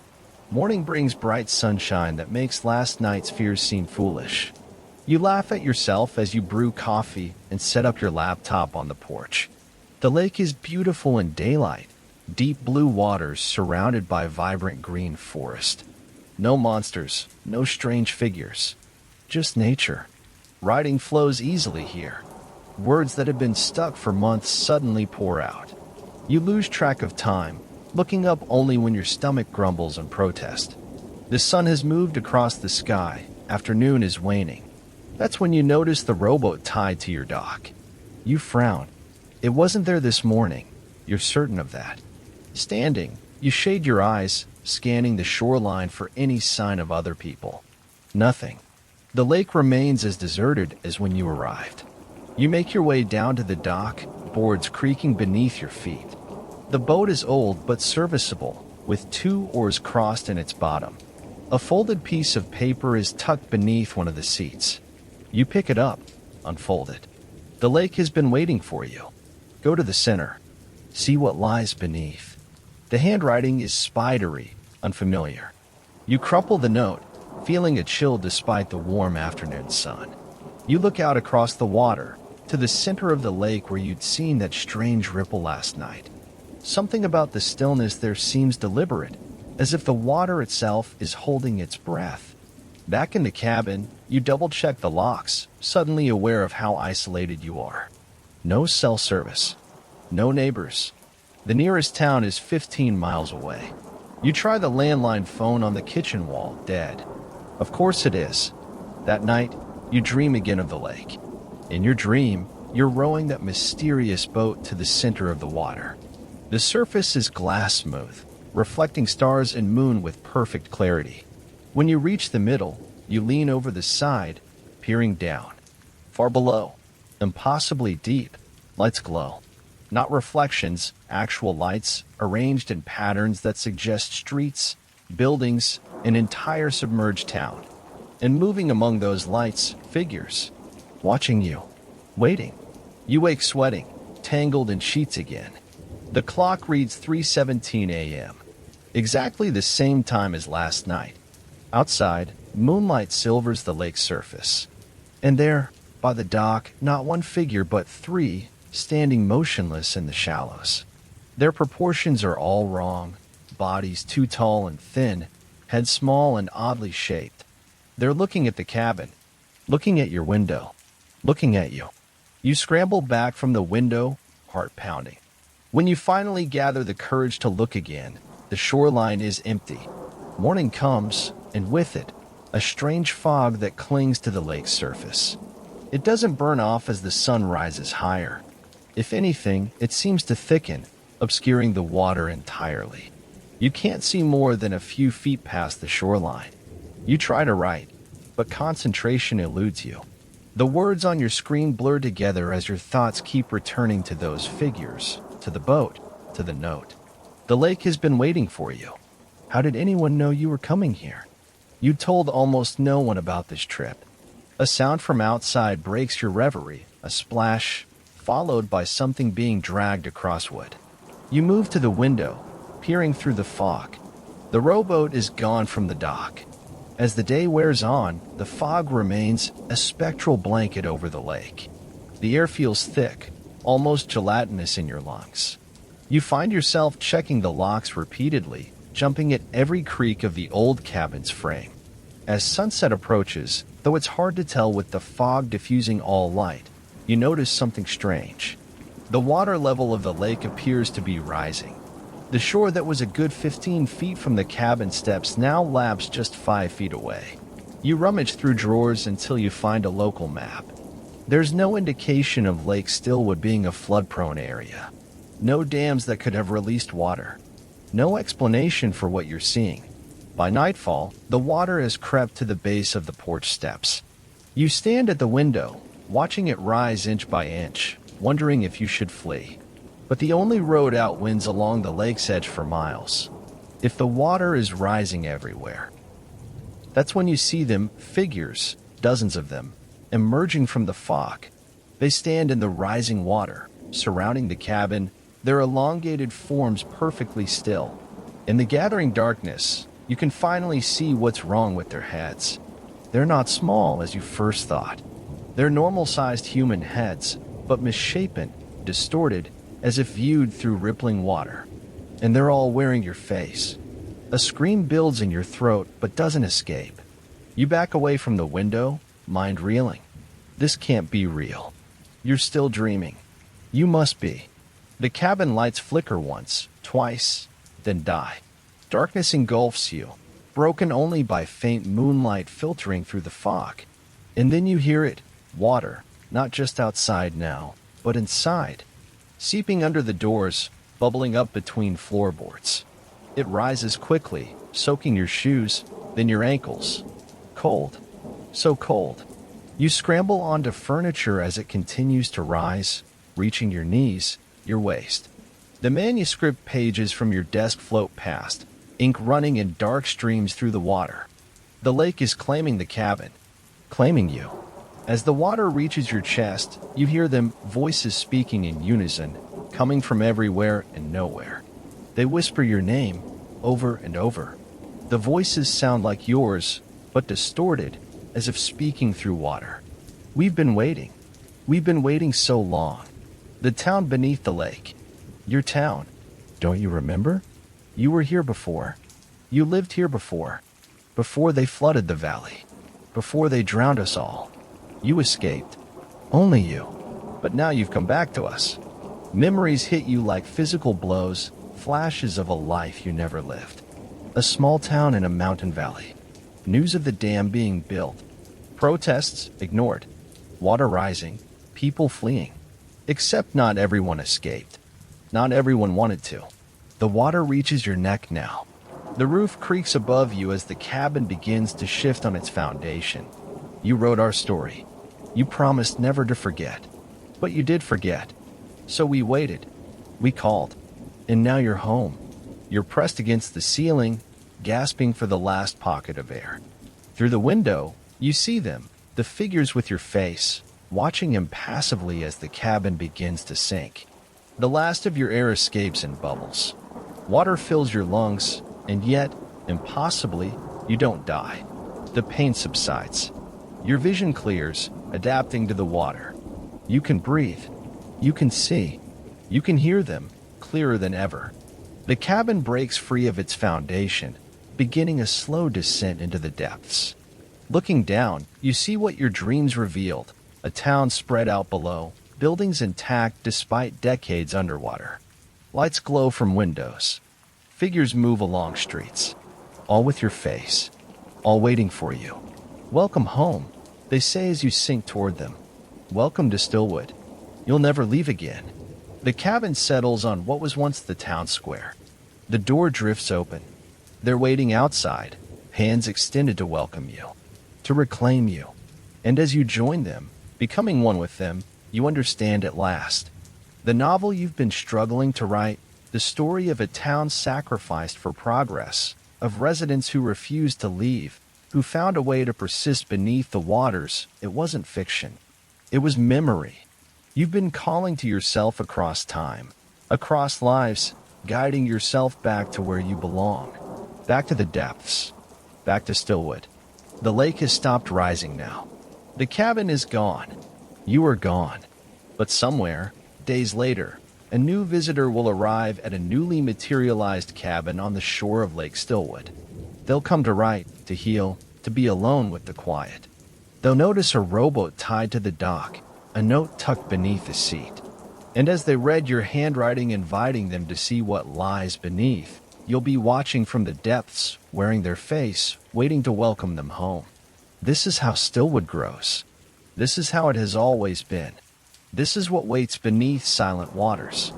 Morning brings bright sunshine that makes last night's fears seem foolish. You laugh at yourself as you brew coffee and set up your laptop on the porch. The lake is beautiful in daylight, deep blue waters surrounded by vibrant green forest. No monsters, no strange figures, just nature. Writing flows easily here. Words that have been stuck for months suddenly pour out. You lose track of time, looking up only when your stomach grumbles in protest. The sun has moved across the sky, afternoon is waning. That's when you notice the rowboat tied to your dock. You frown. It wasn't there this morning. You're certain of that. Standing, you shade your eyes, scanning the shoreline for any sign of other people. Nothing. The lake remains as deserted as when you arrived. You make your way down to the dock, boards creaking beneath your feet. The boat is old but serviceable, with 2 oars crossed in its bottom. A folded piece of paper is tucked beneath one of the seats. You pick it up, unfold it. The lake has been waiting for you. Go to the center. See what lies beneath. The handwriting is spidery, unfamiliar. You crumple the note, feeling a chill despite the warm afternoon sun. You look out across the water, to the center of the lake where you'd seen that strange ripple last night. Something about the stillness there seems deliberate, as if the water itself is holding its breath. Back in the cabin, you double-check the locks, suddenly aware of how isolated you are. No cell service. No neighbors. The nearest town is 15 miles away. You try the landline phone on the kitchen wall, dead. Of course it is. That night, you dream again of the lake. In your dream, you're rowing that mysterious boat to the center of the water. The surface is glass smooth, reflecting stars and moon with perfect clarity. When you reach the middle, you lean over the side, peering down. Far below, impossibly deep, lights glow. Not reflections, actual lights, arranged in patterns that suggest streets, buildings, an entire submerged town. And moving among those lights, figures. Watching you. Waiting. You wake sweating, tangled in sheets again. The clock reads 3:17 a.m. Exactly the same time as last night. Outside, moonlight silvers the lake's surface. And there, by the dock, not one figure but 3, standing motionless in the shallows. Their proportions are all wrong, bodies too tall and thin, heads small and oddly shaped. They're looking at the cabin, looking at your window, looking at you. You scramble back from the window, heart pounding. When you finally gather the courage to look again, the shoreline is empty. Morning comes, and with it, a strange fog that clings to the lake's surface. It doesn't burn off as the sun rises higher. If anything, it seems to thicken, obscuring the water entirely. You can't see more than a few feet past the shoreline. You try to write, but concentration eludes you. The words on your screen blur together as your thoughts keep returning to those figures, to the boat, to the note. The lake has been waiting for you. How did anyone know you were coming here? You told almost no one about this trip. A sound from outside breaks your reverie, a splash, followed by something being dragged across wood. You move to the window, peering through the fog. The rowboat is gone from the dock. As the day wears on, the fog remains a spectral blanket over the lake. The air feels thick, almost gelatinous in your lungs. You find yourself checking the locks repeatedly, jumping at every creak of the old cabin's frame. As sunset approaches, though it's hard to tell with the fog diffusing all light, you notice something strange. The water level of the lake appears to be rising. The shore that was a good 15 feet from the cabin steps now laps just 5 feet away. You rummage through drawers until you find a local map. There's no indication of Lake Stillwood being a flood-prone area. No dams that could have released water. No explanation for what you're seeing. By nightfall, the water has crept to the base of the porch steps. You stand at the window, watching it rise inch by inch, wondering if you should flee. But the only road out winds along the lake's edge for miles. If the water is rising everywhere, that's when you see them, figures, dozens of them, emerging from the fog. They stand in the rising water, surrounding the cabin, their elongated forms perfectly still. In the gathering darkness, you can finally see what's wrong with their heads. They're not small as you first thought. They're normal-sized human heads, but misshapen, distorted, as if viewed through rippling water. And they're all wearing your face. A scream builds in your throat but doesn't escape. You back away from the window, mind reeling. This can't be real. You're still dreaming. You must be. The cabin lights flicker once, twice, then die. Darkness engulfs you, broken only by faint moonlight filtering through the fog. And then you hear it, water, not just outside now, but inside. Seeping under the doors, bubbling up between floorboards. It rises quickly, soaking your shoes, then your ankles. Cold. So cold. You scramble onto furniture as it continues to rise, reaching your knees, your waist. The manuscript pages from your desk float past, ink running in dark streams through the water. The lake is claiming the cabin, claiming you. As the water reaches your chest, you hear them, voices speaking in unison, coming from everywhere and nowhere. They whisper your name, over and over. The voices sound like yours, but distorted, as if speaking through water. We've been waiting. We've been waiting so long. The town beneath the lake. Your town. Don't you remember? You were here before. You lived here before. Before they flooded the valley. Before they drowned us all. You escaped. Only you. But now you've come back to us. Memories hit you like physical blows, flashes of a life you never lived. A small town in a mountain valley. News of the dam being built. Protests ignored. Water rising. People fleeing. Except not everyone escaped. Not everyone wanted to. The water reaches your neck now. The roof creaks above you as the cabin begins to shift on its foundation. You wrote our story. You promised never to forget. But you did forget. So we waited. We called. And now you're home. You're pressed against the ceiling, gasping for the last pocket of air. Through the window, you see them, the figures with your face, watching impassively as the cabin begins to sink. The last of your air escapes in bubbles. Water fills your lungs, and yet, impossibly, you don't die. The pain subsides. Your vision clears, adapting to the water. You can breathe. You can see. You can hear them, clearer than ever. The cabin breaks free of its foundation, beginning a slow descent into the depths. Looking down, you see what your dreams revealed, a town spread out below, buildings intact despite decades underwater. Lights glow from windows. Figures move along streets, all with your face, all waiting for you. Welcome home, they say as you sink toward them. Welcome to Stillwood. You'll never leave again. The cabin settles on what was once the town square. The door drifts open. They're waiting outside, hands extended to welcome you, to reclaim you. And as you join them, becoming one with them, you understand at last. The novel you've been struggling to write, the story of a town sacrificed for progress, of residents who refused to leave, who found a way to persist beneath the waters, it wasn't fiction. It was memory. You've been calling to yourself across time, across lives, guiding yourself back to where you belong, back to the depths, back to Stillwood. The lake has stopped rising now. The cabin is gone. You are gone. But somewhere, days later, a new visitor will arrive at a newly materialized cabin on the shore of Lake Stillwood. They'll come to write, to heal, to be alone with the quiet. They'll notice a rowboat tied to the dock, a note tucked beneath the seat. And as they read your handwriting inviting them to see what lies beneath, you'll be watching from the depths, wearing their face, waiting to welcome them home. This is how Stillwood grows. This is how it has always been. This is what waits beneath silent waters.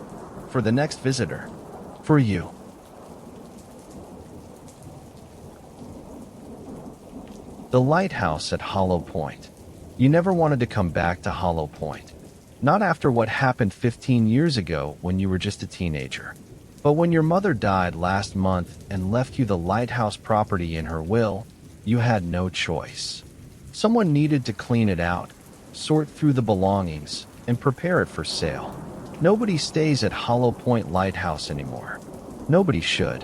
For the next visitor. For you. The lighthouse at Hollow Point. You never wanted to come back to Hollow Point. Not after what happened 15 years ago when you were just a teenager. But when your mother died last month and left you the lighthouse property in her will, you had no choice. Someone needed to clean it out, sort through the belongings, and prepare it for sale. Nobody stays at Hollow Point Lighthouse anymore. Nobody should.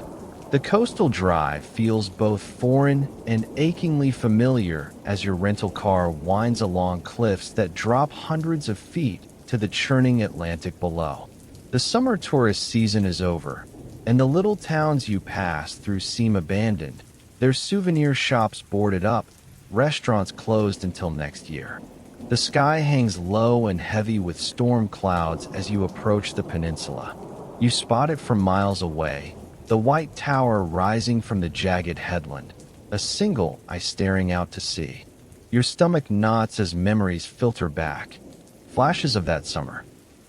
The coastal drive feels both foreign and achingly familiar as your rental car winds along cliffs that drop hundreds of feet to the churning Atlantic below. The summer tourist season is over, and the little towns you pass through seem abandoned, their souvenir shops boarded up, restaurants closed until next year. The sky hangs low and heavy with storm clouds as you approach the peninsula. You spot it from miles away, the white tower rising from the jagged headland, a single eye staring out to sea. Your stomach knots as memories filter back. Flashes of that summer,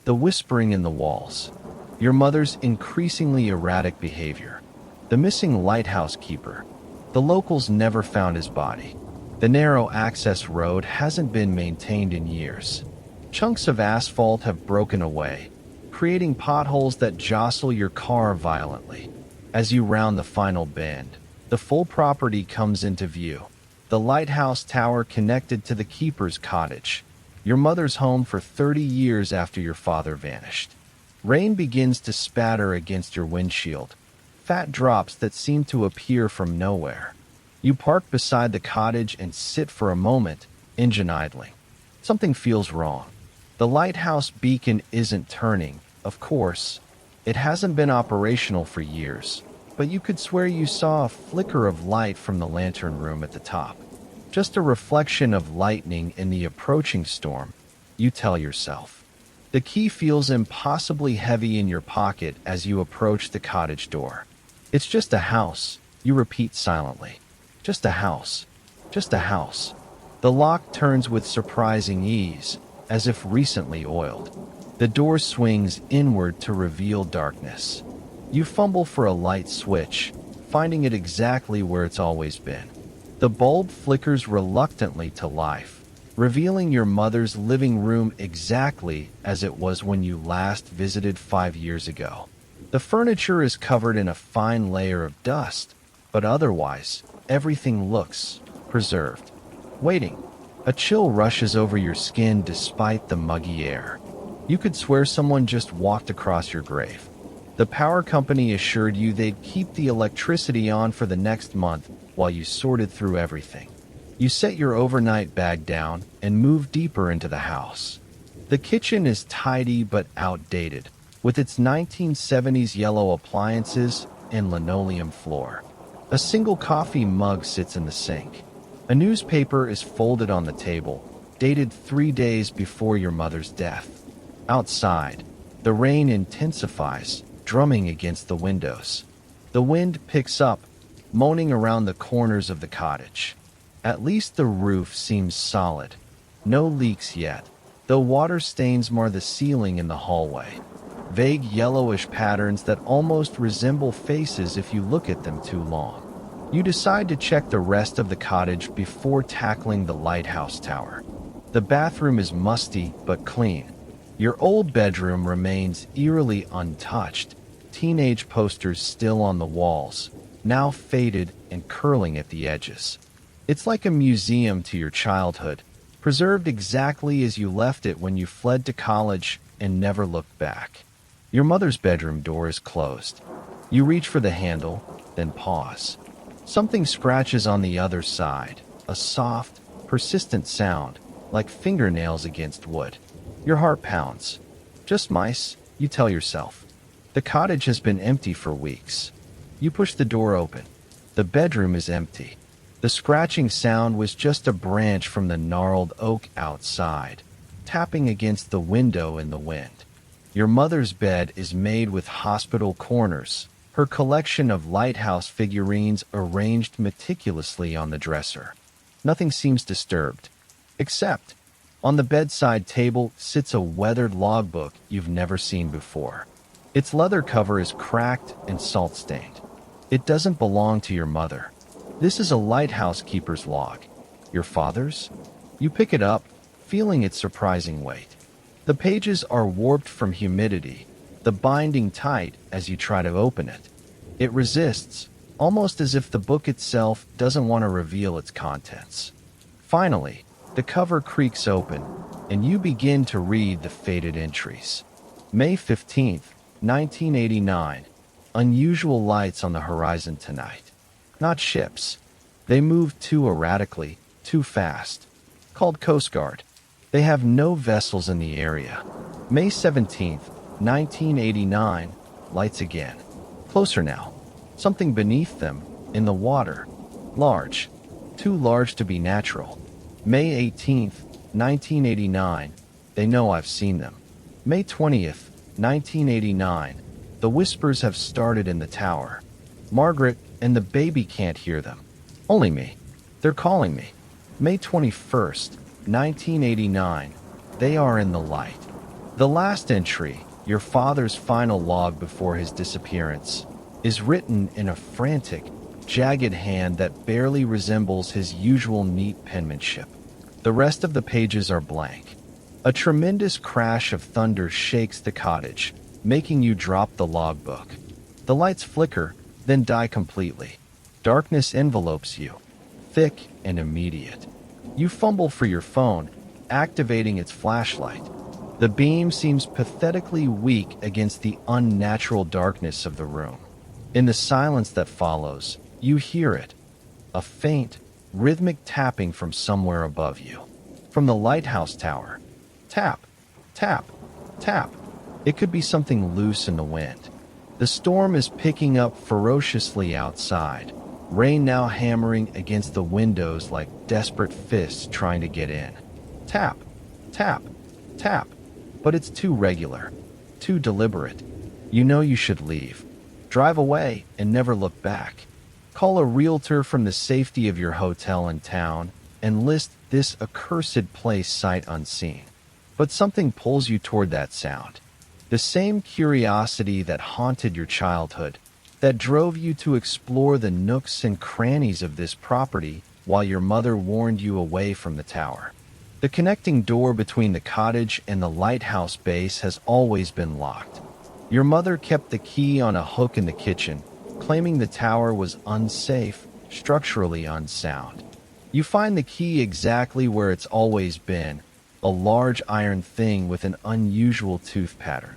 the whispering in the walls, your mother's increasingly erratic behavior, the missing lighthouse keeper. The locals never found his body. The narrow access road hasn't been maintained in years. Chunks of asphalt have broken away, creating potholes that jostle your car violently. As you round the final bend, the full property comes into view. The lighthouse tower connected to the keeper's cottage, your mother's home for 30 years after your father vanished. Rain begins to spatter against your windshield, fat drops that seem to appear from nowhere. You park beside the cottage and sit for a moment, engine idling. Something feels wrong. The lighthouse beacon isn't turning, of course. It hasn't been operational for years, but you could swear you saw a flicker of light from the lantern room at the top. Just a reflection of lightning in the approaching storm, you tell yourself. The key feels impossibly heavy in your pocket as you approach the cottage door. It's just a house, you repeat silently. Just a house. Just a house. The lock turns with surprising ease, as if recently oiled. The door swings inward to reveal darkness. You fumble for a light switch, finding it exactly where it's always been. The bulb flickers reluctantly to life, revealing your mother's living room exactly as it was when you last visited 5 years ago. The furniture is covered in a fine layer of dust, but otherwise, everything looks preserved. Waiting. A chill rushes over your skin despite the muggy air. You could swear someone just walked across your grave. The power company assured you they'd keep the electricity on for the next month while you sorted through everything. You set your overnight bag down and move deeper into the house. The kitchen is tidy but outdated, with its 1970s yellow appliances and linoleum floor. A single coffee mug sits in the sink. A newspaper is folded on the table, dated 3 days before your mother's death. Outside, the rain intensifies, drumming against the windows. The wind picks up, moaning around the corners of the cottage. At least the roof seems solid. No leaks yet, though water stains mar the ceiling in the hallway. Vague yellowish patterns that almost resemble faces if you look at them too long. You decide to check the rest of the cottage before tackling the lighthouse tower. The bathroom is musty but clean. Your old bedroom remains eerily untouched, teenage posters still on the walls, now faded and curling at the edges. It's like a museum to your childhood, preserved exactly as you left it when you fled to college and never looked back. Your mother's bedroom door is closed. You reach for the handle, then pause. Something scratches on the other side, a soft, persistent sound, like fingernails against wood. Your heart pounds. Just mice, you tell yourself. The cottage has been empty for weeks. You push the door open. The bedroom is empty. The scratching sound was just a branch from the gnarled oak outside, tapping against the window in the wind. Your mother's bed is made with hospital corners, her collection of lighthouse figurines arranged meticulously on the dresser. Nothing seems disturbed, except on the bedside table sits a weathered logbook you've never seen before. Its leather cover is cracked and salt-stained. It doesn't belong to your mother. This is a lighthouse keeper's log. Your father's? You pick it up, feeling its surprising weight. The pages are warped from humidity, the binding tight as you try to open it. It resists, almost as if the book itself doesn't want to reveal its contents. Finally, the cover creaks open, and you begin to read the faded entries. May 15th, 1989. Unusual lights on the horizon tonight. Not ships. They move too erratically, too fast. Called Coast Guard. They have no vessels in the area. May 17th, 1989. Lights again. Closer now. Something beneath them, in the water. Large. Too large to be natural. May 18th, 1989. They know I've seen them. May 20th, 1989. The whispers have started in the tower. Margaret and the baby can't hear them. Only me. They're calling me. May 21st, 1989. They are in the light. The last entry, your father's final log before his disappearance, is written in a frantic, jagged hand that barely resembles his usual neat penmanship. The rest of the pages are blank. A tremendous crash of thunder shakes the cottage, making you drop the logbook. The lights flicker, then die completely. Darkness envelopes you, thick and immediate. You fumble for your phone, activating its flashlight. The beam seems pathetically weak against the unnatural darkness of the room. In the silence that follows, you hear it, a faint, rhythmic tapping from somewhere above you. From the lighthouse tower. Tap, tap, tap. It could be something loose in the wind. The storm is picking up ferociously outside, rain now hammering against the windows like desperate fists trying to get in. Tap, tap, tap. But it's too regular, too deliberate. You know you should leave. Drive away and never look back. Call a realtor from the safety of your hotel in town and list this accursed place sight unseen. But something pulls you toward that sound. The same curiosity that haunted your childhood, that drove you to explore the nooks and crannies of this property while your mother warned you away from the tower. The connecting door between the cottage and the lighthouse base has always been locked. Your mother kept the key on a hook in the kitchen, claiming the tower was unsafe, structurally unsound. You find the key exactly where it's always been, a large iron thing with an unusual tooth pattern.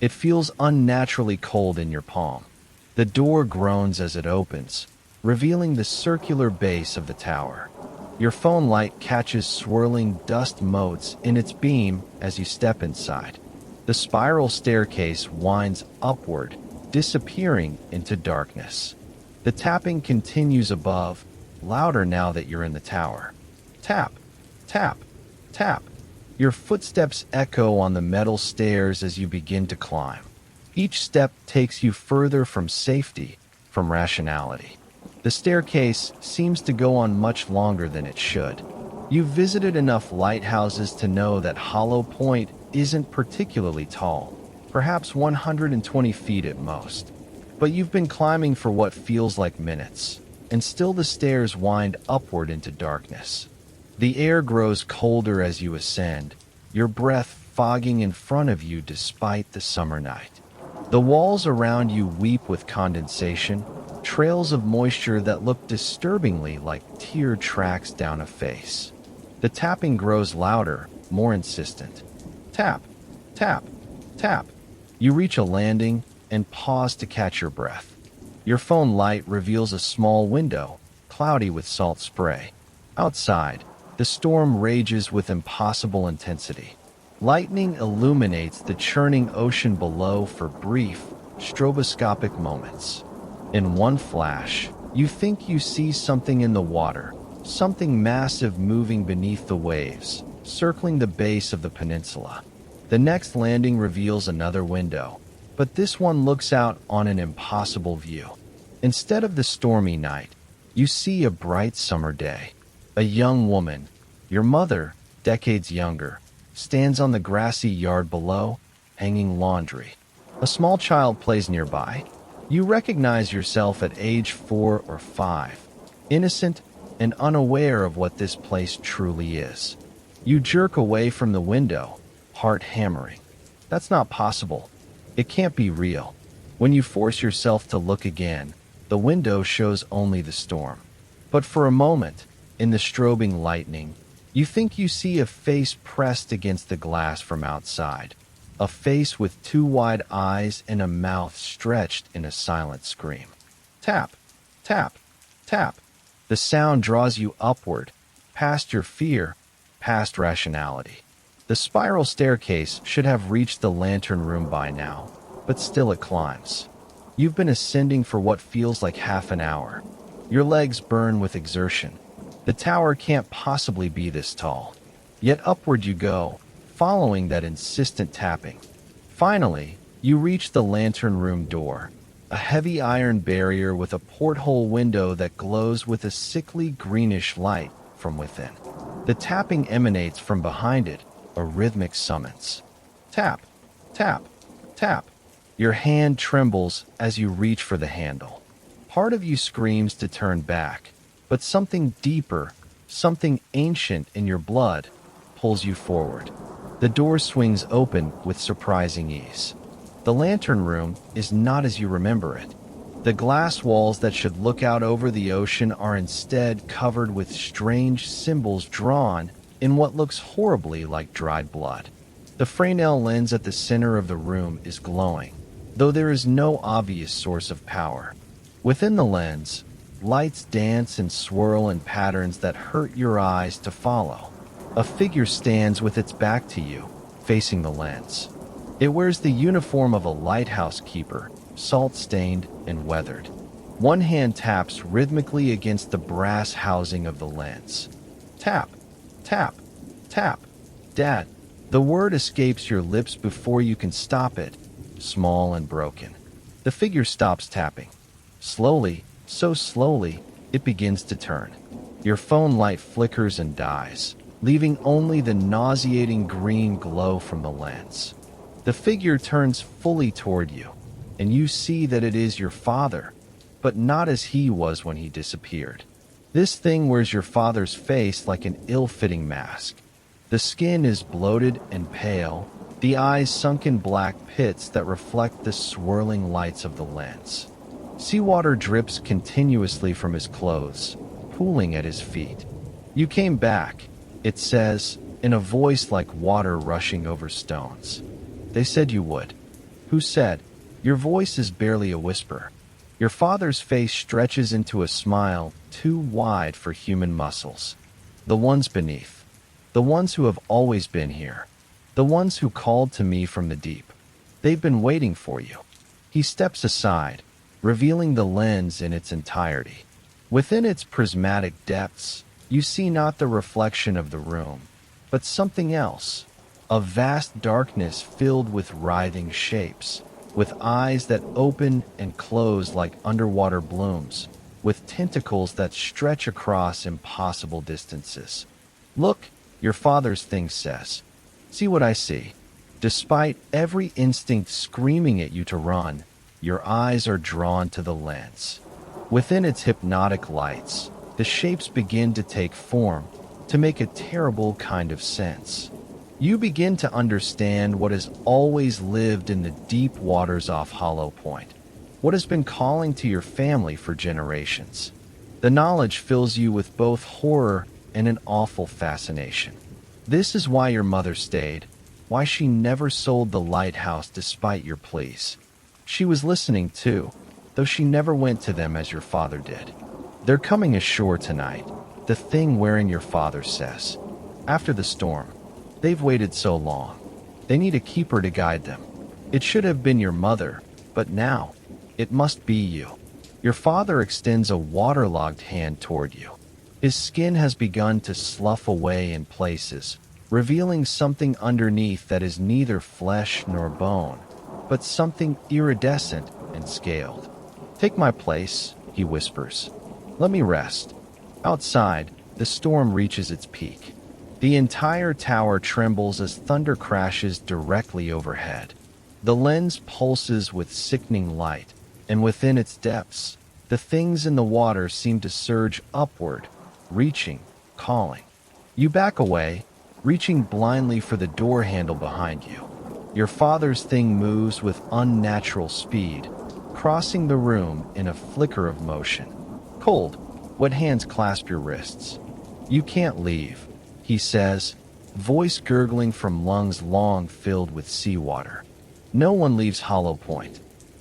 It feels unnaturally cold in your palm. The door groans as it opens, revealing the circular base of the tower. Your phone light catches swirling dust motes in its beam as you step inside. The spiral staircase winds upward, disappearing into darkness. The tapping continues above, louder now that you're in the tower. Tap, tap, tap. Your footsteps echo on the metal stairs as you begin to climb. Each step takes you further from safety, from rationality. The staircase seems to go on much longer than it should. You've visited enough lighthouses to know that Hollow Point isn't particularly tall, perhaps 120 feet at most. But you've been climbing for what feels like minutes, and still the stairs wind upward into darkness. The air grows colder as you ascend, your breath fogging in front of you despite the summer night. The walls around you weep with condensation, trails of moisture that look disturbingly like tear tracks down a face. The tapping grows louder, more insistent. Tap, tap, tap. You reach a landing and pause to catch your breath. Your phone light reveals a small window, cloudy with salt spray. Outside, the storm rages with impossible intensity. Lightning illuminates the churning ocean below for brief, stroboscopic moments. In one flash, you think you see something in the water, something massive moving beneath the waves, circling the base of the peninsula. The next landing reveals another window, but this one looks out on an impossible view. Instead of the stormy night, you see a bright summer day. A young woman, your mother, decades younger, stands on the grassy yard below, hanging laundry. A small child plays nearby. You recognize yourself at age 4 or 5, innocent and unaware of what this place truly is. You jerk away from the window, heart hammering. That's not possible. It can't be real. When you force yourself to look again, the window shows only the storm. But for a moment, in the strobing lightning, you think you see a face pressed against the glass from outside. A face with 2 wide eyes and a mouth stretched in a silent scream. Tap, tap, tap. The sound draws you upward, past your fear, past rationality. The spiral staircase should have reached the lantern room by now, but still it climbs. You've been ascending for what feels like half an hour. Your legs burn with exertion. The tower can't possibly be this tall. Yet upward you go, following that insistent tapping. Finally, you reach the lantern room door, a heavy iron barrier with a porthole window that glows with a sickly greenish light from within. The tapping emanates from behind it, a rhythmic summons. Tap, tap, tap. Your hand trembles as you reach for the handle. Part of you screams to turn back, but something deeper, something ancient in your blood, pulls you forward. The door swings open with surprising ease. The lantern room is not as you remember it. The glass walls that should look out over the ocean are instead covered with strange symbols drawn in what looks horribly like dried blood. The Fresnel lens at the center of the room is glowing, though there is no obvious source of power. Within the lens, lights dance and swirl in patterns that hurt your eyes to follow. A figure stands with its back to you, facing the lens. It wears the uniform of a lighthouse keeper, salt-stained and weathered. One hand taps rhythmically against the brass housing of the lens. Tap, tap, tap. Dad. The word escapes your lips before you can stop it, small and broken. The figure stops tapping. Slowly, so slowly, it begins to turn. Your phone light flickers and dies, leaving only the nauseating green glow from the lens. The figure turns fully toward you, and you see that it is your father, but not as he was when he disappeared. This thing wears your father's face like an ill-fitting mask. The skin is bloated and pale, the eyes sunk in black pits that reflect the swirling lights of the lens. Seawater drips continuously from his clothes, pooling at his feet. You came back, it says, in a voice like water rushing over stones. They said you would. Who said? Your voice is barely a whisper. Your father's face stretches into a smile too wide for human muscles. The ones beneath. The ones who have always been here. The ones who called to me from the deep. They've been waiting for you. He steps aside, revealing the lens in its entirety. Within its prismatic depths, you see not the reflection of the room, but something else. A vast darkness filled with writhing shapes, with eyes that open and close like underwater blooms, with tentacles that stretch across impossible distances. Look, your father's thing says. See what I see. Despite every instinct screaming at you to run, your eyes are drawn to the lens. Within its hypnotic lights, the shapes begin to take form, to make a terrible kind of sense. You begin to understand what has always lived in the deep waters off Hollow Point, what has been calling to your family for generations. The knowledge fills you with both horror and an awful fascination. This is why your mother stayed, why she never sold the lighthouse despite your pleas. She was listening too, though she never went to them as your father did. They're coming ashore tonight, the thing wearing your father says. After the storm. They've waited so long. They need a keeper to guide them. It should have been your mother, but now, it must be you. Your father extends a waterlogged hand toward you. His skin has begun to slough away in places, revealing something underneath that is neither flesh nor bone, but something iridescent and scaled. Take my place, he whispers. Let me rest. Outside, the storm reaches its peak. The entire tower trembles as thunder crashes directly overhead. The lens pulses with sickening light, and within its depths, the things in the water seem to surge upward, reaching, calling. You back away, reaching blindly for the door handle behind you. Your father's thing moves with unnatural speed, crossing the room in a flicker of motion. Cold, wet hands clasp your wrists. You can't leave, he says, voice gurgling from lungs long filled with seawater. No one leaves Hollow Point.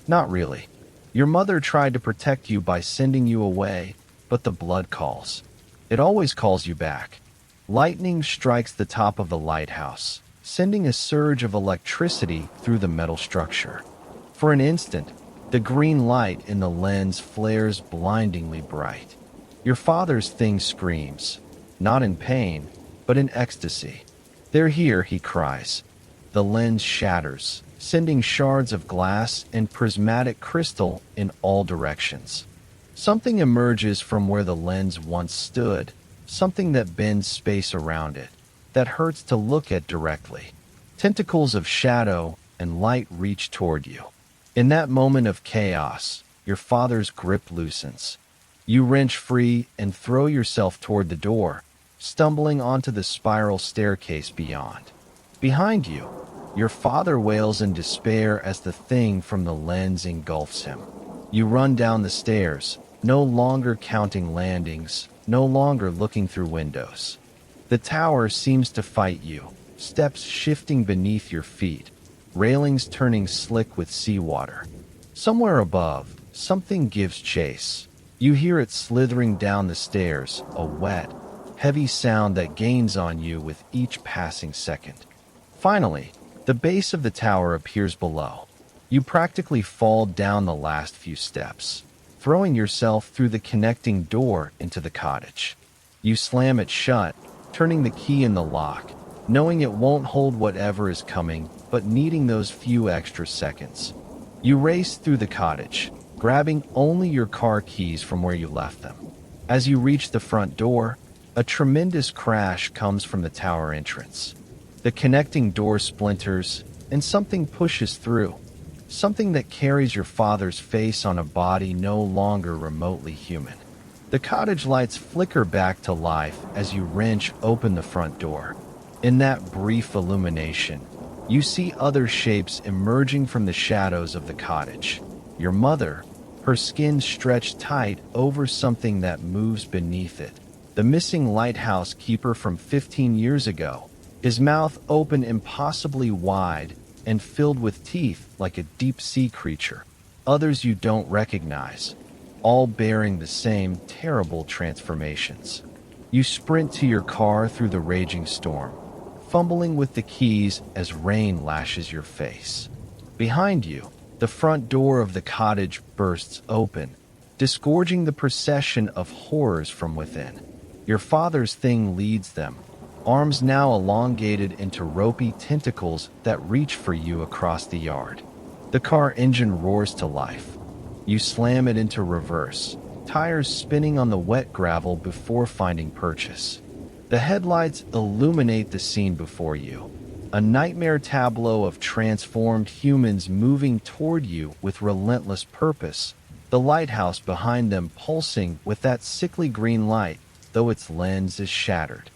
Not really. Your mother tried to protect you by sending you away, but the blood calls. It always calls you back. Lightning strikes the top of the lighthouse, sending a surge of electricity through the metal structure. For an instant, the green light in the lens flares blindingly bright. Your father's thing screams, not in pain, but in ecstasy. They're here, he cries. The lens shatters, sending shards of glass and prismatic crystal in all directions. Something emerges from where the lens once stood, something that bends space around it, that hurts to look at directly. Tentacles of shadow and light reach toward you. In that moment of chaos, your father's grip loosens. You wrench free and throw yourself toward the door, stumbling onto the spiral staircase beyond. Behind you, your father wails in despair as the thing from the lens engulfs him. You run down the stairs, no longer counting landings, no longer looking through windows. The tower seems to fight you, steps shifting beneath your feet, railings turning slick with seawater. Somewhere above, something gives chase. You hear it slithering down the stairs, a wet, heavy sound that gains on you with each passing second. Finally, the base of the tower appears below. You practically fall down the last few steps, throwing yourself through the connecting door into the cottage. You slam it shut, turning the key in the lock, knowing it won't hold whatever is coming, but needing those few extra seconds. You race through the cottage, grabbing only your car keys from where you left them. As you reach the front door, a tremendous crash comes from the tower entrance. The connecting door splinters, and something pushes through. Something that carries your father's face on a body no longer remotely human. The cottage lights flicker back to life as you wrench open the front door. In that brief illumination, you see other shapes emerging from the shadows of the cottage. Your mother, her skin stretched tight over something that moves beneath it. The missing lighthouse keeper from 15 years ago, his mouth open impossibly wide and filled with teeth like a deep-sea creature. Others you don't recognize, all bearing the same terrible transformations. You sprint to your car through the raging storm, fumbling with the keys as rain lashes your face. Behind you, the front door of the cottage bursts open, disgorging the procession of horrors from within. Your father's thing leads them, arms now elongated into ropey tentacles that reach for you across the yard. The car engine roars to life. You slam it into reverse, tires spinning on the wet gravel before finding purchase. The headlights illuminate the scene before you, a nightmare tableau of transformed humans moving toward you with relentless purpose, the lighthouse behind them pulsing with that sickly green light, though its lens is shattered.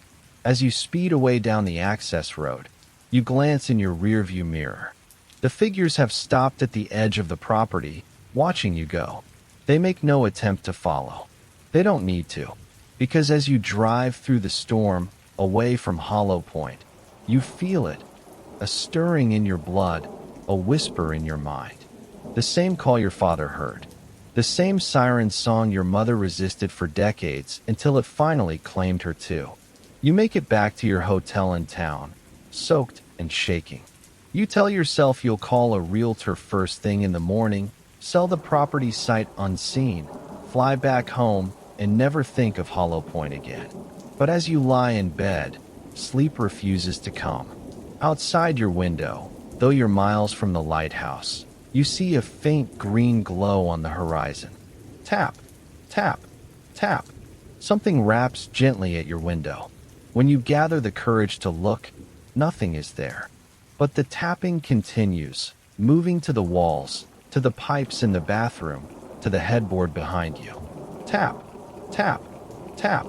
As you speed away down the access road, you glance in your rearview mirror. The figures have stopped at the edge of the property, watching you go. They make no attempt to follow. They don't need to. Because as you drive through the storm, away from Hollow Point, you feel it, a stirring in your blood, a whisper in your mind. The same call your father heard. The same siren song your mother resisted for decades until it finally claimed her too. You make it back to your hotel in town, soaked and shaking. You tell yourself you'll call a realtor first thing in the morning, sell the property sight unseen, fly back home, and never think of Hollow Point again. But as you lie in bed, sleep refuses to come. Outside your window, though you're miles from the lighthouse, you see a faint green glow on the horizon. Tap, tap, tap. Something raps gently at your window. When you gather the courage to look, nothing is there. But the tapping continues, moving to the walls, to the pipes in the bathroom, to the headboard behind you. Tap, tap, tap.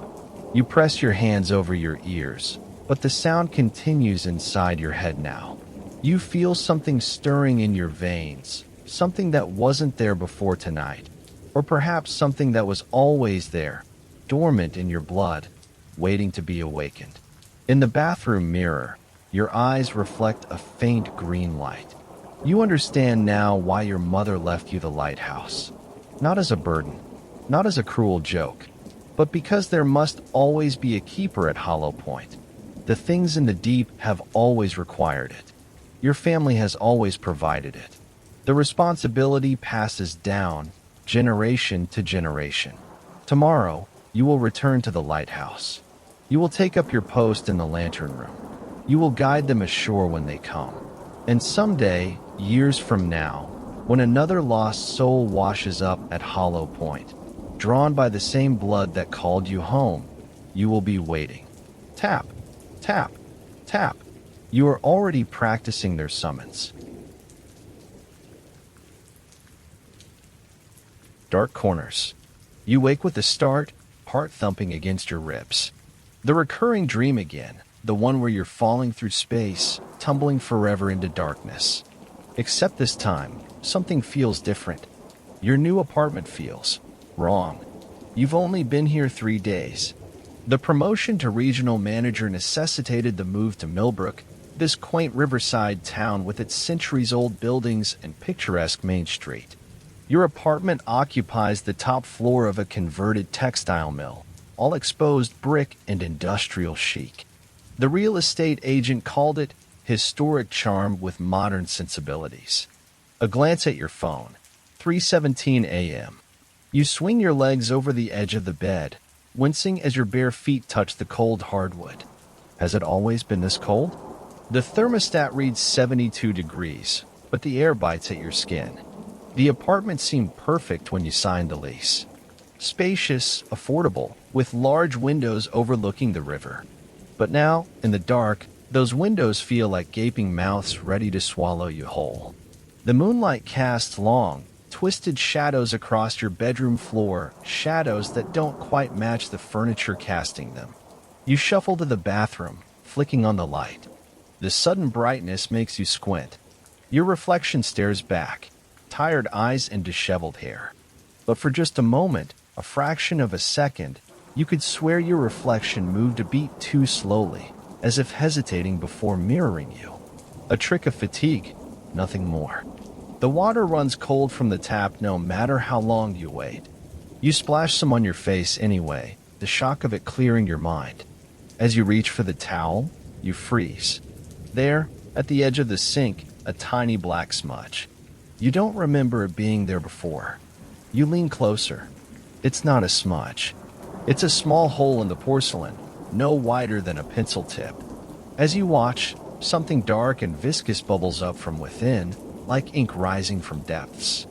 You press your hands over your ears, but the sound continues inside your head now. You feel something stirring in your veins, something that wasn't there before tonight, or perhaps something that was always there, dormant in your blood, waiting to be awakened. In the bathroom mirror, your eyes reflect a faint green light. You understand now why your mother left you the lighthouse. Not as a burden, not as a cruel joke, but because there must always be a keeper at Hollow Point. The things in the deep have always required it. Your family has always provided it. The responsibility passes down, generation to generation. Tomorrow, you will return to the lighthouse. You will take up your post in the lantern room. You will guide them ashore when they come. And someday, years from now, when another lost soul washes up at Hollow Point, drawn by the same blood that called you home, you will be waiting. Tap, tap, tap. You are already practicing their summons. Dark corners. You wake with a start, heart thumping against your ribs. The recurring dream again, the one where you're falling through space, tumbling forever into darkness. Except this time, something feels different. Your new apartment feels wrong. You've only been here 3 days. The promotion to regional manager necessitated the move to Millbrook, this quaint riverside town with its centuries-old buildings and picturesque main street. Your apartment occupies the top floor of a converted textile mill, all exposed brick and industrial chic. The real estate agent called it historic charm with modern sensibilities. A glance at your phone, 3:17 a.m. You swing your legs over the edge of the bed, wincing as your bare feet touch the cold hardwood. Has it always been this cold? The thermostat reads 72 degrees, but the air bites at your skin. The apartment seemed perfect when you signed the lease. Spacious, affordable, with large windows overlooking the river. But now, in the dark, those windows feel like gaping mouths ready to swallow you whole. The moonlight casts long, twisted shadows across your bedroom floor, shadows that don't quite match the furniture casting them. You shuffle to the bathroom, flicking on the light. The sudden brightness makes you squint. Your reflection stares back, tired eyes and disheveled hair. But for just a moment, a fraction of a second, you could swear your reflection moved a beat too slowly, as if hesitating before mirroring you. A trick of fatigue, nothing more. The water runs cold from the tap no matter how long you wait. You splash some on your face anyway, the shock of it clearing your mind. As you reach for the towel, you freeze. There, at the edge of the sink, a tiny black smudge. You don't remember it being there before. You lean closer. It's not a smudge. It's a small hole in the porcelain, no wider than a pencil tip. As you watch, something dark and viscous bubbles up from within, like ink rising from depths.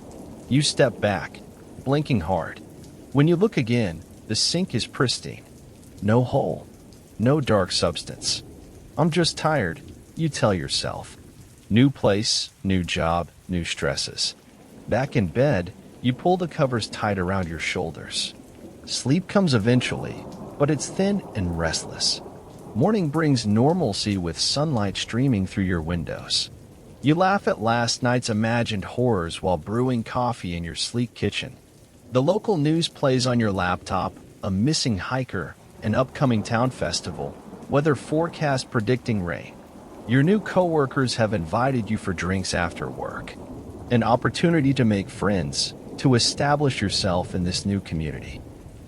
You step back, blinking hard. When you look again, the sink is pristine. No hole. No dark substance. I'm just tired, you tell yourself. New place, new job, new stresses. Back in bed, you pull the covers tight around your shoulders. Sleep comes eventually, but it's thin and restless. Morning brings normalcy with sunlight streaming through your windows. You laugh at last night's imagined horrors while brewing coffee in your sleek kitchen. The local news plays on your laptop, a missing hiker, an upcoming town festival, weather forecast predicting rain. Your new coworkers have invited you for drinks after work. An opportunity to make friends, to establish yourself in this new community.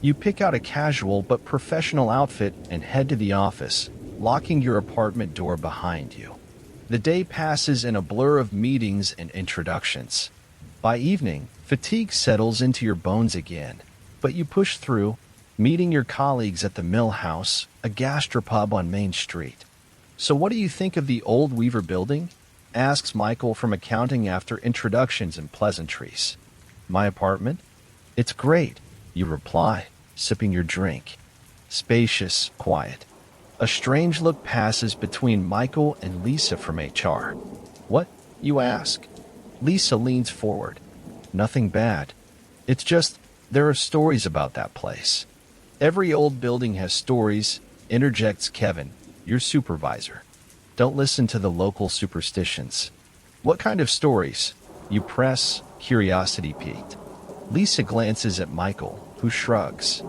You pick out a casual but professional outfit and head to the office, locking your apartment door behind you. The day passes in a blur of meetings and introductions. By evening, fatigue settles into your bones again, but you push through, meeting your colleagues at the Mill House, a gastropub on Main Street. "So what do you think of the old Weaver building?" asks Michael from accounting after introductions and pleasantries. "My apartment? It's great," you reply, sipping your drink. Spacious, quiet. A strange look passes between Michael and Lisa from HR. "What?" you ask. Lisa leans forward. "Nothing bad. It's just, there are stories about that place." "Every old building has stories," interjects Kevin, your supervisor. "Don't listen to the local superstitions." "What kind of stories?" you press, curiosity piqued. Lisa glances at Michael, who shrugs.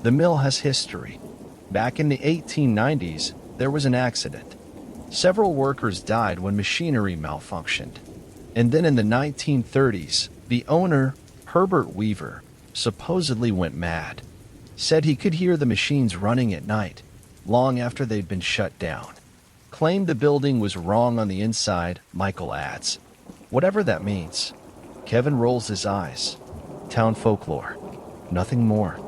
"The mill has history. Back in the 1890s, there was an accident. Several workers died when machinery malfunctioned. And then in the 1930s, the owner, Herbert Weaver, supposedly went mad. Said he could hear the machines running at night, long after they'd been shut down. Claimed the building was wrong on the inside," Michael adds. "Whatever that means." Kevin rolls his eyes. "Town folklore. Nothing more."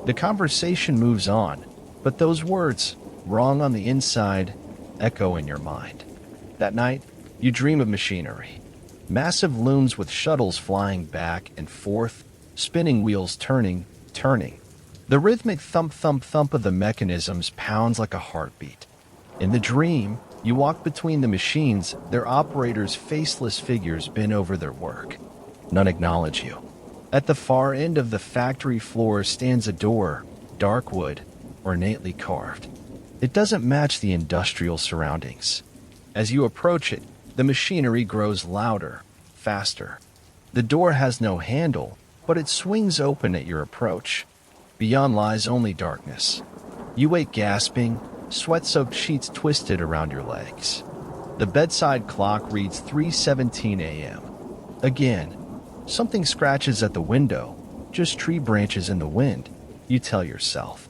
The conversation moves on, but those words, "wrong on the inside," echo in your mind. That night, you dream of machinery. Massive looms with shuttles flying back and forth, spinning wheels turning. The rhythmic thump-thump-thump of the mechanisms pounds like a heartbeat. In the dream, you walk between the machines, their operators' faceless figures bent over their work. None acknowledge you. At the far end of the factory floor stands a door, dark wood, ornately carved. It doesn't match the industrial surroundings. As you approach it, the machinery grows louder, faster. The door has no handle, but it swings open at your approach. Beyond lies only darkness. You wake gasping, sweat-soaked sheets twisted around your legs. The bedside clock reads 3:17 a.m. Again, something scratches at the window, just tree branches in the wind, you tell yourself.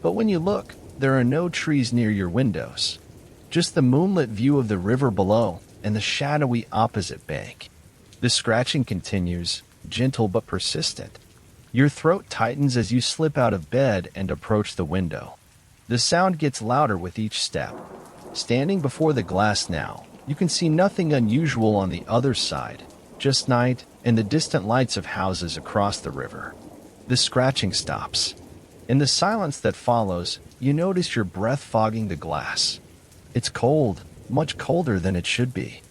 But when you look, there are no trees near your windows. Just the moonlit view of the river below and the shadowy opposite bank. The scratching continues, gentle but persistent. Your throat tightens as you slip out of bed and approach the window. The sound gets louder with each step. Standing before the glass now, you can see nothing unusual on the other side, just night and the distant lights of houses across the river. The scratching stops. In the silence that follows, you notice your breath fogging the glass. It's cold, much colder than it should be.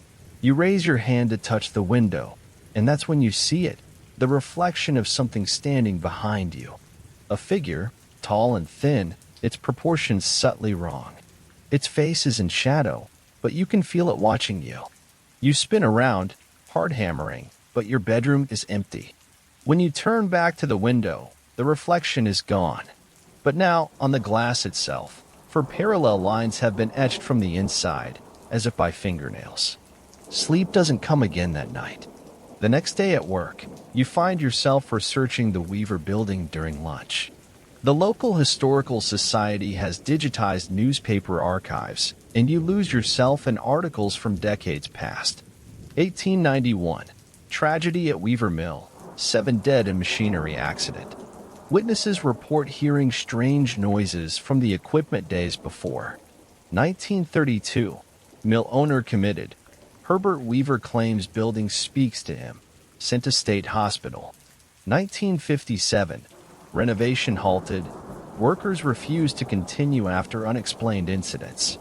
You raise your hand to touch the window, and that's when you see it, the reflection of something standing behind you. A figure, tall and thin, its proportions subtly wrong. Its face is in shadow, but you can feel it watching you. You spin around, hard hammering, but your bedroom is empty. When you turn back to the window, the reflection is gone. But now, on the glass itself, for parallel lines have been etched from the inside, as if by fingernails. Sleep doesn't come again that night. The next day at work, you find yourself researching the Weaver building during lunch. The local historical society has digitized newspaper archives, and you lose yourself in articles from decades past. 1891, tragedy at Weaver Mill, 7 dead in machinery accident. Witnesses report hearing strange noises from the equipment days before. 1932, mill owner committed. Herbert Weaver claims building speaks to him. Sent to state hospital. 1957, renovation halted. Workers refused to continue after unexplained incidents.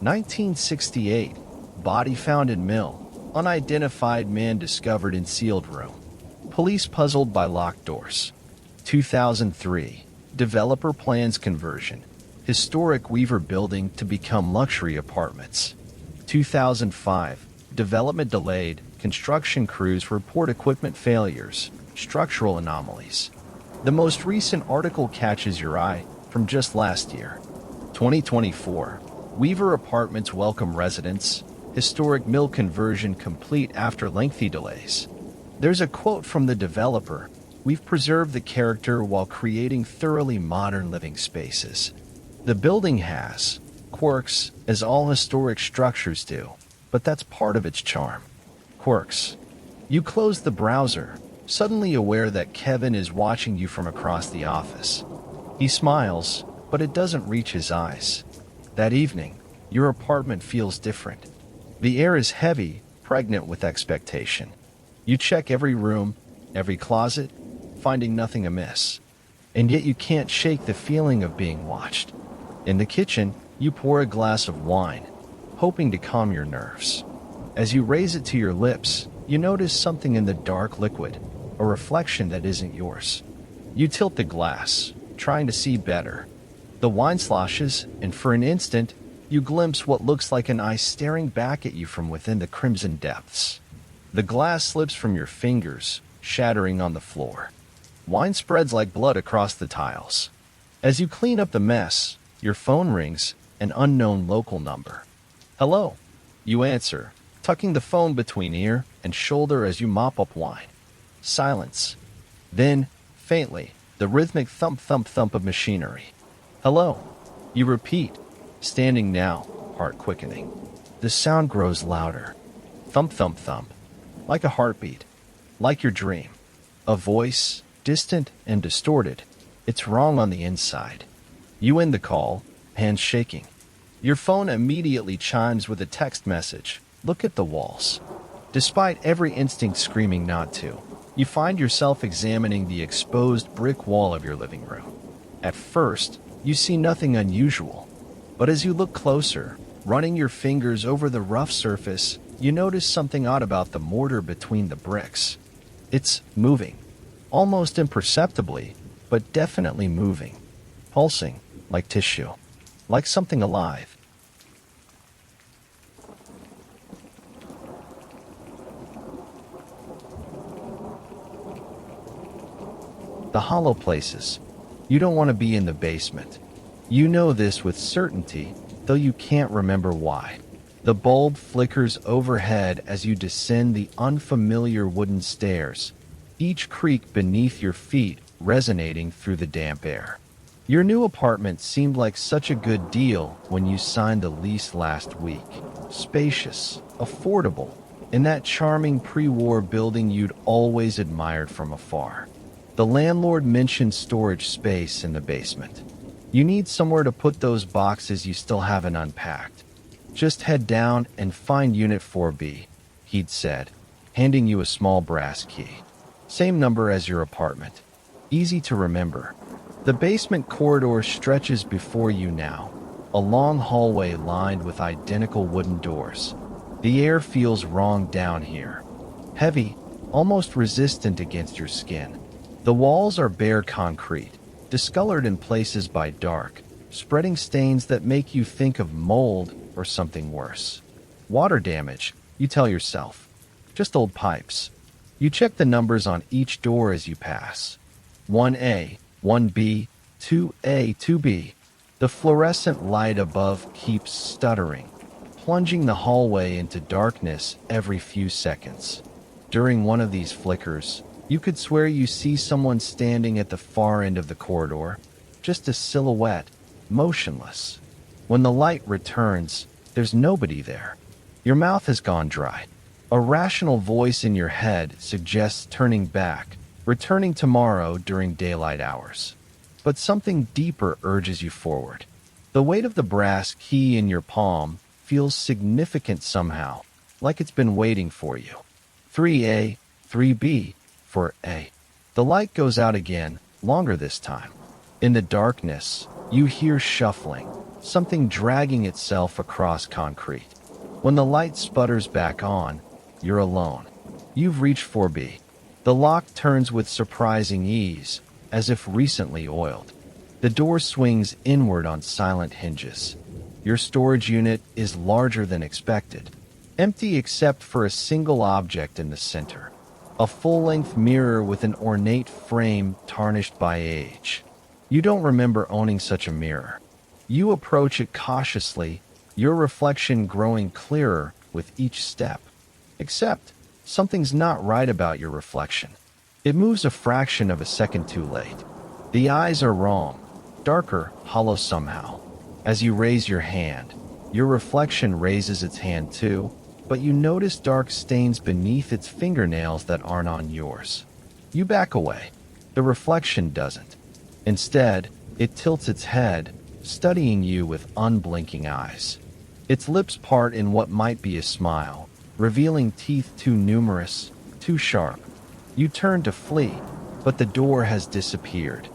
1968, body found in mill. Unidentified man discovered in sealed room. Police puzzled by locked doors. 2003, developer plans conversion. Historic Weaver building to become luxury apartments. 2005, development delayed. Construction crews report equipment failures, structural anomalies. The most recent article catches your eye from just last year. 2024. Weaver Apartments welcome residents. Historic mill conversion complete after lengthy delays. There's a quote from the developer: "We've preserved the character while creating thoroughly modern living spaces." The building has quirks, as all historic structures do, but that's part of its charm. Quirks. You close the browser, suddenly aware that Kevin is watching you from across the office. He smiles, but it doesn't reach his eyes. That evening, your apartment feels different. The air is heavy, pregnant with expectation. You check every room, every closet, finding nothing amiss. And yet you can't shake the feeling of being watched. In the kitchen, you pour a glass of wine, hoping to calm your nerves. As you raise it to your lips, you notice something in the dark liquid, a reflection that isn't yours. You tilt the glass, trying to see better. The wine sloshes, and for an instant, you glimpse what looks like an eye staring back at you from within the crimson depths. The glass slips from your fingers, shattering on the floor. Wine spreads like blood across the tiles. As you clean up the mess, your phone rings, an unknown local number. "Hello," you answer, tucking the phone between ear and shoulder as you mop up wine. Silence. Then, faintly, the rhythmic thump-thump-thump of machinery. "Hello," you repeat, standing now, heart quickening. The sound grows louder. Thump-thump-thump. Like a heartbeat. Like your dream. A voice, distant and distorted. It's wrong on the inside. You end the call, hands shaking. Your phone immediately chimes with a text message. Look at the walls. Despite every instinct screaming not to, you find yourself examining the exposed brick wall of your living room. At first, you see nothing unusual. But as you look closer, running your fingers over the rough surface, you notice something odd about the mortar between the bricks. It's moving. Almost imperceptibly, but definitely moving. Pulsing, like tissue. Like something alive. The hollow places. You don't want to be in the basement. You know this with certainty, though you can't remember why. The bulb flickers overhead as you descend the unfamiliar wooden stairs, each creak beneath your feet resonating through the damp air. Your new apartment seemed like such a good deal when you signed the lease last week. Spacious, affordable, in that charming pre-war building you'd always admired from afar. The landlord mentioned storage space in the basement. You need somewhere to put those boxes you still haven't unpacked. Just head down and find Unit 4B, he'd said, handing you a small brass key. Same number as your apartment. Easy to remember. The basement corridor stretches before you now, a long hallway lined with identical wooden doors. The air feels wrong down here. Heavy, almost resistant against your skin. The walls are bare concrete, discolored in places by dark, spreading stains that make you think of mold or something worse. Water damage, you tell yourself. Just old pipes. You check the numbers on each door as you pass. 1A, 1B, 2A, 2B. The fluorescent light above keeps stuttering, plunging the hallway into darkness every few seconds. During one of these flickers, you could swear you see someone standing at the far end of the corridor, just a silhouette, motionless. When the light returns, there's nobody there. Your mouth has gone dry. A rational voice in your head suggests turning back, returning tomorrow during daylight hours. But something deeper urges you forward. The weight of the brass key in your palm feels significant somehow, like it's been waiting for you. 3A, 3B, for A. The light goes out again, longer this time. In the darkness, you hear shuffling, something dragging itself across concrete. When the light sputters back on, you're alone. You've reached 4B. The lock turns with surprising ease, as if recently oiled. The door swings inward on silent hinges. Your storage unit is larger than expected, empty except for a single object in the center. A full-length mirror with an ornate frame tarnished by age. You don't remember owning such a mirror. You approach it cautiously, your reflection growing clearer with each step. Except, something's not right about your reflection. It moves a fraction of a second too late. The eyes are wrong, darker, hollow somehow. As you raise your hand, your reflection raises its hand too, but you notice dark stains beneath its fingernails that aren't on yours. You back away. The reflection doesn't. Instead, it tilts its head, studying you with unblinking eyes. Its lips part in what might be a smile, revealing teeth too numerous, too sharp. You turn to flee, but the door has disappeared.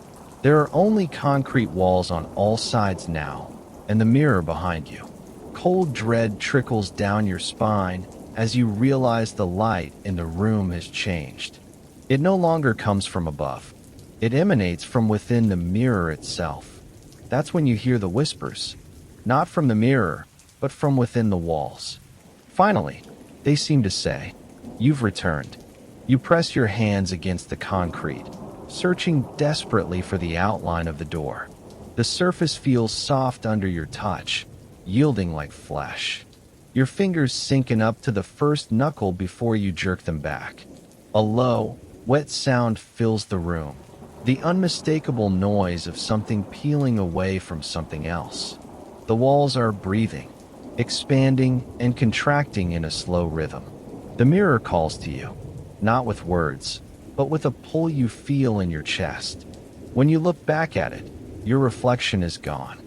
There are only concrete walls on all sides now, and the mirror behind you. Cold dread trickles down your spine as you realize the light in the room has changed. It no longer comes from above. It emanates from within the mirror itself. That's when you hear the whispers, not from the mirror, but from within the walls. Finally, they seem to say, "You've returned." You press your hands against the concrete, searching desperately for the outline of the door. The surface feels soft under your touch, yielding like flesh. Your fingers sinking up to the first knuckle before you jerk them back. A low, wet sound fills the room, the unmistakable noise of something peeling away from something else. The walls are breathing, expanding and contracting in a slow rhythm. The mirror calls to you, not with words, but with a pull you feel in your chest. When you look back at it, your reflection is gone.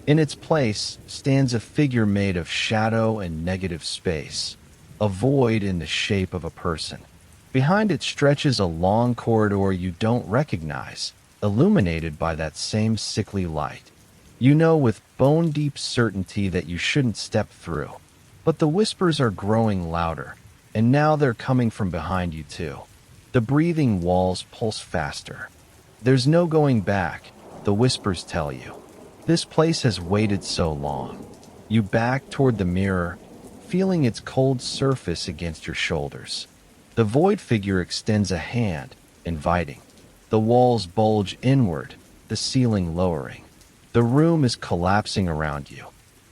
In its place stands a figure made of shadow and negative space, a void in the shape of a person. Behind it stretches a long corridor you don't recognize, illuminated by that same sickly light. You know with bone-deep certainty that you shouldn't step through. But the whispers are growing louder, and now they're coming from behind you too. The breathing walls pulse faster. There's no going back, the whispers tell you. This place has waited so long. You back toward the mirror, feeling its cold surface against your shoulders. The void figure extends a hand, inviting. The walls bulge inward, the ceiling lowering. The room is collapsing around you.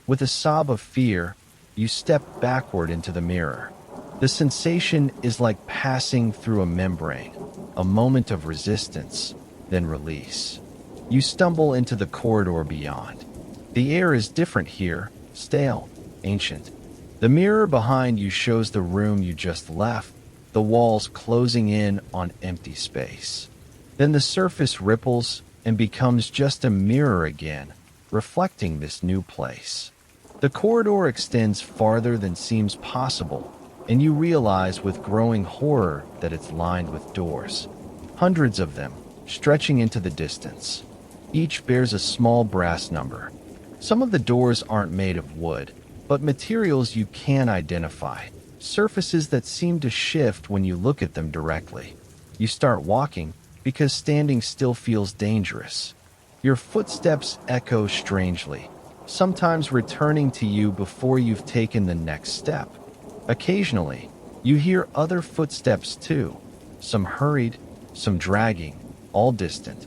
With a sob of fear, you step backward into the mirror. The sensation is like passing through a membrane, a moment of resistance, then release. You stumble into the corridor beyond. The air is different here, stale, ancient. The mirror behind you shows the room you just left, the walls closing in on empty space. Then the surface ripples and becomes just a mirror again, reflecting this new place. The corridor extends farther than seems possible, and you realize with growing horror that it's lined with doors. Hundreds of them, stretching into the distance. Each bears a small brass number. Some of the doors aren't made of wood, but materials you can identify, surfaces that seem to shift when you look at them directly. You start walking because standing still feels dangerous. Your footsteps echo strangely, sometimes returning to you before you've taken the next step. Occasionally, you hear other footsteps too, some hurried, some dragging, all distant.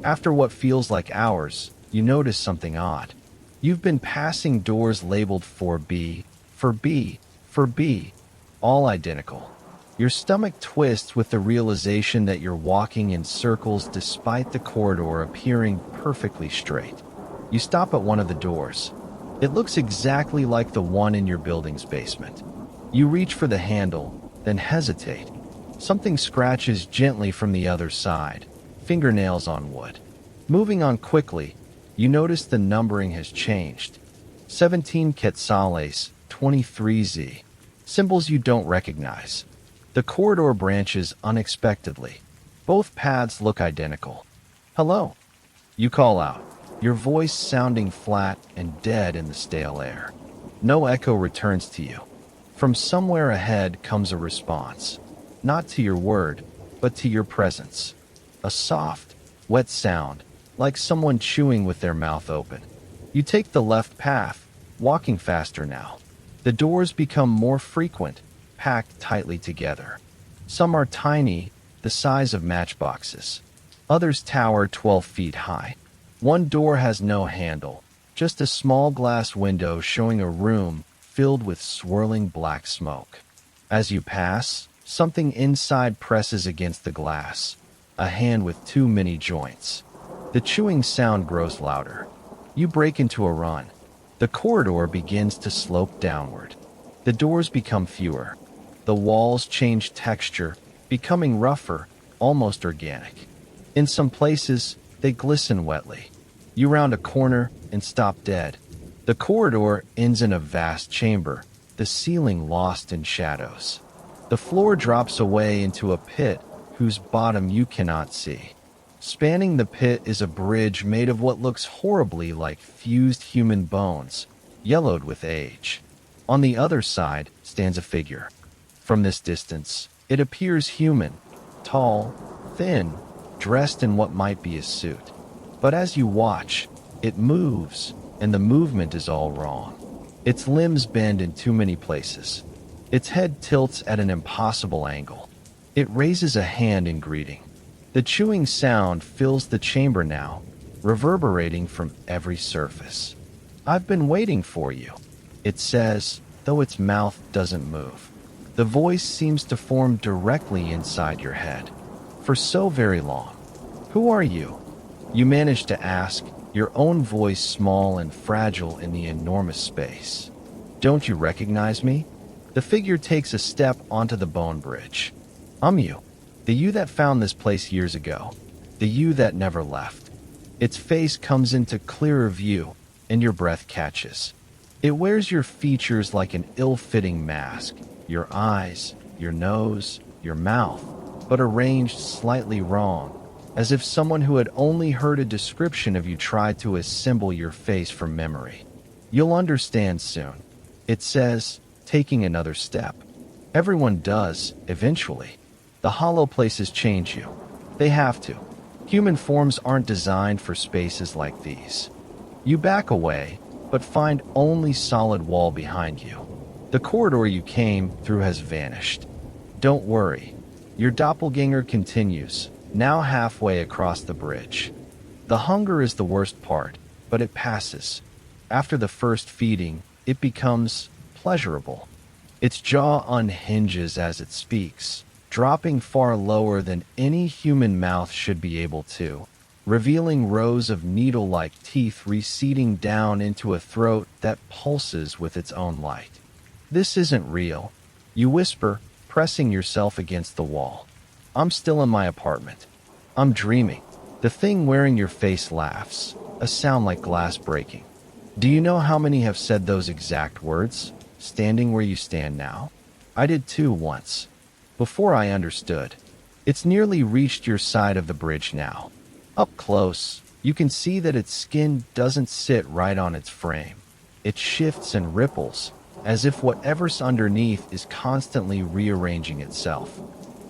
After what feels like hours, you notice something odd. You've been passing doors labeled for B, for B, for B, all identical. Your stomach twists with the realization that you're walking in circles despite the corridor appearing perfectly straight. You stop at one of the doors. It looks exactly like the one in your building's basement. You reach for the handle, then hesitate. Something scratches gently from the other side, fingernails on wood. Moving on quickly, you notice the numbering has changed. 17 Quetzales, 23Z. Symbols you don't recognize. The corridor branches unexpectedly. Both paths look identical. "Hello," you call out, your voice sounding flat and dead in the stale air. No echo returns to you. From somewhere ahead comes a response, not to your word, but to your presence. A soft, wet sound, like someone chewing with their mouth open. You take the left path, walking faster now. The doors become more frequent, packed tightly together. Some are tiny, the size of matchboxes. Others tower 12 feet high. One door has no handle, just a small glass window showing a room filled with swirling black smoke. As you pass, something inside presses against the glass, a hand with too many joints. The chewing sound grows louder. You break into a run. The corridor begins to slope downward. The doors become fewer. The walls change texture, becoming rougher, almost organic. In some places, they glisten wetly. You round a corner and stop dead. The corridor ends in a vast chamber, the ceiling lost in shadows. The floor drops away into a pit whose bottom you cannot see. Spanning the pit is a bridge made of what looks horribly like fused human bones, yellowed with age. On the other side stands a figure. From this distance, it appears human, tall, thin, dressed in what might be a suit. But as you watch, it moves, and the movement is all wrong. Its limbs bend in too many places. Its head tilts at an impossible angle. It raises a hand in greeting. The chewing sound fills the chamber now, reverberating from every surface. "I've been waiting for you," it says, though its mouth doesn't move. The voice seems to form directly inside your head. "For so very long. Who are you?" You manage to ask, your own voice small and fragile in the enormous space. "Don't you recognize me?" The figure takes a step onto the bone bridge. "I'm you. The you that found this place years ago. The you that never left." Its face comes into clearer view, and your breath catches. It wears your features like an ill-fitting mask, your eyes, your nose, your mouth, but arranged slightly wrong, as if someone who had only heard a description of you tried to assemble your face from memory. "You'll understand soon," it says, taking another step. Everyone does, eventually. The hollow places change you. They have to. Human forms aren't designed for spaces like these. You back away, but find only solid wall behind you. The corridor you came through has vanished. Don't worry. Your doppelganger continues, now halfway across the bridge. The hunger is the worst part, but it passes. After the first feeding, it becomes pleasurable. Its jaw unhinges as it speaks, dropping far lower than any human mouth should be able to, revealing rows of needle-like teeth receding down into a throat that pulses with its own light. "This isn't real," you whisper, pressing yourself against the wall. "I'm still in my apartment. I'm dreaming." The thing wearing your face laughs, a sound like glass breaking. "Do you know how many have said those exact words, standing where you stand now? I did too once, before I understood." It's nearly reached your side of the bridge now. Up close, you can see that its skin doesn't sit right on its frame. It shifts and ripples, as if whatever's underneath is constantly rearranging itself.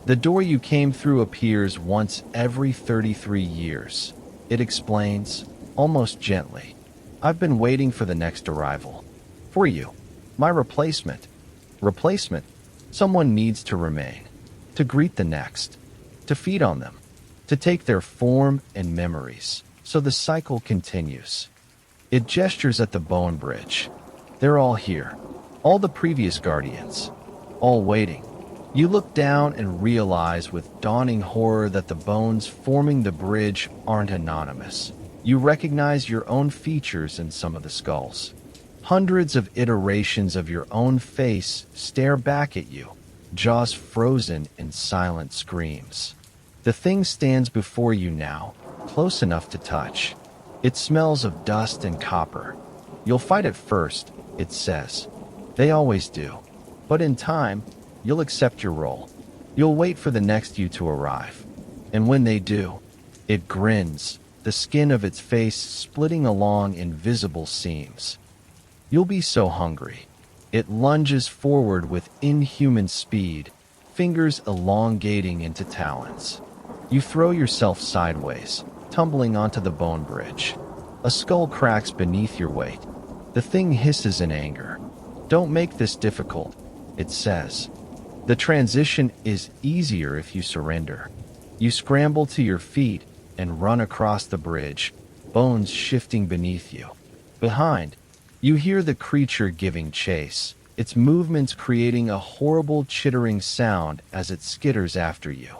The door you came through appears once every 33 years. It explains, almost gently, "I've been waiting for the next arrival. For you. My replacement." Replacement? Someone needs to remain. To greet the next. To feed on them. To take their form and memories. So the cycle continues. It gestures at the bone bridge. They're all here. All the previous guardians. All waiting. You look down and realize with dawning horror that the bones forming the bridge aren't anonymous. You recognize your own features in some of the skulls. Hundreds of iterations of your own face stare back at you, jaws frozen in silent screams. The thing stands before you now, close enough to touch. It smells of dust and copper. "You'll fight it first," it says. "They always do. But in time, you'll accept your role. You'll wait for the next you to arrive. And when they do," it grins, the skin of its face splitting along invisible seams. "You'll be so hungry." It lunges forward with inhuman speed, fingers elongating into talons. You throw yourself sideways, tumbling onto the bone bridge. A skull cracks beneath your weight. The thing hisses in anger. "Don't make this difficult," it says. The transition is easier if you surrender. You scramble to your feet and run across the bridge, bones shifting beneath you. Behind, you hear the creature giving chase, its movements creating a horrible chittering sound as it skitters after you.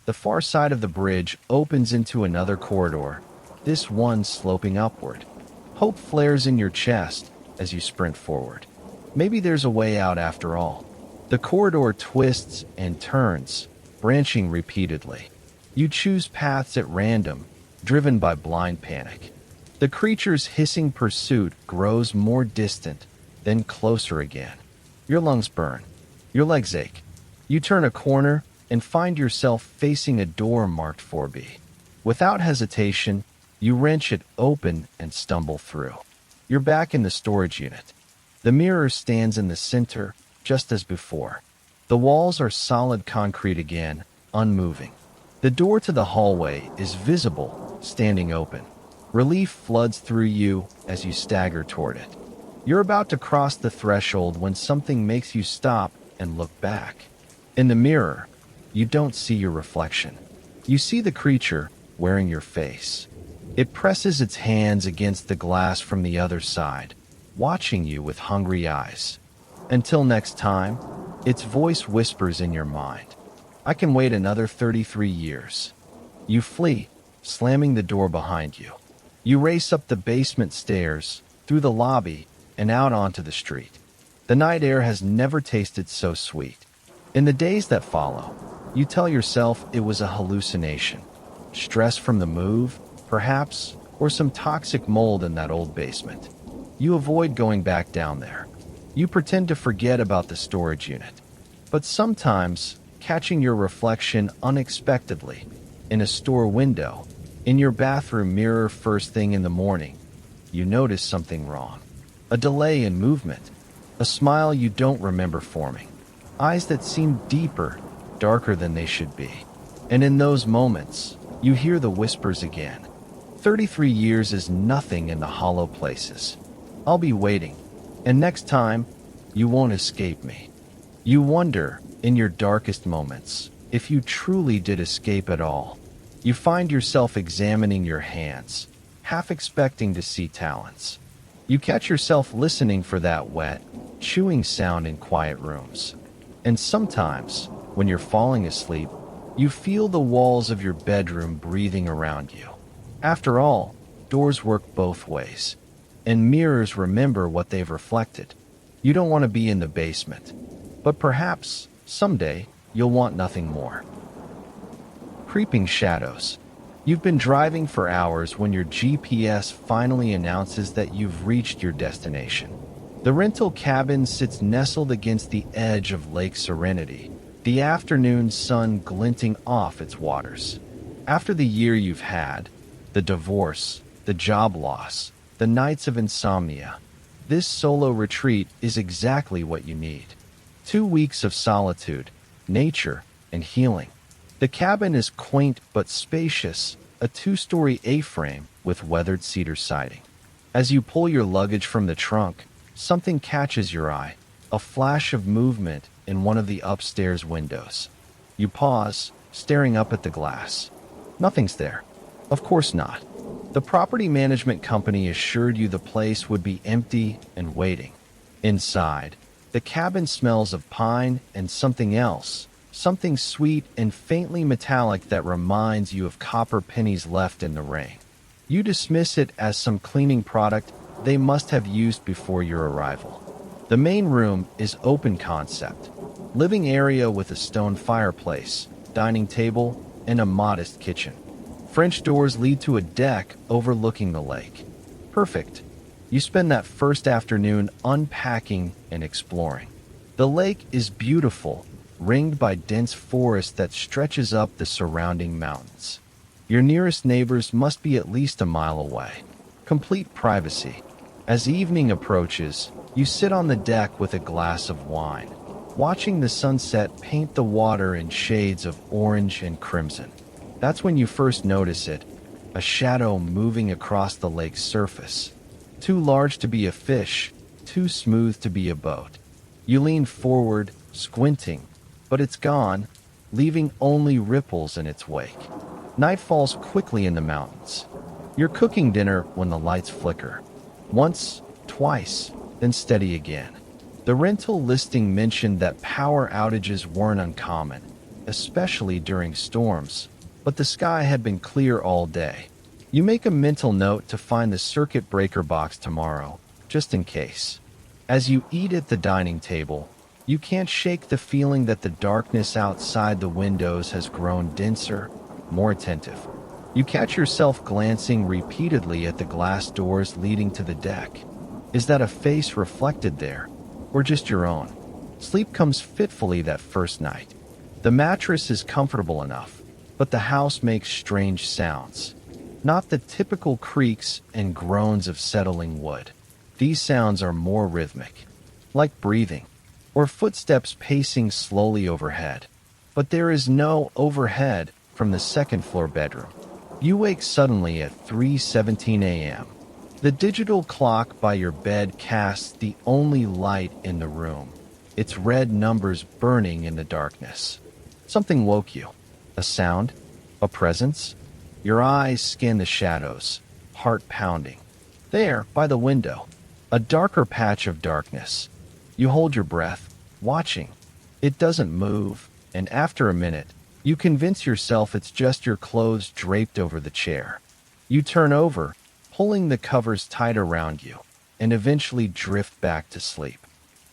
The far side of the bridge opens into another corridor, this one sloping upward. Hope flares in your chest as you sprint forward. Maybe there's a way out after all. The corridor twists and turns, branching repeatedly. You choose paths at random, driven by blind panic. The creature's hissing pursuit grows more distant, then closer again. Your lungs burn. Your legs ache. You turn a corner and find yourself facing a door marked 4B. Without hesitation, you wrench it open and stumble through. You're back in the storage unit. The mirror stands in the center, just as before. The walls are solid concrete again, unmoving. The door to the hallway is visible, standing open. Relief floods through you as you stagger toward it. You're about to cross the threshold when something makes you stop and look back. In the mirror, you don't see your reflection. You see the creature wearing your face. It presses its hands against the glass from the other side, watching you with hungry eyes. Until next time, its voice whispers in your mind, "I can wait another 33 years." You flee, slamming the door behind you. You race up the basement stairs, through the lobby, and out onto the street. The night air has never tasted so sweet. In the days that follow, you tell yourself it was a hallucination. Stress from the move, perhaps, or some toxic mold in that old basement. You avoid going back down there. You pretend to forget about the storage unit. But sometimes, catching your reflection unexpectedly, in a store window, in your bathroom mirror first thing in the morning, you notice something wrong. A delay in movement, a smile you don't remember forming, eyes that seem deeper, darker than they should be. And in those moments, you hear the whispers again. 33 years is nothing in the hollow places. I'll be waiting, and next time, you won't escape me. You wonder, in your darkest moments, if you truly did escape at all. You find yourself examining your hands, half expecting to see talons. You catch yourself listening for that wet, chewing sound in quiet rooms. And sometimes, when you're falling asleep, you feel the walls of your bedroom breathing around you. After all, doors work both ways, and mirrors remember what they've reflected. You don't want to be in the basement, but perhaps, someday, you'll want nothing more. Creeping shadows. You've been driving for hours when your GPS finally announces that you've reached your destination. The rental cabin sits nestled against the edge of Lake Serenity, the afternoon sun glinting off its waters. After the year you've had, the divorce, the job loss, the nights of insomnia, this solo retreat is exactly what you need. 2 weeks of solitude, nature, and healing. The cabin is quaint but spacious, a 2-story A-frame with weathered cedar siding. As you pull your luggage from the trunk, something catches your eye, a flash of movement in one of the upstairs windows. You pause, staring up at the glass. Nothing's there. Of course not. The property management company assured you the place would be empty and waiting. Inside, the cabin smells of pine and something else, something sweet and faintly metallic that reminds you of copper pennies left in the rain. You dismiss it as some cleaning product they must have used before your arrival. The main room is open concept, living area with a stone fireplace, dining table, and a modest kitchen. French doors lead to a deck overlooking the lake. Perfect. You spend that first afternoon unpacking and exploring. The lake is beautiful, ringed by dense forest that stretches up the surrounding mountains. Your nearest neighbors must be at least a mile away. Complete privacy. As evening approaches, you sit on the deck with a glass of wine, watching the sunset paint the water in shades of orange and crimson. That's when you first notice it, a shadow moving across the lake's surface. Too large to be a fish, too smooth to be a boat. You lean forward, squinting, but it's gone, leaving only ripples in its wake. Night falls quickly in the mountains. You're cooking dinner when the lights flicker. Once, twice, then steady again. The rental listing mentioned that power outages weren't uncommon, especially during storms, but the sky had been clear all day. You make a mental note to find the circuit breaker box tomorrow, just in case. As you eat at the dining table, you can't shake the feeling that the darkness outside the windows has grown denser, more attentive. You catch yourself glancing repeatedly at the glass doors leading to the deck. Is that a face reflected there, or just your own? Sleep comes fitfully that first night. The mattress is comfortable enough, but the house makes strange sounds. Not the typical creaks and groans of settling wood. These sounds are more rhythmic, like breathing, or footsteps pacing slowly overhead. But there is no overhead from the second-floor bedroom. You wake suddenly at 3:17 a.m. The digital clock by your bed casts the only light in the room, its red numbers burning in the darkness. Something woke you. A sound? A presence? Your eyes scan the shadows, heart pounding. There, by the window, a darker patch of darkness. You hold your breath, watching. It doesn't move, and after a minute, you convince yourself it's just your clothes draped over the chair. You turn over, pulling the covers tight around you, and eventually drift back to sleep.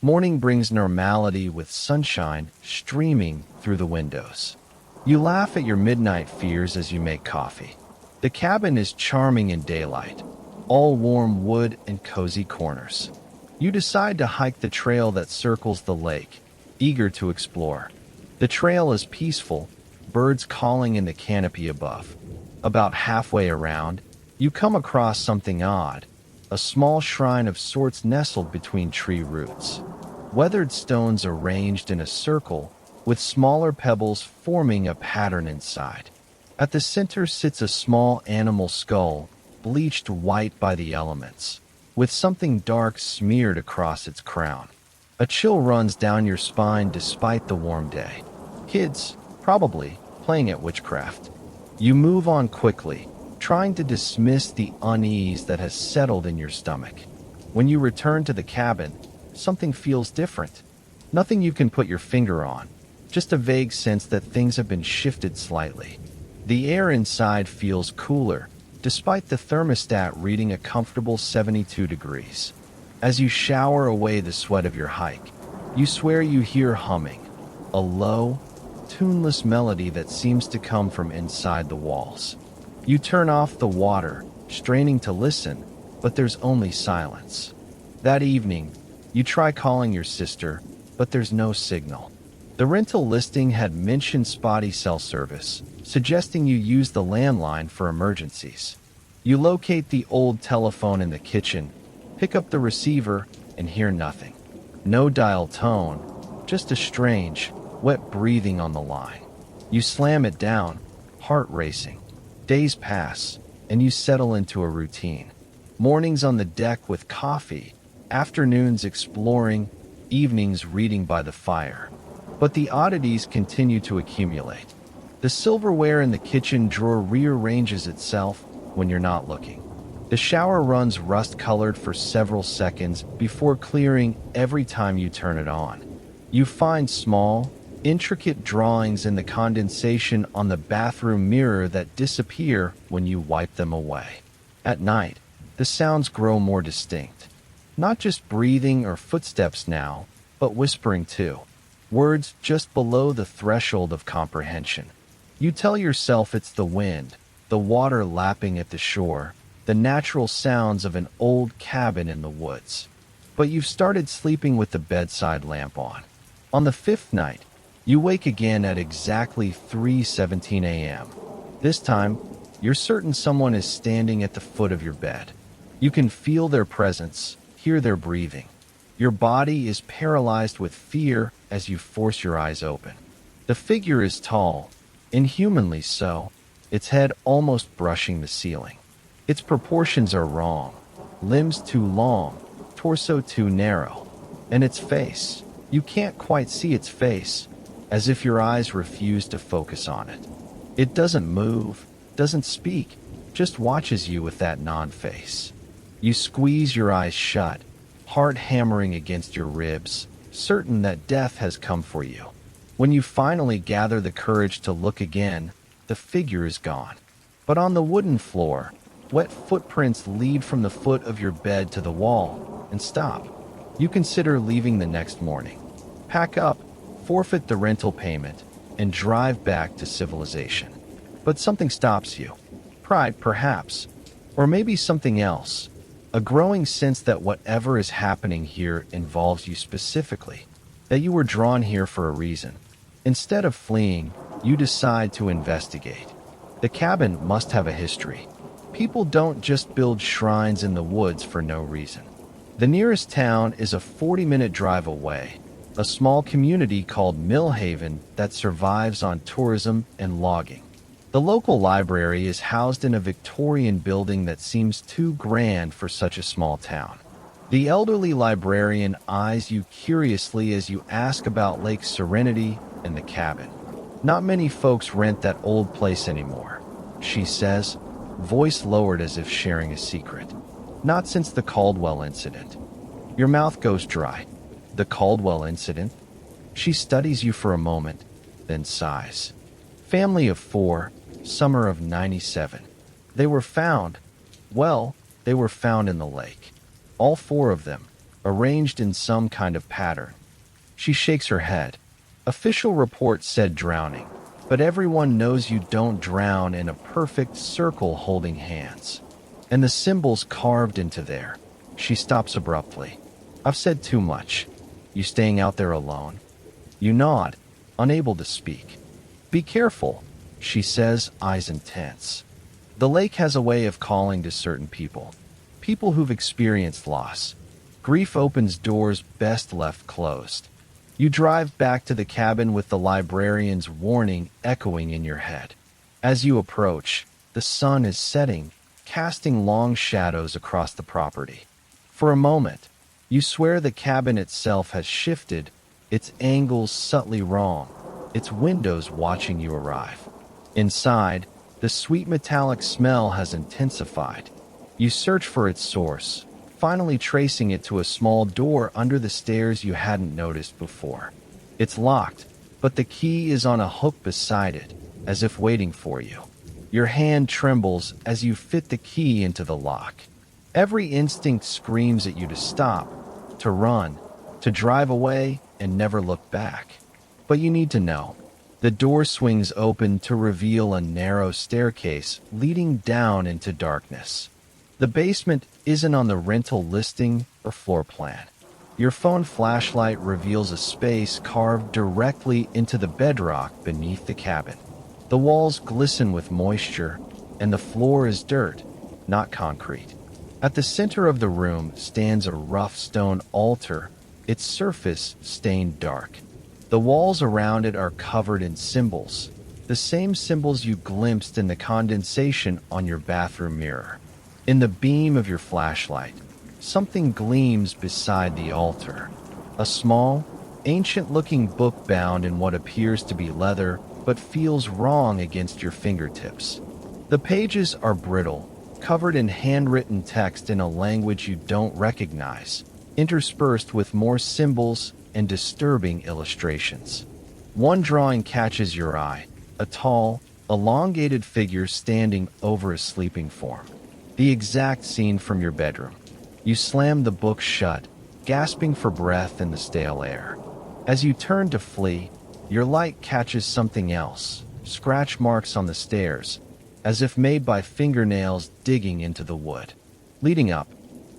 Morning brings normality with sunshine streaming through the windows. You laugh at your midnight fears as you make coffee. The cabin is charming in daylight, all warm wood and cozy corners. You decide to hike the trail that circles the lake, eager to explore. The trail is peaceful, birds calling in the canopy above. About halfway around, you come across something odd, a small shrine of sorts nestled between tree roots. Weathered stones arranged in a circle, with smaller pebbles forming a pattern inside. At the center sits a small animal skull, bleached white by the elements, with something dark smeared across its crown. A chill runs down your spine despite the warm day. Kids, probably, playing at witchcraft. You move on quickly, trying to dismiss the unease that has settled in your stomach. When you return to the cabin, something feels different. Nothing you can put your finger on, just a vague sense that things have been shifted slightly. The air inside feels cooler, despite the thermostat reading a comfortable 72 degrees. As you shower away the sweat of your hike, you swear you hear humming, a low, tuneless melody that seems to come from inside the walls. You turn off the water, straining to listen, but there's only silence. That evening, you try calling your sister, but there's no signal. The rental listing had mentioned spotty cell service, suggesting you use the landline for emergencies. You locate the old telephone in the kitchen, pick up the receiver, and hear nothing. No dial tone, just a strange, wet breathing on the line. You slam it down, heart racing. Days pass, and you settle into a routine. Mornings on the deck with coffee, afternoons exploring, evenings reading by the fire. But the oddities continue to accumulate. The silverware in the kitchen drawer rearranges itself when you're not looking. The shower runs rust-colored for several seconds before clearing every time you turn it on. You find small, intricate drawings in the condensation on the bathroom mirror that disappear when you wipe them away. At night, the sounds grow more distinct. Not just breathing or footsteps now, but whispering too. Words just below the threshold of comprehension. You tell yourself it's the wind, the water lapping at the shore, the natural sounds of an old cabin in the woods. But you've started sleeping with the bedside lamp on. On the fifth night, you wake again at exactly 3:17 a.m. This time, you're certain someone is standing at the foot of your bed. You can feel their presence, hear their breathing. Your body is paralyzed with fear as you force your eyes open. The figure is tall, inhumanly so, its head almost brushing the ceiling. Its proportions are wrong, limbs too long, torso too narrow. And its face, you can't quite see its face, as if your eyes refuse to focus on it. It doesn't move, doesn't speak, just watches you with that non-face. You squeeze your eyes shut, heart hammering against your ribs, certain that death has come for you. When you finally gather the courage to look again, the figure is gone. But on the wooden floor, wet footprints lead from the foot of your bed to the wall and stop. You consider leaving the next morning. Pack up, forfeit the rental payment, and drive back to civilization. But something stops you. Pride, perhaps. Or maybe something else. A growing sense that whatever is happening here involves you specifically. That you were drawn here for a reason. Instead of fleeing, you decide to investigate. The cabin must have a history. People don't just build shrines in the woods for no reason. The nearest town is a 40-minute drive away, a small community called Millhaven that survives on tourism and logging. The local library is housed in a Victorian building that seems too grand for such a small town. The elderly librarian eyes you curiously as you ask about Lake Serenity and the cabin. Not many folks rent that old place anymore, she says, voice lowered as if sharing a secret. Not since the Caldwell incident. Your mouth goes dry. The Caldwell incident? She studies you for a moment, then sighs. Family of 4, summer of 97. They were found in the lake. All 4 of them, arranged in some kind of pattern. She shakes her head. Official report said drowning, but everyone knows you don't drown in a perfect circle holding hands. And the symbols carved into there. She stops abruptly. I've said too much. You staying out there alone? You nod, unable to speak. Be careful, she says, eyes intense. The lake has a way of calling to certain people. People who've experienced loss. Grief opens doors best left closed. You drive back to the cabin with the librarian's warning echoing in your head. As you approach, the sun is setting, casting long shadows across the property. For a moment, you swear the cabin itself has shifted, its angles subtly wrong, its windows watching you arrive. Inside, the sweet metallic smell has intensified. You search for its source, finally tracing it to a small door under the stairs you hadn't noticed before. It's locked, but the key is on a hook beside it, as if waiting for you. Your hand trembles as you fit the key into the lock. Every instinct screams at you to stop, to run, to drive away and never look back. But you need to know. The door swings open to reveal a narrow staircase leading down into darkness. The basement isn't on the rental listing or floor plan. Your phone flashlight reveals a space carved directly into the bedrock beneath the cabin. The walls glisten with moisture, and the floor is dirt, not concrete. At the center of the room stands a rough stone altar, its surface stained dark. The walls around it are covered in symbols, the same symbols you glimpsed in the condensation on your bathroom mirror. In the beam of your flashlight, something gleams beside the altar. A small, ancient-looking book bound in what appears to be leather, but feels wrong against your fingertips. The pages are brittle, covered in handwritten text in a language you don't recognize, interspersed with more symbols and disturbing illustrations. One drawing catches your eye, a tall, elongated figure standing over a sleeping form. The exact scene from your bedroom. You slam the book shut, gasping for breath in the stale air. As you turn to flee, your light catches something else, scratch marks on the stairs, as if made by fingernails digging into the wood. Leading up,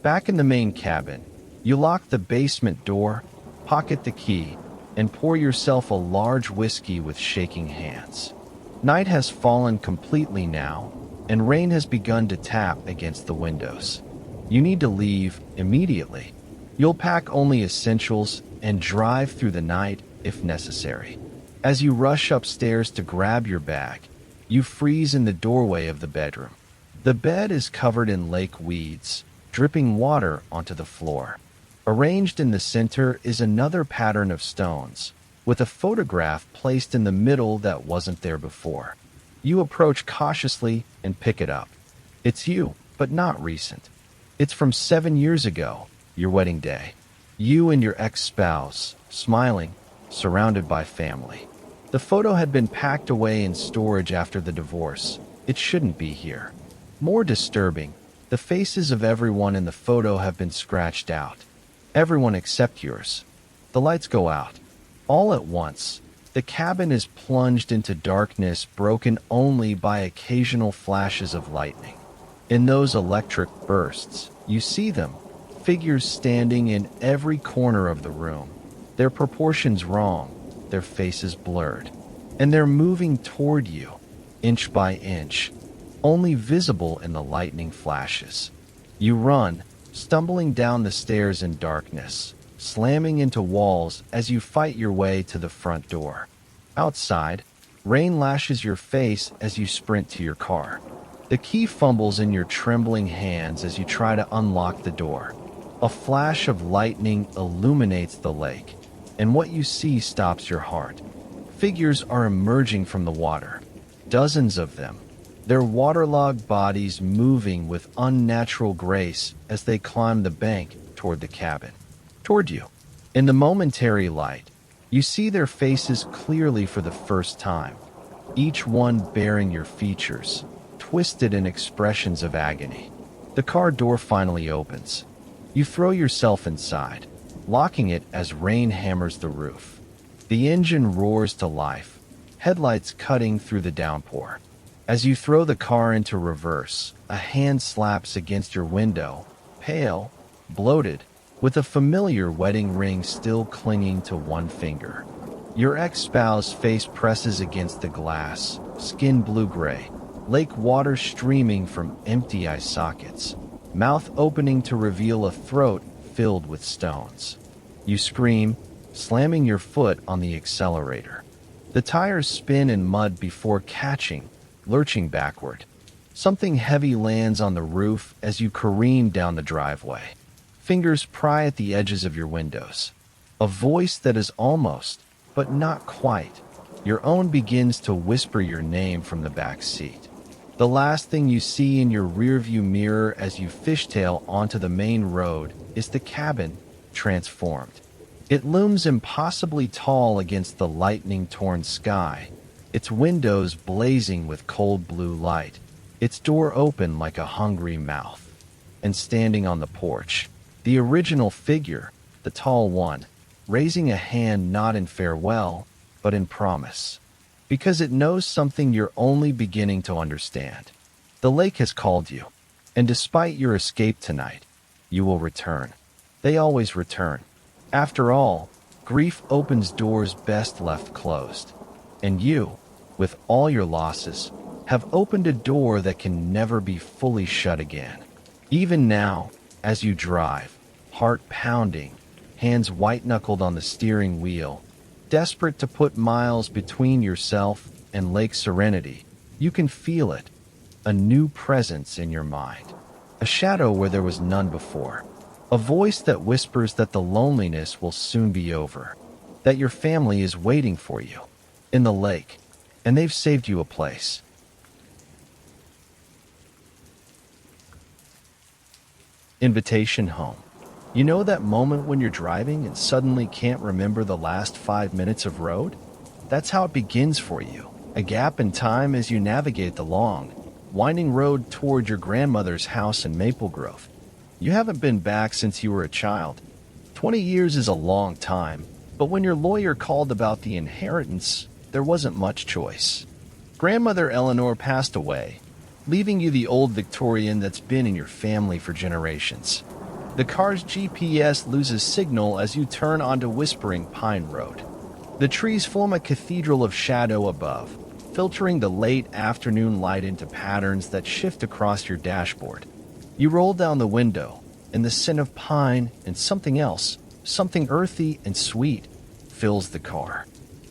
back in the main cabin, you lock the basement door, pocket the key, and pour yourself a large whiskey with shaking hands. Night has fallen completely now, and rain has begun to tap against the windows. You need to leave immediately. You'll pack only essentials and drive through the night if necessary. As you rush upstairs to grab your bag, you freeze in the doorway of the bedroom. The bed is covered in lake weeds, dripping water onto the floor. Arranged in the center is another pattern of stones, with a photograph placed in the middle that wasn't there before. You approach cautiously and pick it up. It's you, but not recent. It's from 7 years ago, your wedding day. You and your ex-spouse, smiling, surrounded by family. The photo had been packed away in storage after the divorce. It shouldn't be here. More disturbing, the faces of everyone in the photo have been scratched out. Everyone except yours. The lights go out. All at once, the cabin is plunged into darkness broken only by occasional flashes of lightning. In those electric bursts, you see them, figures standing in every corner of the room. Their proportions wrong, their faces blurred. And they're moving toward you, inch by inch, only visible in the lightning flashes. You run, stumbling down the stairs in darkness, slamming into walls as you fight your way to the front door. Outside, rain lashes your face as you sprint to your car. The key fumbles in your trembling hands as you try to unlock the door. A flash of lightning illuminates the lake, and what you see stops your heart. Figures are emerging from the water, dozens of them, their waterlogged bodies moving with unnatural grace as they climb the bank toward the cabin. Toward you. In the momentary light, you see their faces clearly for the first time, each one bearing your features, twisted in expressions of agony. The car door finally opens. You throw yourself inside, locking it as rain hammers the roof. The engine roars to life, headlights cutting through the downpour. As you throw the car into reverse, a hand slaps against your window, pale, bloated, with a familiar wedding ring still clinging to one finger. Your ex-spouse's face presses against the glass, skin blue-gray, lake water streaming from empty eye sockets, mouth opening to reveal a throat filled with stones. You scream, slamming your foot on the accelerator. The tires spin in mud before catching, lurching backward. Something heavy lands on the roof as you careen down the driveway. Fingers pry at the edges of your windows. A voice that is almost, but not quite, your own begins to whisper your name from the back seat. The last thing you see in your rearview mirror as you fishtail onto the main road is the cabin, transformed. It looms impossibly tall against the lightning-torn sky, its windows blazing with cold blue light, its door open like a hungry mouth. And standing on the porch, the original figure, the tall one, raising a hand not in farewell, but in promise. Because it knows something you're only beginning to understand. The lake has called you, and despite your escape tonight, you will return. They always return. After all, grief opens doors best left closed. And you, with all your losses, have opened a door that can never be fully shut again. Even now, as you drive, heart pounding, hands white-knuckled on the steering wheel, desperate to put miles between yourself and Lake Serenity, you can feel it, a new presence in your mind, a shadow where there was none before, a voice that whispers that the loneliness will soon be over, that your family is waiting for you in the lake, and they've saved you a place. Invitation home. You know that moment when you're driving and suddenly can't remember the last 5 minutes of road? That's how it begins for you. A gap in time as you navigate the long, winding road toward your grandmother's house in Maple Grove. You haven't been back since you were a child. 20 years is a long time, but when your lawyer called about the inheritance, there wasn't much choice. Grandmother Eleanor passed away, leaving you the old Victorian that's been in your family for generations. The car's GPS loses signal as you turn onto Whispering Pine Road. The trees form a cathedral of shadow above, filtering the late afternoon light into patterns that shift across your dashboard. You roll down the window, and the scent of pine and something else, something earthy and sweet, fills the car.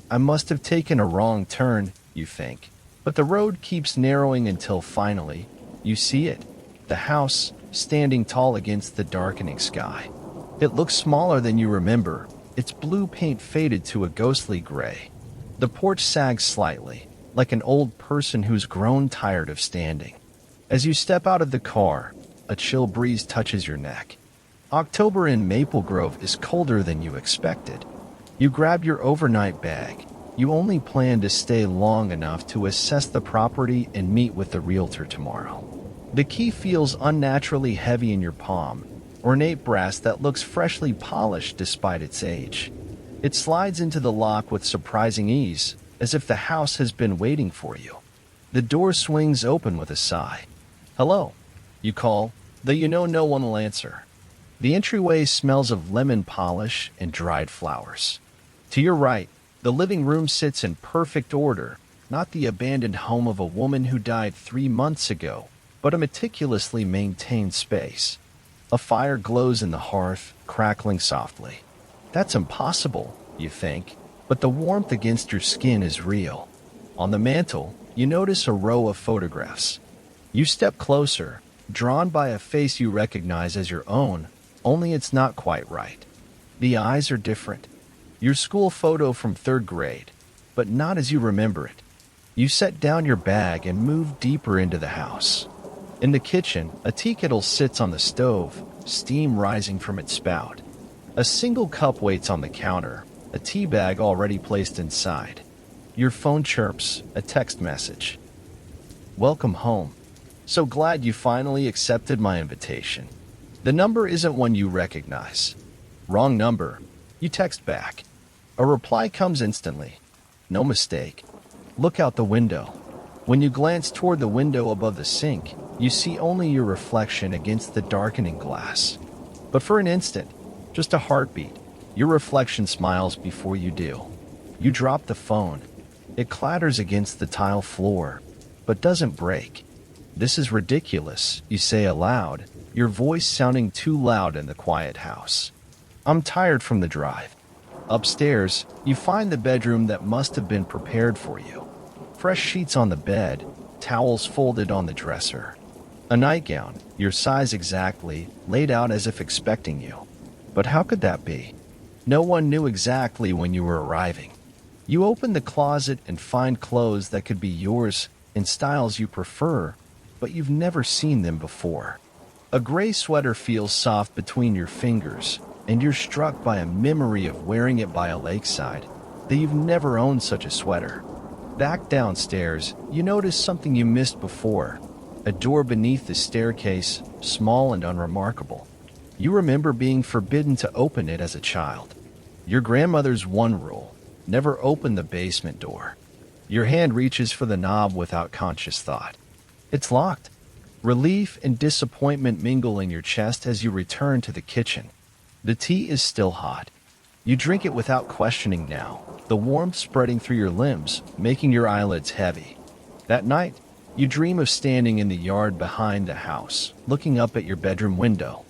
I must have taken a wrong turn, you think, but the road keeps narrowing until finally, you see it, the house standing tall against the darkening sky. It looks smaller than you remember, its blue paint faded to a ghostly gray. The porch sags slightly, like an old person who's grown tired of standing. As you step out of the car, a chill breeze touches your neck. October in Maple Grove is colder than you expected. You grab your overnight bag. You only plan to stay long enough to assess the property and meet with the realtor tomorrow. The key feels unnaturally heavy in your palm, ornate brass that looks freshly polished despite its age. It slides into the lock with surprising ease, as if the house has been waiting for you. The door swings open with a sigh. "Hello," you call, though you know no one will answer. The entryway smells of lemon polish and dried flowers. To your right, the living room sits in perfect order, not the abandoned home of a woman who died 3 months ago, but a meticulously maintained space. A fire glows in the hearth, crackling softly. That's impossible, you think, but the warmth against your skin is real. On the mantel, you notice a row of photographs. You step closer, drawn by a face you recognize as your own, only it's not quite right. The eyes are different. Your school photo from 3rd grade, but not as you remember it. You set down your bag and move deeper into the house. In the kitchen, a tea kettle sits on the stove, steam rising from its spout. A single cup waits on the counter, a tea bag already placed inside. Your phone chirps, a text message. "Welcome home. So glad you finally accepted my invitation." The number isn't one you recognize. "Wrong number," you text back. A reply comes instantly. "No mistake. Look out the window." When you glance toward the window above the sink, you see only your reflection against the darkening glass. But for an instant, just a heartbeat, your reflection smiles before you do. You drop the phone. It clatters against the tile floor, but doesn't break. "This is ridiculous," you say aloud, your voice sounding too loud in the quiet house. "I'm tired from the drive." Upstairs, you find the bedroom that must have been prepared for you. Fresh sheets on the bed, towels folded on the dresser. A nightgown, your size exactly, laid out as if expecting you. But how could that be? No one knew exactly when you were arriving. You open the closet and find clothes that could be yours in styles you prefer, but you've never seen them before. A gray sweater feels soft between your fingers, and you're struck by a memory of wearing it by a lakeside, that you've never owned such a sweater. Back downstairs, you notice something you missed before. A door beneath the staircase, small and unremarkable. You remember being forbidden to open it as a child. Your grandmother's one rule: never open the basement door. Your hand reaches for the knob without conscious thought. It's locked. Relief and disappointment mingle in your chest as you return to the kitchen. The tea is still hot. You drink it without questioning now, the warmth spreading through your limbs, making your eyelids heavy. That night, you dream of standing in the yard behind the house, looking up at your bedroom window.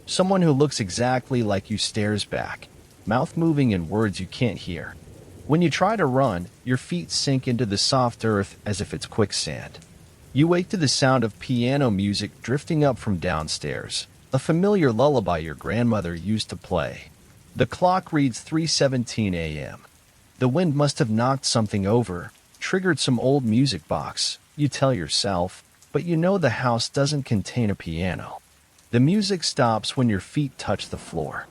Someone who looks exactly like you stares back, mouth moving in words you can't hear. When you try to run, your feet sink into the soft earth as if it's quicksand. You wake to the sound of piano music drifting up from downstairs, a familiar lullaby your grandmother used to play. The clock reads 3:17 a.m. The wind must have knocked something over, triggered some old music box, you tell yourself, but you know the house doesn't contain a piano. The music stops when your feet touch the floor.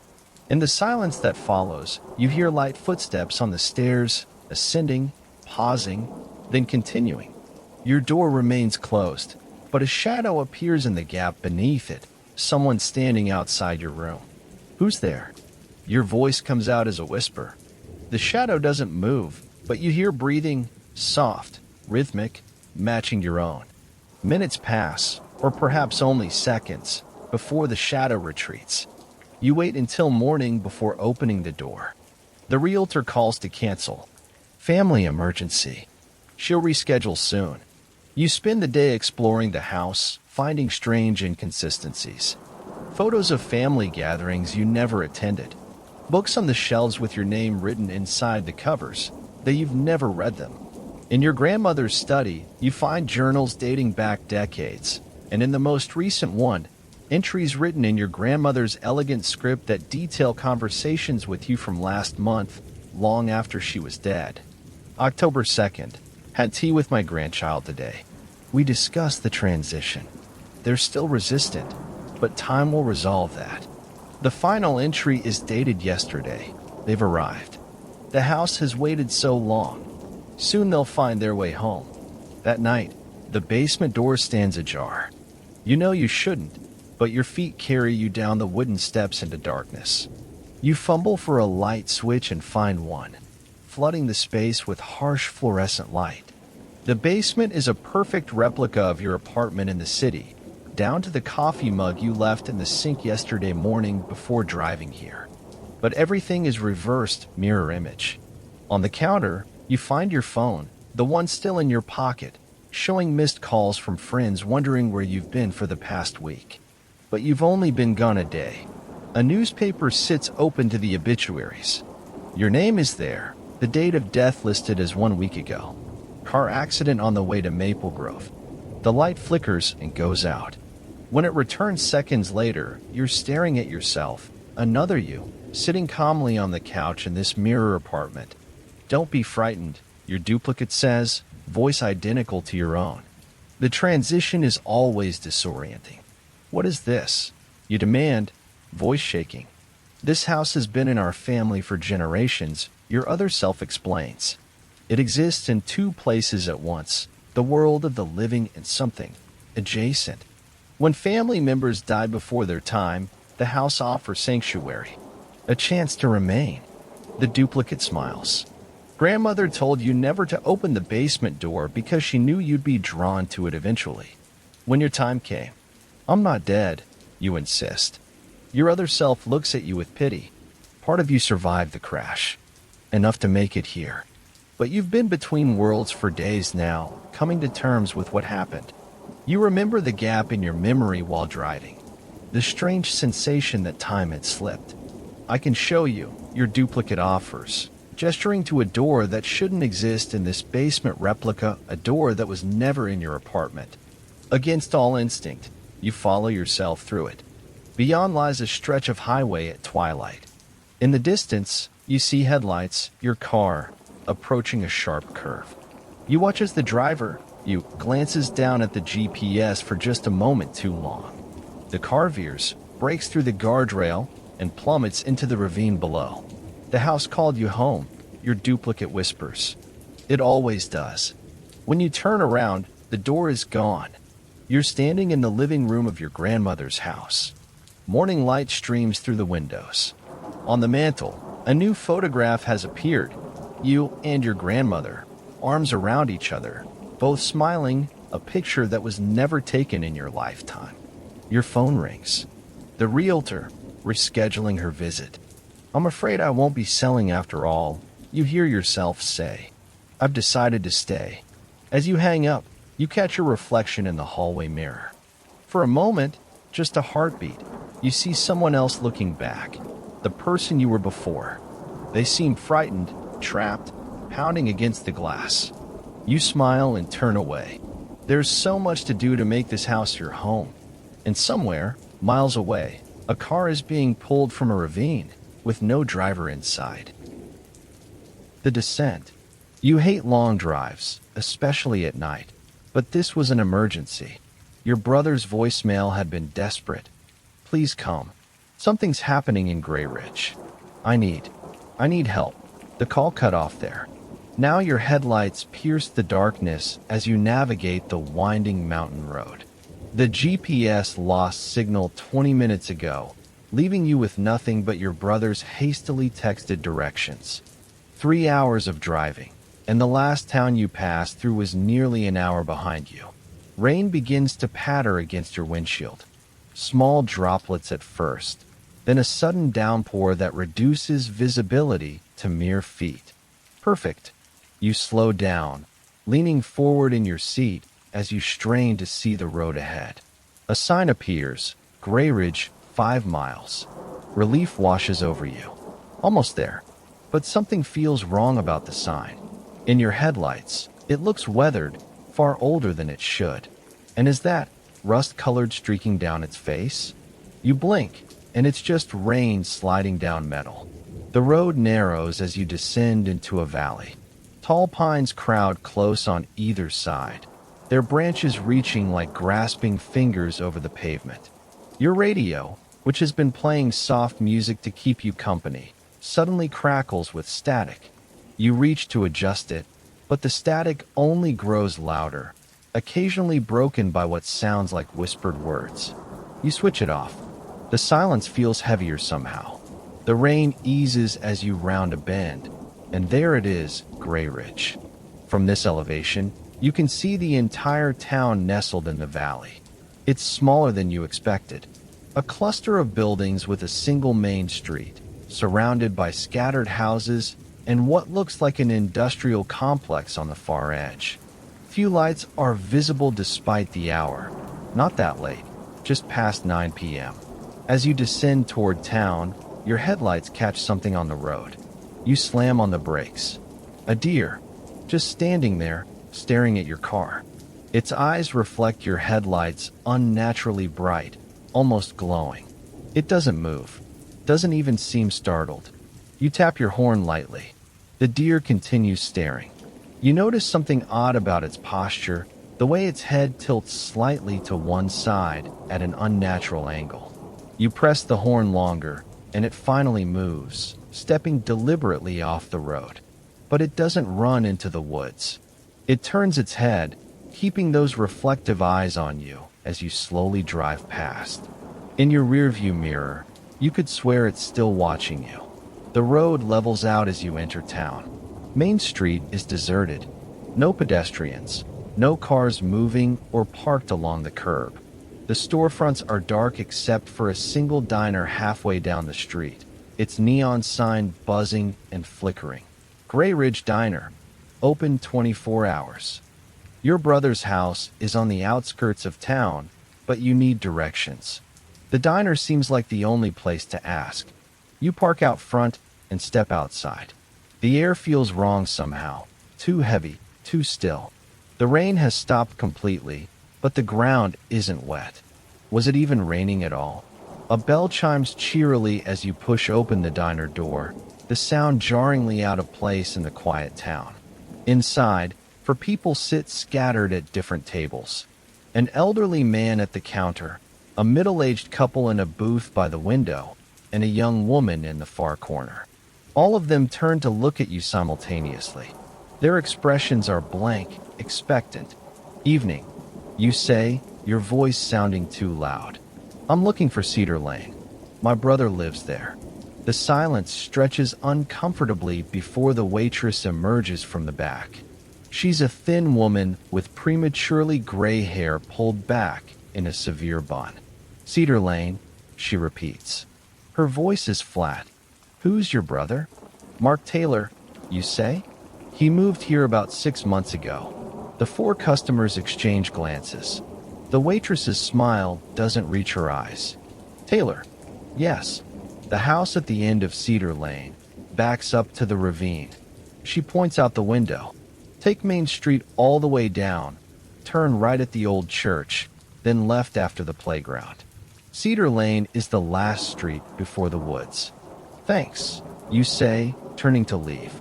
In the silence that follows, you hear light footsteps on the stairs, ascending, pausing, then continuing. Your door remains closed, but a shadow appears in the gap beneath it, someone standing outside your room. "Who's there?" Your voice comes out as a whisper. The shadow doesn't move, but you hear breathing, soft, rhythmic, matching your own. Minutes pass, or perhaps only seconds, before the shadow retreats. You wait until morning before opening the door. The realtor calls to cancel. Family emergency. She'll reschedule soon. You spend the day exploring the house, finding strange inconsistencies. Photos of family gatherings you never attended. Books on the shelves with your name written inside the covers, that you've never read them. In your grandmother's study, you find journals dating back decades, and in the most recent one, Entries written in your grandmother's elegant script that detail conversations with you from last month, long after she was dead. October 2nd. Had tea with my grandchild today. We discussed the transition. They're still resistant, but time will resolve that. The final entry is dated yesterday. They've arrived. The house has waited so long. Soon they'll find their way home. That night, the basement door stands ajar. You know you shouldn't, but your feet carry you down the wooden steps into darkness. You fumble for a light switch and find one, flooding the space with harsh fluorescent light. The basement is a perfect replica of your apartment in the city, down to the coffee mug you left in the sink yesterday morning before driving here. But everything is reversed mirror image. On the counter, you find your phone, the one still in your pocket, showing missed calls from friends wondering where you've been for the past week. But you've only been gone a day. A newspaper sits open to the obituaries. Your name is there, the date of death listed as 1 week ago. Car accident on the way to Maple Grove. The light flickers and goes out. When it returns seconds later, you're staring at yourself, another you, sitting calmly on the couch in this mirror apartment. Don't be frightened, your duplicate says, voice identical to your own. The transition is always disorienting. What is this? You demand, voice shaking. This house has been in our family for generations, your other self explains. It exists in two places at once, the world of the living and something adjacent. When family members die before their time, the house offers sanctuary, a chance to remain. The duplicate smiles. Grandmother told you never to open the basement door because she knew you'd be drawn to it eventually. When your time came, I'm not dead, you insist. Your other self looks at you with pity. Part of you survived the crash, enough to make it here. But you've been between worlds for days now, coming to terms with what happened. You remember the gap in your memory while driving, the strange sensation that time had slipped. I can show you, your duplicate offers, gesturing to a door that shouldn't exist in this basement replica, a door that was never in your apartment. Against all instinct, you follow yourself through it. Beyond lies a stretch of highway at twilight. In the distance, you see headlights, your car, approaching a sharp curve. You watch as the driver, you, glances down at the GPS for just a moment too long. The car veers, breaks through the guardrail, and plummets into the ravine below. The house called you home, your duplicate whispers. It always does. When you turn around, the door is gone. You're standing in the living room of your grandmother's house. Morning light streams through the windows. On the mantel, a new photograph has appeared. You and your grandmother, arms around each other, both smiling, a picture that was never taken in your lifetime. Your phone rings. The realtor, rescheduling her visit. I'm afraid I won't be selling after all, you hear yourself say. I've decided to stay. As you hang up, you catch your reflection in the hallway mirror. For a moment, just a heartbeat, you see someone else looking back, the person you were before. They seem frightened, trapped, pounding against the glass. You smile and turn away. There's so much to do to make this house your home. And somewhere, miles away, a car is being pulled from a ravine, with no driver inside. The descent. You hate long drives, especially at night, but this was an emergency. Your brother's voicemail had been desperate. Please come. Something's happening in Grey Ridge. I need help. The call cut off there. Now your headlights pierce the darkness as you navigate the winding mountain road. The GPS lost signal 20 minutes ago, leaving you with nothing but your brother's hastily texted directions. 3 hours of driving, and the last town you passed through was nearly an hour behind you. Rain begins to patter against your windshield. Small droplets at first, then a sudden downpour that reduces visibility to mere feet. Perfect. You slow down, leaning forward in your seat as you strain to see the road ahead. A sign appears, Grey Ridge, 5 miles. Relief washes over you. Almost there, but something feels wrong about the sign. In your headlights, it looks weathered, far older than it should. And as that rust-colored streaking down its face. You blink, and it's just rain sliding down metal. The road narrows as you descend into a valley. Tall pines crowd close on either side, their branches reaching like grasping fingers over the pavement. Your radio, which has been playing soft music to keep you company, suddenly crackles with static. You reach to adjust it, but the static only grows louder, occasionally broken by what sounds like whispered words. You switch it off. The silence feels heavier somehow. The rain eases as you round a bend, and there it is, Grey Ridge. From this elevation, you can see the entire town nestled in the valley. It's smaller than you expected. A cluster of buildings with a single main street, surrounded by scattered houses and what looks like an industrial complex on the far edge. Few lights are visible despite the hour. Not that late, just past 9 p.m. As you descend toward town, your headlights catch something on the road. You slam on the brakes. A deer, just standing there, staring at your car. Its eyes reflect your headlights, unnaturally bright, almost glowing. It doesn't move, doesn't even seem startled. You tap your horn lightly. The deer continues staring. You notice something odd about its posture, the way its head tilts slightly to one side at an unnatural angle. You press the horn longer, and it finally moves, stepping deliberately off the road. But it doesn't run into the woods. It turns its head, keeping those reflective eyes on you as you slowly drive past. In your rearview mirror, you could swear it's still watching you. The road levels out as you enter town. Main Street is deserted. No pedestrians, no cars moving or parked along the curb. The storefronts are dark except for a single diner halfway down the street, its neon sign buzzing and flickering. Grey Ridge Diner, open 24 hours. Your brother's house is on the outskirts of town, but you need directions. The diner seems like the only place to ask. You park out front and step outside. The air feels wrong somehow, too heavy, too still. The rain has stopped completely, but the ground isn't wet. Was it even raining at all? A bell chimes cheerily as you push open the diner door, the sound jarringly out of place in the quiet town. Inside, people sit scattered at different tables. An elderly man at the counter, a middle-aged couple in a booth by the window, and a young woman in the far corner. All of them turn to look at you simultaneously. Their expressions are blank, expectant. Evening, you say, your voice sounding too loud. I'm looking for Cedar Lane. My brother lives there. The silence stretches uncomfortably before the waitress emerges from the back. She's a thin woman with prematurely gray hair pulled back in a severe bun. Cedar Lane, she repeats. Her voice is flat. Who's your brother? Mark Taylor, you say? He moved here about 6 months ago. The 4 customers exchange glances. The waitress's smile doesn't reach her eyes. Taylor, yes. The house at the end of Cedar Lane backs up to the ravine. She points out the window. Take Main Street all the way down, turn right at the old church, then left after the playground. Cedar Lane is the last street before the woods. Thanks, you say, turning to leave.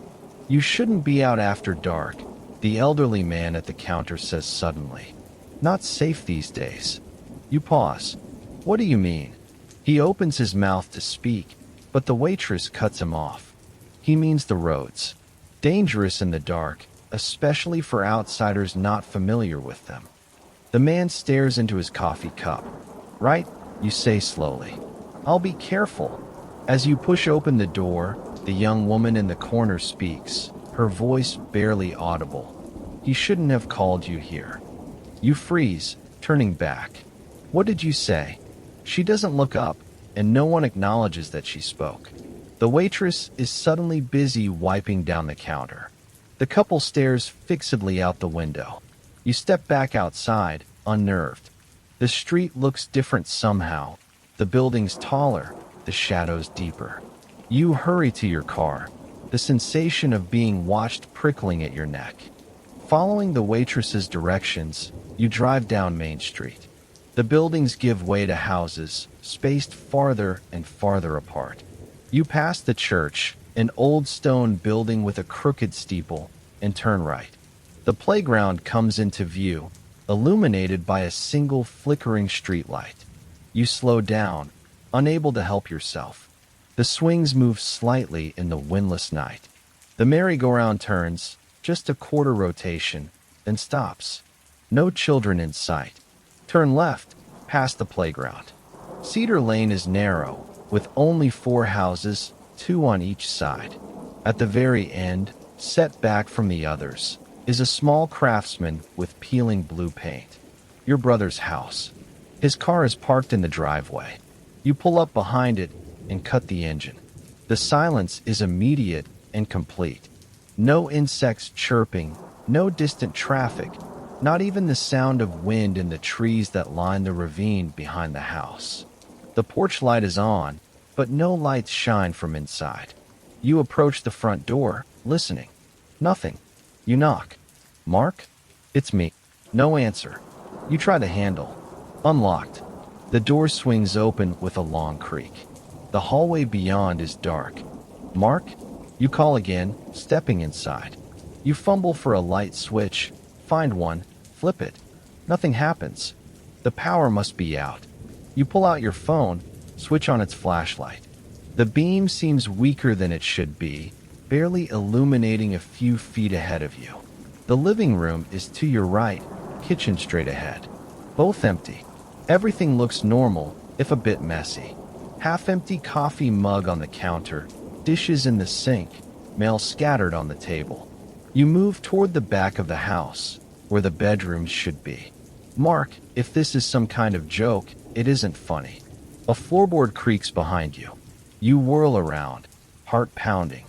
You shouldn't be out after dark, the elderly man at the counter says suddenly. Not safe these days. You pause. What do you mean? He opens his mouth to speak, but the waitress cuts him off. He means the roads. Dangerous in the dark, especially for outsiders not familiar with them. The man stares into his coffee cup. Right, you say slowly. I'll be careful. As you push open the door, the young woman in the corner speaks, her voice barely audible. He shouldn't have called you here. You freeze, turning back. What did you say? She doesn't look up, and no one acknowledges that she spoke. The waitress is suddenly busy wiping down the counter. The couple stares fixedly out the window. You step back outside, unnerved. The street looks different somehow. The buildings taller, the shadows deeper. You hurry to your car, the sensation of being watched prickling at your neck. Following the waitress's directions, you drive down Main Street. The buildings give way to houses, spaced farther and farther apart. You pass the church, an old stone building with a crooked steeple, and turn right. The playground comes into view, illuminated by a single flickering streetlight. You slow down, unable to help yourself. The swings move slightly in the windless night. The merry-go-round turns, just a quarter rotation, then stops. No children in sight. Turn left, past the playground. Cedar Lane is narrow, with only 4 houses, 2 on each side. At the very end, set back from the others, is a small craftsman with peeling blue paint. Your brother's house. His car is parked in the driveway. You pull up behind it and cut the engine. The silence is immediate and complete. No insects chirping, no distant traffic, not even the sound of wind in the trees that line the ravine behind the house. The porch light is on, but no lights shine from inside. You approach the front door, listening. Nothing. You knock. Mark? It's me. No answer. You try the handle. Unlocked. The door swings open with a long creak. The hallway beyond is dark. Mark? You call again, stepping inside. You fumble for a light switch, find one, flip it. Nothing happens. The power must be out. You pull out your phone, switch on its flashlight. The beam seems weaker than it should be, barely illuminating a few feet ahead of you. The living room is to your right, kitchen straight ahead. Both empty. Everything looks normal, if a bit messy. Half-empty coffee mug on the counter, dishes in the sink, mail scattered on the table. You move toward the back of the house, where the bedrooms should be. Mark, if this is some kind of joke, it isn't funny. A floorboard creaks behind you. You whirl around, heart pounding.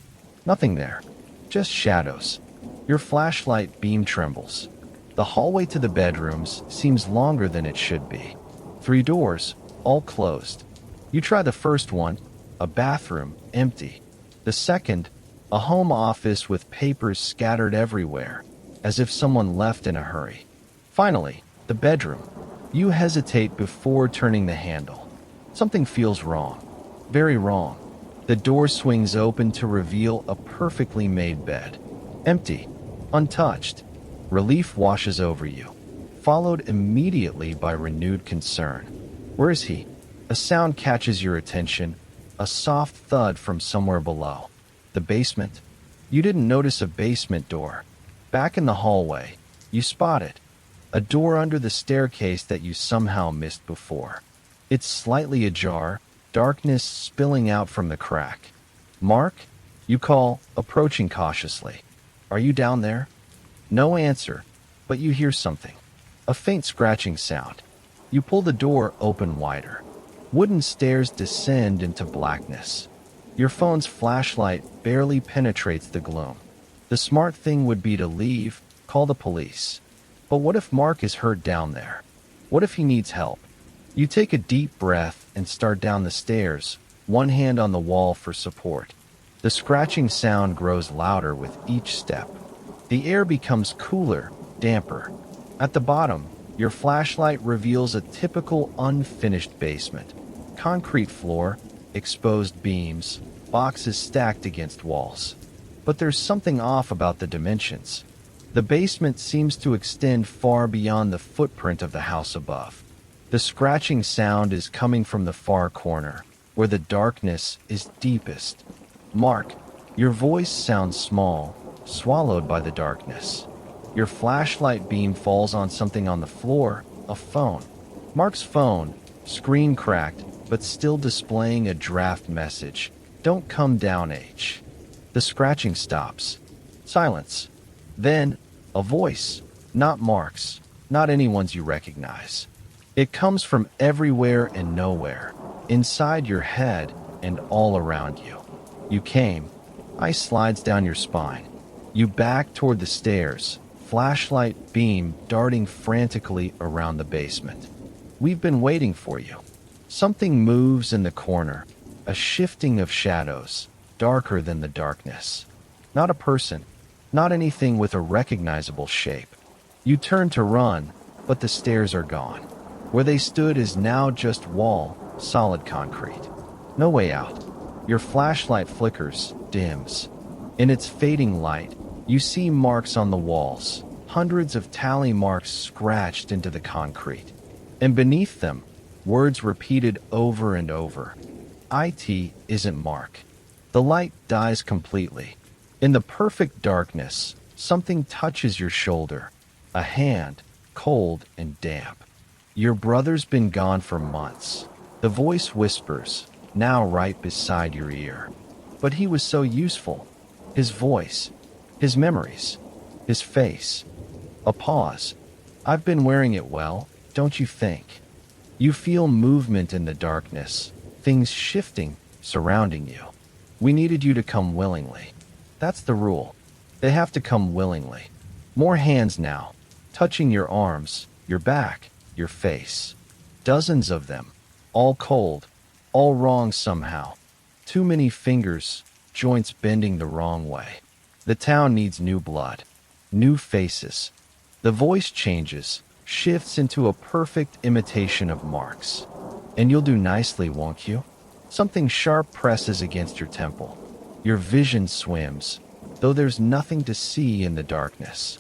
Nothing there, just shadows. Your flashlight beam trembles. The hallway to the bedrooms seems longer than it should be. 3 doors, all closed. You try the first one, a bathroom, empty. The second, a home office with papers scattered everywhere, as if someone left in a hurry. Finally, the bedroom. You hesitate before turning the handle. Something feels wrong. Very wrong. The door swings open to reveal a perfectly made bed. Empty. Untouched. Relief washes over you, followed immediately by renewed concern. Where is he? A sound catches your attention, a soft thud from somewhere below. The basement? You didn't notice a basement door. Back in the hallway, you spot it. A door under the staircase that you somehow missed before. It's slightly ajar, darkness spilling out from the crack. Mark? You call, approaching cautiously. Are you down there? No answer, but you hear something. A faint scratching sound. You pull the door open wider. Wooden stairs descend into blackness. Your phone's flashlight barely penetrates the gloom. The smart thing would be to leave, call the police. But what if Mark is hurt down there? What if he needs help? You take a deep breath and start down the stairs, one hand on the wall for support. The scratching sound grows louder with each step. The air becomes cooler, damper. At the bottom, your flashlight reveals a typical unfinished basement. Concrete floor, exposed beams, boxes stacked against walls. But there's something off about the dimensions. The basement seems to extend far beyond the footprint of the house above. The scratching sound is coming from the far corner, where the darkness is deepest. Mark, your voice sounds small, swallowed by the darkness. Your flashlight beam falls on something on the floor, a phone. Mark's phone, screen cracked, but still displaying a draft message. Don't come down, H. The scratching stops. Silence. Then, a voice. Not Mark's, not anyone's you recognize. It comes from everywhere and nowhere, inside your head and all around you. You came. Ice slides down your spine. You back toward the stairs, flashlight beam darting frantically around the basement. We've been waiting for you. Something moves in the corner, a shifting of shadows, darker than the darkness. Not a person, not anything with a recognizable shape. You turn to run, but the stairs are gone. Where they stood is now just wall, solid concrete. No way out. Your flashlight flickers, dims. In its fading light, you see marks on the walls, hundreds of tally marks scratched into the concrete. And beneath them, words repeated over and over. IT isn't Mark. The light dies completely. In the perfect darkness, something touches your shoulder. A hand, cold and damp. Your brother's been gone for months. The voice whispers, now right beside your ear. But he was so useful. His voice, his memories, his face. A pause. I've been wearing it well, don't you think? You feel movement in the darkness, things shifting, surrounding you. We needed you to come willingly. That's the rule. They have to come willingly. More hands now, touching your arms, your back, your face. Dozens of them, all cold, all wrong somehow. Too many fingers, joints bending the wrong way. The town needs new blood, new faces. The voice changes, shifts into a perfect imitation of Mark's. And you'll do nicely, won't you? Something sharp presses against your temple. Your vision swims, though there's nothing to see in the darkness.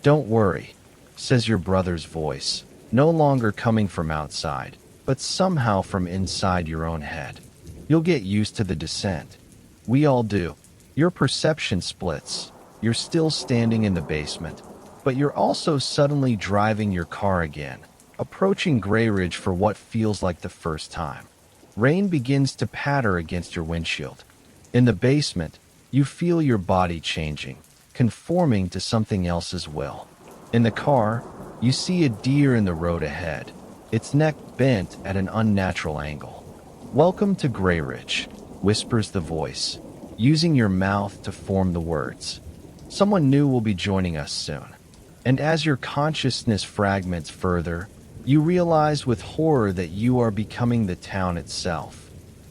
Don't worry, says your brother's voice, no longer coming from outside, but somehow from inside your own head. You'll get used to the descent. We all do. Your perception splits. You're still standing in the basement, but you're also suddenly driving your car again, approaching Grey Ridge for what feels like the first time. Rain begins to patter against your windshield. In the basement, you feel your body changing, conforming to something else's will. In the car, you see a deer in the road ahead, its neck bent at an unnatural angle. Welcome to Grey Ridge, whispers the voice, using your mouth to form the words. Someone new will be joining us soon. And as your consciousness fragments further, you realize with horror that you are becoming the town itself.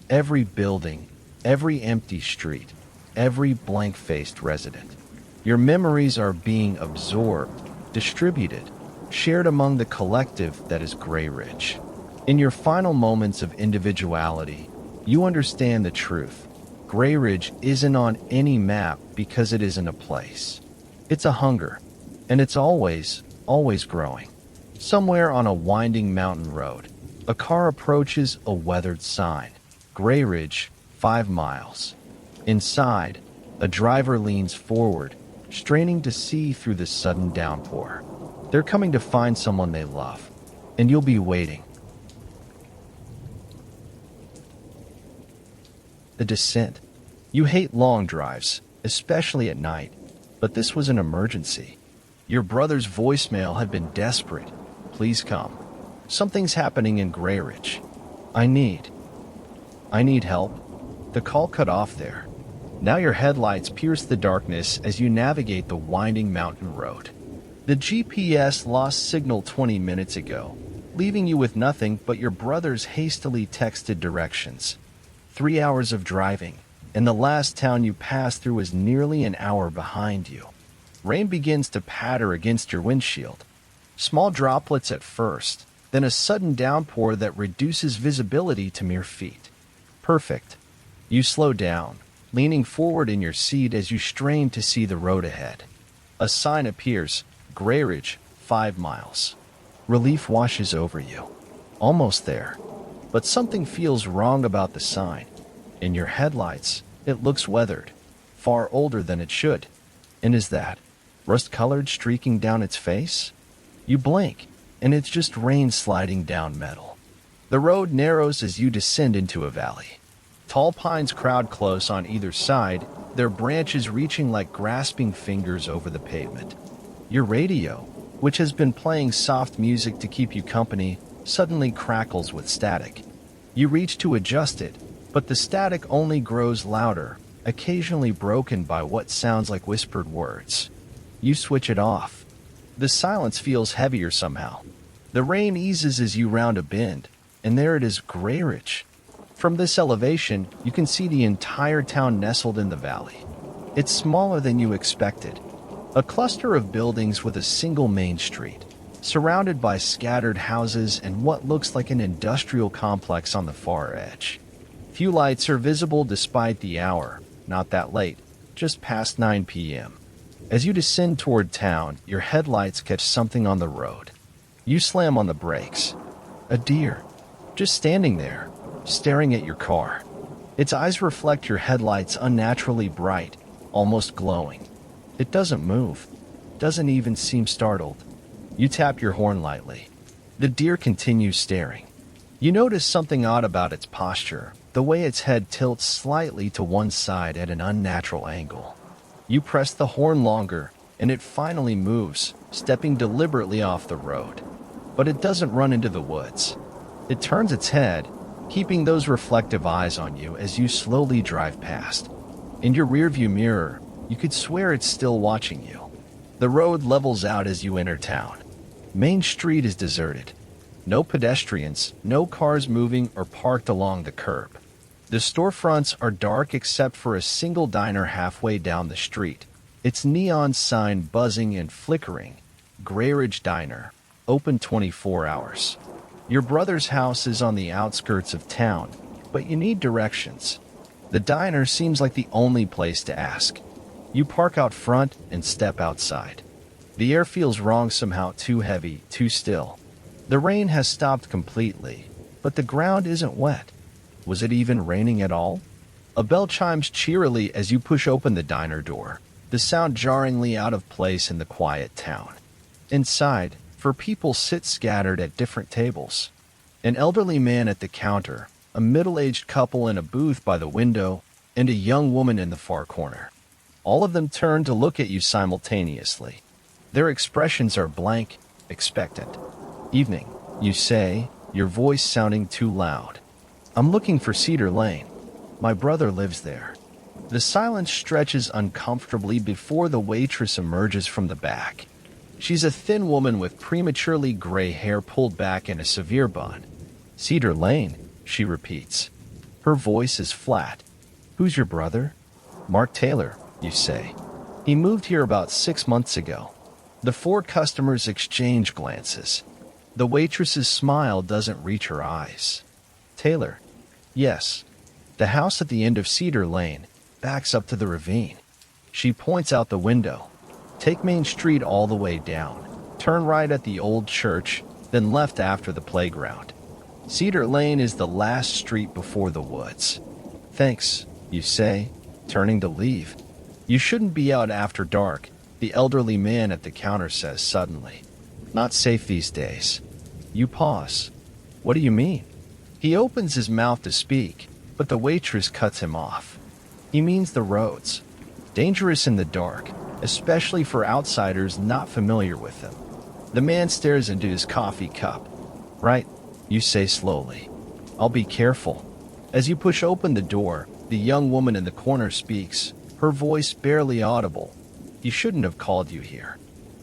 Every building, every empty street, every blank-faced resident. Your memories are being absorbed, distributed, shared among the collective that is Grey Ridge. In your final moments of individuality, you understand the truth. Grey Ridge isn't on any map because it isn't a place. It's a hunger, and it's always growing. Somewhere on a winding mountain road, a car approaches a weathered sign. Grey Ridge, 5 miles. Inside, a driver leans forward, straining to see through the sudden downpour. They're coming to find someone they love, and you'll be waiting. The descent. You hate long drives, especially at night, but this was an emergency. Your brother's voicemail had been desperate. Please come. Something's happening in Grey Ridge. I need help. The call cut off there. Now your headlights pierce the darkness as you navigate the winding mountain road. The GPS lost signal 20 minutes ago, leaving you with nothing but your brother's hastily texted directions. 3 hours of driving, and the last town you passed through is nearly an hour behind you. Rain begins to patter against your windshield. Small droplets at first, then a sudden downpour that reduces visibility to mere feet. Perfect. You slow down, leaning forward in your seat as you strain to see the road ahead. A sign appears, Grey Ridge, 5 miles. Relief washes over you. Almost there. But something feels wrong about the sign. In your headlights, it looks weathered, far older than it should. And is that rust-colored streaking down its face? You blink, and it's just rain sliding down metal. The road narrows as you descend into a valley. Tall pines crowd close on either side, their branches reaching like grasping fingers over the pavement. Your radio, which has been playing soft music to keep you company, suddenly crackles with static. You reach to adjust it, but the static only grows louder, occasionally broken by what sounds like whispered words. You switch it off. The silence feels heavier somehow. The rain eases as you round a bend, and there it is, Grey Ridge. From this elevation, you can see the entire town nestled in the valley. It's smaller than you expected. A cluster of buildings with a single main street. surrounded by scattered houses and what looks like an industrial complex on the far edge. Few lights are visible despite the hour, not that late, just past 9 p.m. As you descend toward town, your headlights catch something on the road. You slam on the brakes. A deer, just standing there, staring at your car. Its eyes reflect your headlights unnaturally bright, almost glowing. It doesn't move, doesn't even seem startled. You tap your horn lightly. The deer continues staring. You notice something odd about its posture, the way its head tilts slightly to one side at an unnatural angle. You press the horn longer, and it finally moves, stepping deliberately off the road. But it doesn't run into the woods. It turns its head, keeping those reflective eyes on you as you slowly drive past. In your rearview mirror, you could swear it's still watching you. The road levels out as you enter town. Main Street is deserted. No pedestrians, no cars moving or parked along the curb. The storefronts are dark except for a single diner halfway down the street, its neon sign buzzing and flickering. Grayridge Diner, open 24 hours. Your brother's house is on the outskirts of town, but you need directions. The diner seems like the only place to ask. You park out front and step outside. The air feels wrong somehow, too heavy, too still. The rain has stopped completely, but the ground isn't wet. Was it even raining at all? A bell chimes cheerily as you push open the diner door, the sound jarringly out of place in the quiet town. Inside, people sit scattered at different tables. An elderly man at the counter, a middle-aged couple in a booth by the window, and a young woman in the far corner. All of them turn to look at you simultaneously. Their expressions are blank, expectant. Evening, you say, your voice sounding too loud. I'm looking for Cedar Lane. My brother lives there. The silence stretches uncomfortably before the waitress emerges from the back. She's a thin woman with prematurely gray hair pulled back in a severe bun. Cedar Lane, she repeats. Her voice is flat. Who's your brother? Mark Taylor, you say. He moved here about 6 months ago. The 4 customers exchange glances. The waitress's smile doesn't reach her eyes. Taylor. Yes. The house at the end of Cedar Lane backs up to the ravine. She points out the window. Take Main Street all the way down. Turn right at the old church, then left after the playground. Cedar Lane is the last street before the woods. Thanks, you say, turning to leave. You shouldn't be out after dark, the elderly man at the counter says suddenly. Not safe these days. You pause. What do you mean? He opens his mouth to speak, but the waitress cuts him off. He means the roads. Dangerous in the dark, especially for outsiders not familiar with them. The man stares into his coffee cup. Right, you say slowly. I'll be careful. As you push open the door, the young woman in the corner speaks, her voice barely audible. You shouldn't have called you here.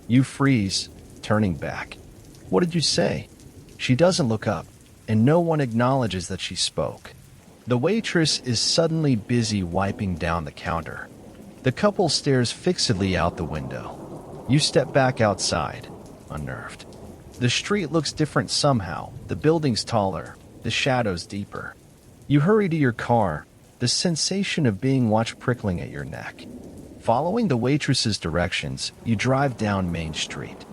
You freeze, turning back. What did you say? She doesn't look up, and no one acknowledges that she spoke. The waitress is suddenly busy wiping down the counter. The couple stares fixedly out the window. You step back outside, unnerved. The street looks different somehow, the buildings taller, the shadows deeper. You hurry to your car, the sensation of being watched prickling at your neck. Following the waitress's directions, you drive down Main Street.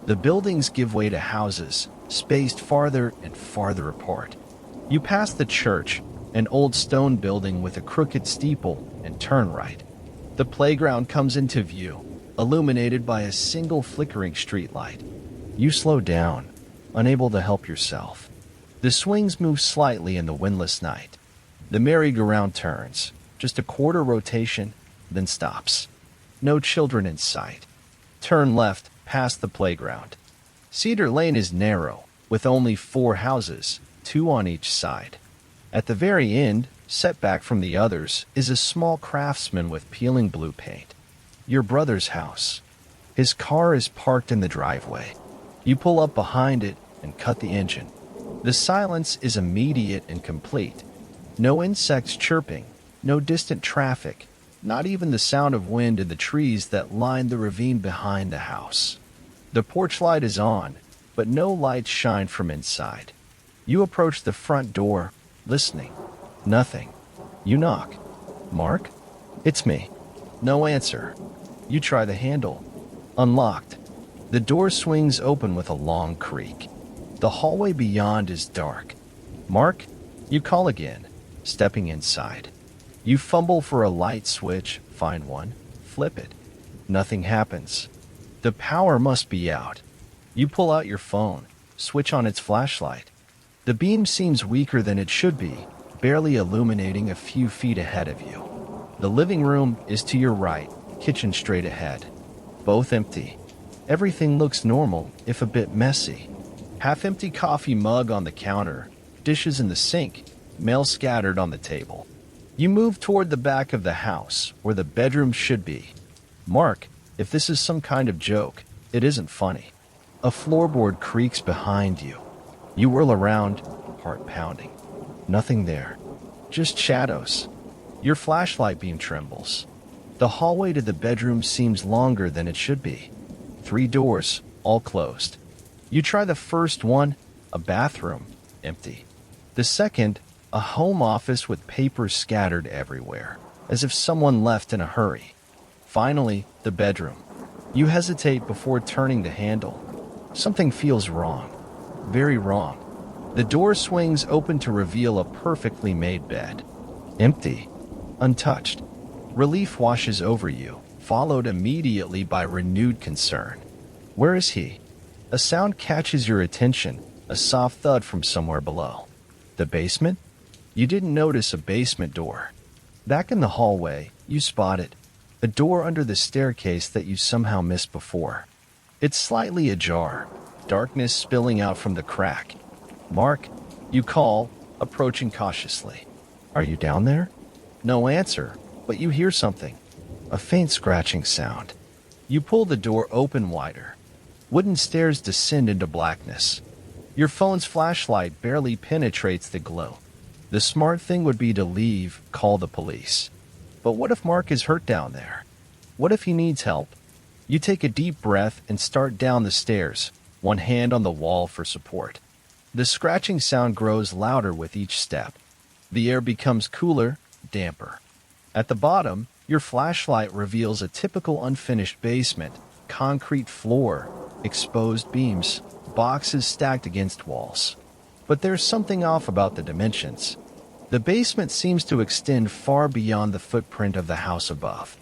The buildings give way to houses, spaced farther and farther apart. You pass the church, an old stone building with a crooked steeple, and turn right. The playground comes into view, illuminated by a single flickering streetlight. You slow down, unable to help yourself. The swings move slightly in the windless night. The merry-go-round turns, just a quarter rotation, then stops. No children in sight. Turn left, past the playground. Cedar Lane is narrow, with only 4 houses, 2 on each side. At the very end, set back from the others, is a small craftsman with peeling blue paint. Your brother's house. His car is parked in the driveway. You pull up behind it and cut the engine. The silence is immediate and complete. No insects chirping, no distant traffic, not even the sound of wind in the trees that line the ravine behind the house. The porch light is on, but no lights shine from inside. You approach the front door, listening. Nothing. You knock. Mark? It's me. No answer. You try the handle. Unlocked. The door swings open with a long creak. The hallway beyond is dark. Mark? You call again, stepping inside. You fumble for a light switch, find one, flip it. Nothing happens. The power must be out. You pull out your phone, switch on its flashlight. The beam seems weaker than it should be, barely illuminating a few feet ahead of you. The living room is to your right, kitchen straight ahead. Both empty. Everything looks normal, if a bit messy. Half-empty coffee mug on the counter, dishes in the sink, mail scattered on the table. You move toward the back of the house, where the bedroom should be. Mark, if this is some kind of joke, it isn't funny. A floorboard creaks behind you. You whirl around, heart pounding. Nothing there. Just shadows. Your flashlight beam trembles. The hallway to the bedroom seems longer than it should be. 3 doors, all closed. You try the first one, a bathroom, empty. The second, a home office with papers scattered everywhere, as if someone left in a hurry. Finally, the bedroom. You hesitate before turning the handle. Something feels wrong. Very wrong. The door swings open to reveal a perfectly made bed. Empty. Untouched. Relief washes over you, followed immediately by renewed concern. Where is he? A sound catches your attention, a soft thud from somewhere below. The basement? You didn't notice a basement door. Back in the hallway, you spot it. A door under the staircase that you somehow missed before. It's slightly ajar, darkness spilling out from the crack. Mark, you call, approaching cautiously. Are you down there? No answer, but you hear something. A faint scratching sound. You pull the door open wider. Wooden stairs descend into blackness. Your phone's flashlight barely penetrates the glow. The smart thing would be to leave, call the police. But what if Mark is hurt down there? What if he needs help? You take a deep breath and start down the stairs, one hand on the wall for support. The scratching sound grows louder with each step. The air becomes cooler, damper. At the bottom, your flashlight reveals a typical unfinished basement, concrete floor, exposed beams, boxes stacked against walls. But there's something off about the dimensions. The basement seems to extend far beyond the footprint of the house above.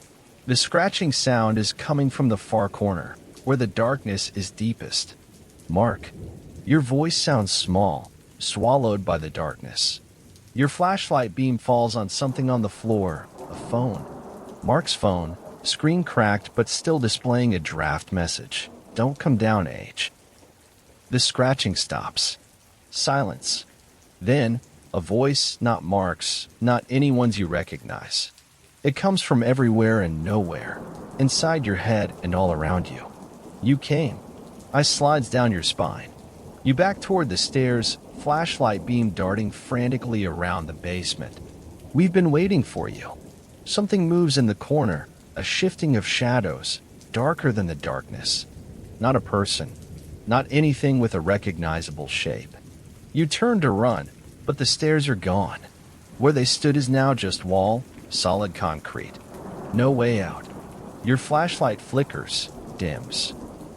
The scratching sound is coming from the far corner, where the darkness is deepest. Mark, your voice sounds small, swallowed by the darkness. Your flashlight beam falls on something on the floor, a phone. Mark's phone, screen cracked but still displaying a draft message. Don't come down, H. The scratching stops. Silence. Then, a voice, not Mark's, not anyone's you recognize. It comes from everywhere and nowhere, inside your head and all around you. You came. Ice slides down your spine. You back toward the stairs, flashlight beam darting frantically around the basement. We've been waiting for you. Something moves in the corner, a shifting of shadows, darker than the darkness. Not a person, not anything with a recognizable shape. You turn to run, but the stairs are gone. Where they stood is now just wall, solid concrete. No way out. Your flashlight flickers, dims.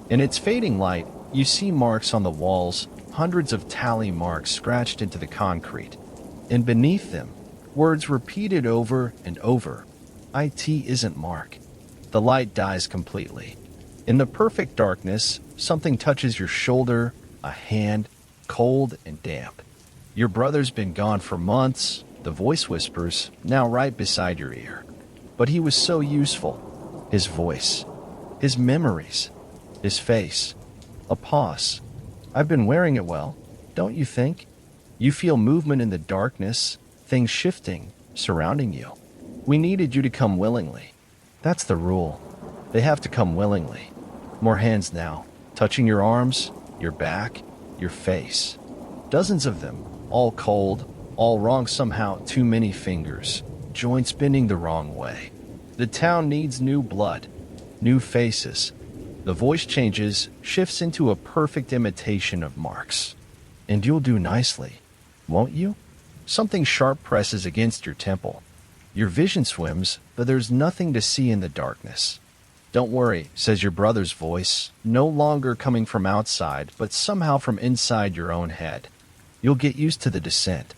In its fading light, you see marks on the walls, hundreds of tally marks scratched into the concrete. And beneath them, words repeated over and over. IT isn't Mark. The light dies completely. In the perfect darkness, something touches your shoulder, a hand, cold and damp. Your brother's been gone for months, the voice whispers, now right beside your ear. But he was so useful. His voice, his memories, his face. A pause. I've been wearing it well, don't you think? You feel movement in the darkness, things shifting, surrounding you. We needed you to come willingly. That's the rule. They have to come willingly. More hands now, touching your arms, your back, your face. Dozens of them, all cold, all wrong somehow, too many fingers, joints bending the wrong way. The town needs new blood, new faces. The voice changes, shifts into a perfect imitation of Mark's. And you'll do nicely, won't you? Something sharp presses against your temple. Your vision swims, but there's nothing to see in the darkness. Don't worry, says your brother's voice, no longer coming from outside, but somehow from inside your own head. You'll get used to the descent.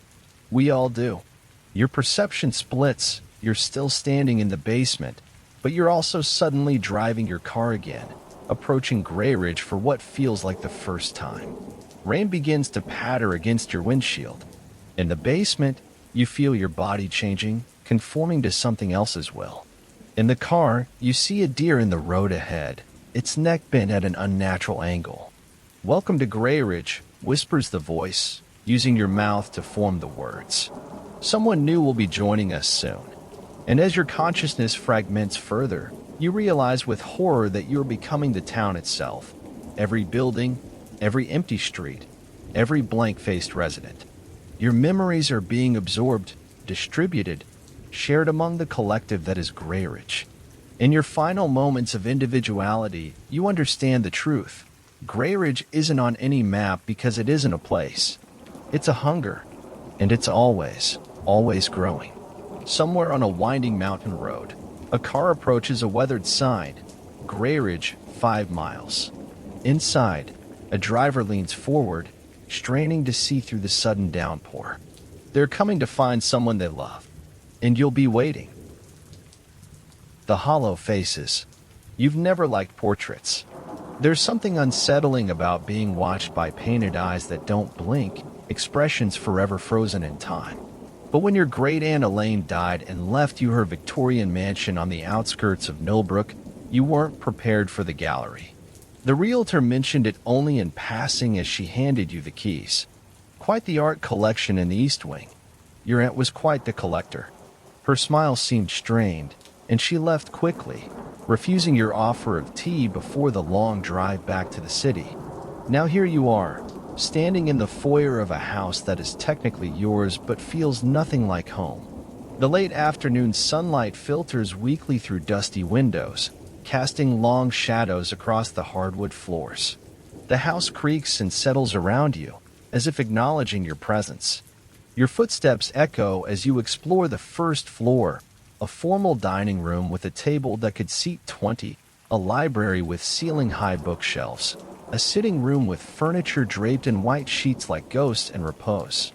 We all do. Your perception splits. You're still standing in the basement, but you're also suddenly driving your car again, approaching Grey Ridge for what feels like the first time. Rain begins to patter against your windshield. In the basement, you feel your body changing, conforming to something else's will. In the car, you see a deer in the road ahead, its neck bent at an unnatural angle. Welcome to Grey Ridge, whispers the voice, using your mouth to form the words. Someone new will be joining us soon. And as your consciousness fragments further, you realize with horror that you're becoming the town itself. Every building, every empty street, every blank-faced resident. Your memories are being absorbed, distributed, shared among the collective that is Grey Ridge. In your final moments of individuality, you understand the truth. Grey Ridge isn't on any map because it isn't a place. It's a hunger, and it's always growing. Somewhere on a winding mountain road, a car approaches a weathered sign, Grey Ridge, 5 miles. Inside, a driver leans forward, straining to see through the sudden downpour. They're coming to find someone they love, and you'll be waiting. The hollow faces. You've never liked portraits. There's something unsettling about being watched by painted eyes that don't blink, expressions forever frozen in time. But when your great-aunt Elaine died and left you her Victorian mansion on the outskirts of Millbrook, you weren't prepared for the gallery. The realtor mentioned it only in passing as she handed you the keys. Quite the art collection in the East Wing. Your aunt was quite the collector. Her smile seemed strained, and she left quickly, refusing your offer of tea before the long drive back to the city. Now here you are, standing in the foyer of a house that is technically yours but feels nothing like home. The late afternoon sunlight filters weakly through dusty windows, casting long shadows across the hardwood floors. The house creaks and settles around you, as if acknowledging your presence. Your footsteps echo as you explore the first floor, a formal dining room with a table that could seat 20, a library with ceiling-high bookshelves, a sitting room with furniture draped in white sheets like ghosts in repose.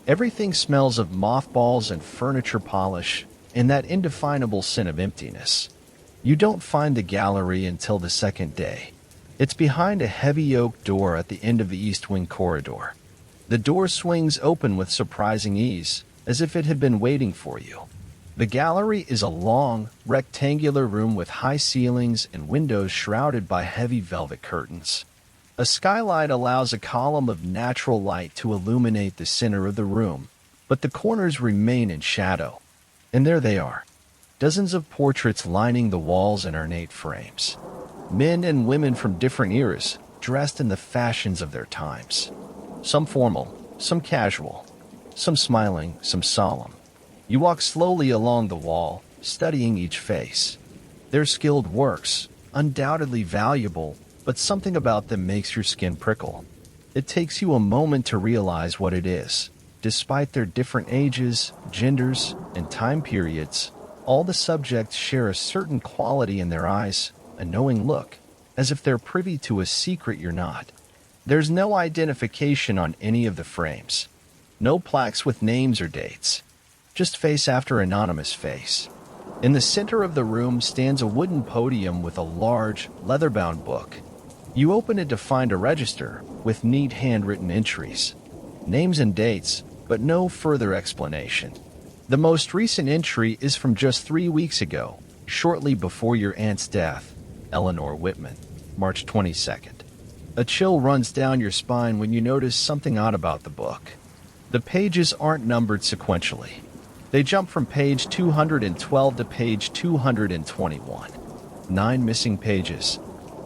Everything smells of mothballs and furniture polish, and that indefinable scent of emptiness. You don't find the gallery until the second day. It's behind a heavy oak door at the end of the East Wing corridor. The door swings open with surprising ease, as if it had been waiting for you. The gallery is a long, rectangular room with high ceilings and windows shrouded by heavy velvet curtains. A skylight allows a column of natural light to illuminate the center of the room, but the corners remain in shadow. And there they are, dozens of portraits lining the walls in ornate frames. Men and women from different eras, dressed in the fashions of their times. Some formal, some casual, some smiling, some solemn. You walk slowly along the wall, studying each face. They're skilled works, undoubtedly valuable, but something about them makes your skin prickle. It takes you a moment to realize what it is. Despite their different ages, genders, and time periods, all the subjects share a certain quality in their eyes, a knowing look, as if they're privy to a secret you're not. There's no identification on any of the frames. No plaques with names or dates. Just face after anonymous face. In the center of the room stands a wooden podium with a large, leather-bound book. You open it to find a register with neat handwritten entries. Names and dates, but no further explanation. The most recent entry is from just 3 weeks ago, shortly before your aunt's death, Eleanor Whitman, March 22nd. A chill runs down your spine when you notice something odd about the book. The pages aren't numbered sequentially. They jump from page 212 to page 221. 9 missing pages.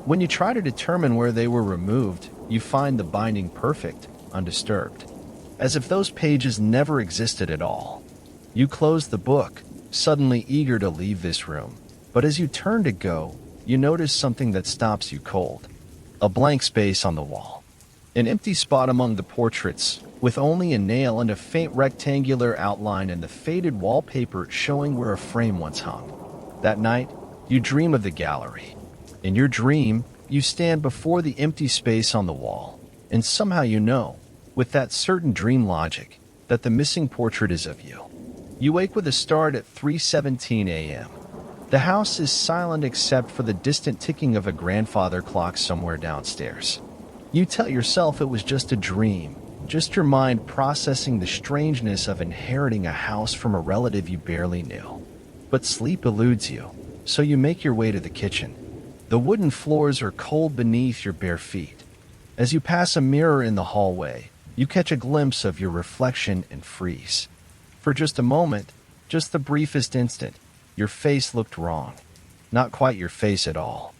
When you try to determine where they were removed, you find the binding perfect, undisturbed, as if those pages never existed at all. You close the book, suddenly eager to leave this room, but as you turn to go, you notice something that stops you cold. A blank space on the wall. An empty spot among the portraits, with only a nail and a faint rectangular outline and the faded wallpaper showing where a frame once hung. That night, you dream of the gallery. In your dream, you stand before the empty space on the wall, and somehow you know, with that certain dream logic, that the missing portrait is of you. You wake with a start at 3:17 a.m. The house is silent except for the distant ticking of a grandfather clock somewhere downstairs. You tell yourself it was just a dream, just your mind processing the strangeness of inheriting a house from a relative you barely knew. But sleep eludes you, so you make your way to the kitchen. The wooden floors are cold beneath your bare feet. As you pass a mirror in the hallway, you catch a glimpse of your reflection and freeze. For just a moment, just the briefest instant, your face looked wrong. Not quite your face at all.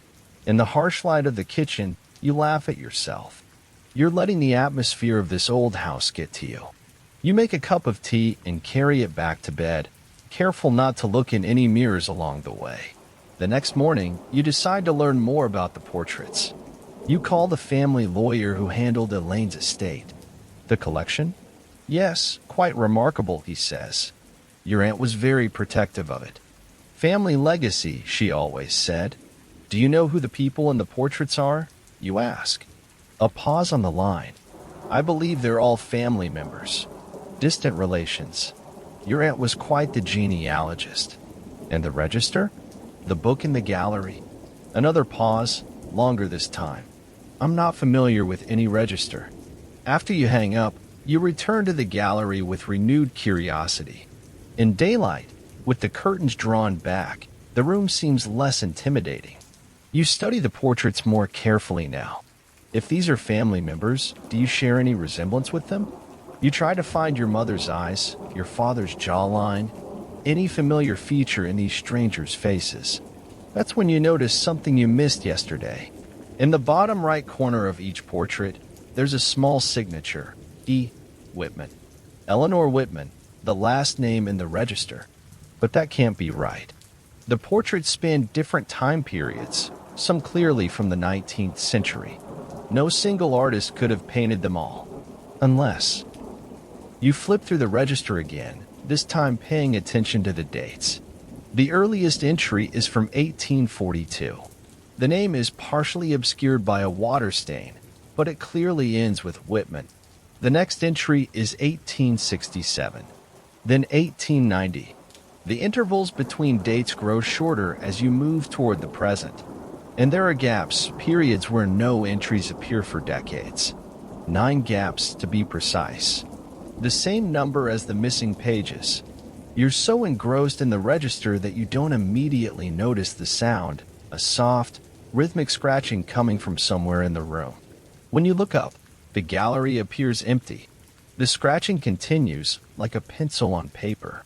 In the harsh light of the kitchen, you laugh at yourself. You're letting the atmosphere of this old house get to you. You make a cup of tea and carry it back to bed, careful not to look in any mirrors along the way. The next morning, you decide to learn more about the portraits. You call the family lawyer who handled Elaine's estate. The collection? Yes, quite remarkable, he says. Your aunt was very protective of it. Family legacy, she always said. Do you know who the people in the portraits are? You ask. A pause on the line. I believe they're all family members. Distant relations. Your aunt was quite the genealogist. And the register? The book in the gallery? Another pause, longer this time. I'm not familiar with any register. After you hang up, you return to the gallery with renewed curiosity. In daylight, with the curtains drawn back, the room seems less intimidating. You study the portraits more carefully now. If these are family members, do you share any resemblance with them? You try to find your mother's eyes, your father's jawline, any familiar feature in these strangers' faces. That's when you notice something you missed yesterday. In the bottom right corner of each portrait, there's a small signature, E. Whitman. Eleanor Whitman, the last name in the register. But that can't be right. The portraits span different time periods, some clearly from the 19th century. No single artist could have painted them all. Unless. You flip through the register again, this time paying attention to the dates. The earliest entry is from 1842. The name is partially obscured by a water stain, but it clearly ends with Whitman. The next entry is 1867, then 1890. The intervals between dates grow shorter as you move toward the present. And there are gaps, periods where no entries appear for decades. 9 gaps to be precise. The same number as the missing pages. You're so engrossed in the register that you don't immediately notice the sound, a soft, rhythmic scratching coming from somewhere in the room. When you look up, the gallery appears empty. The scratching continues, like a pencil on paper.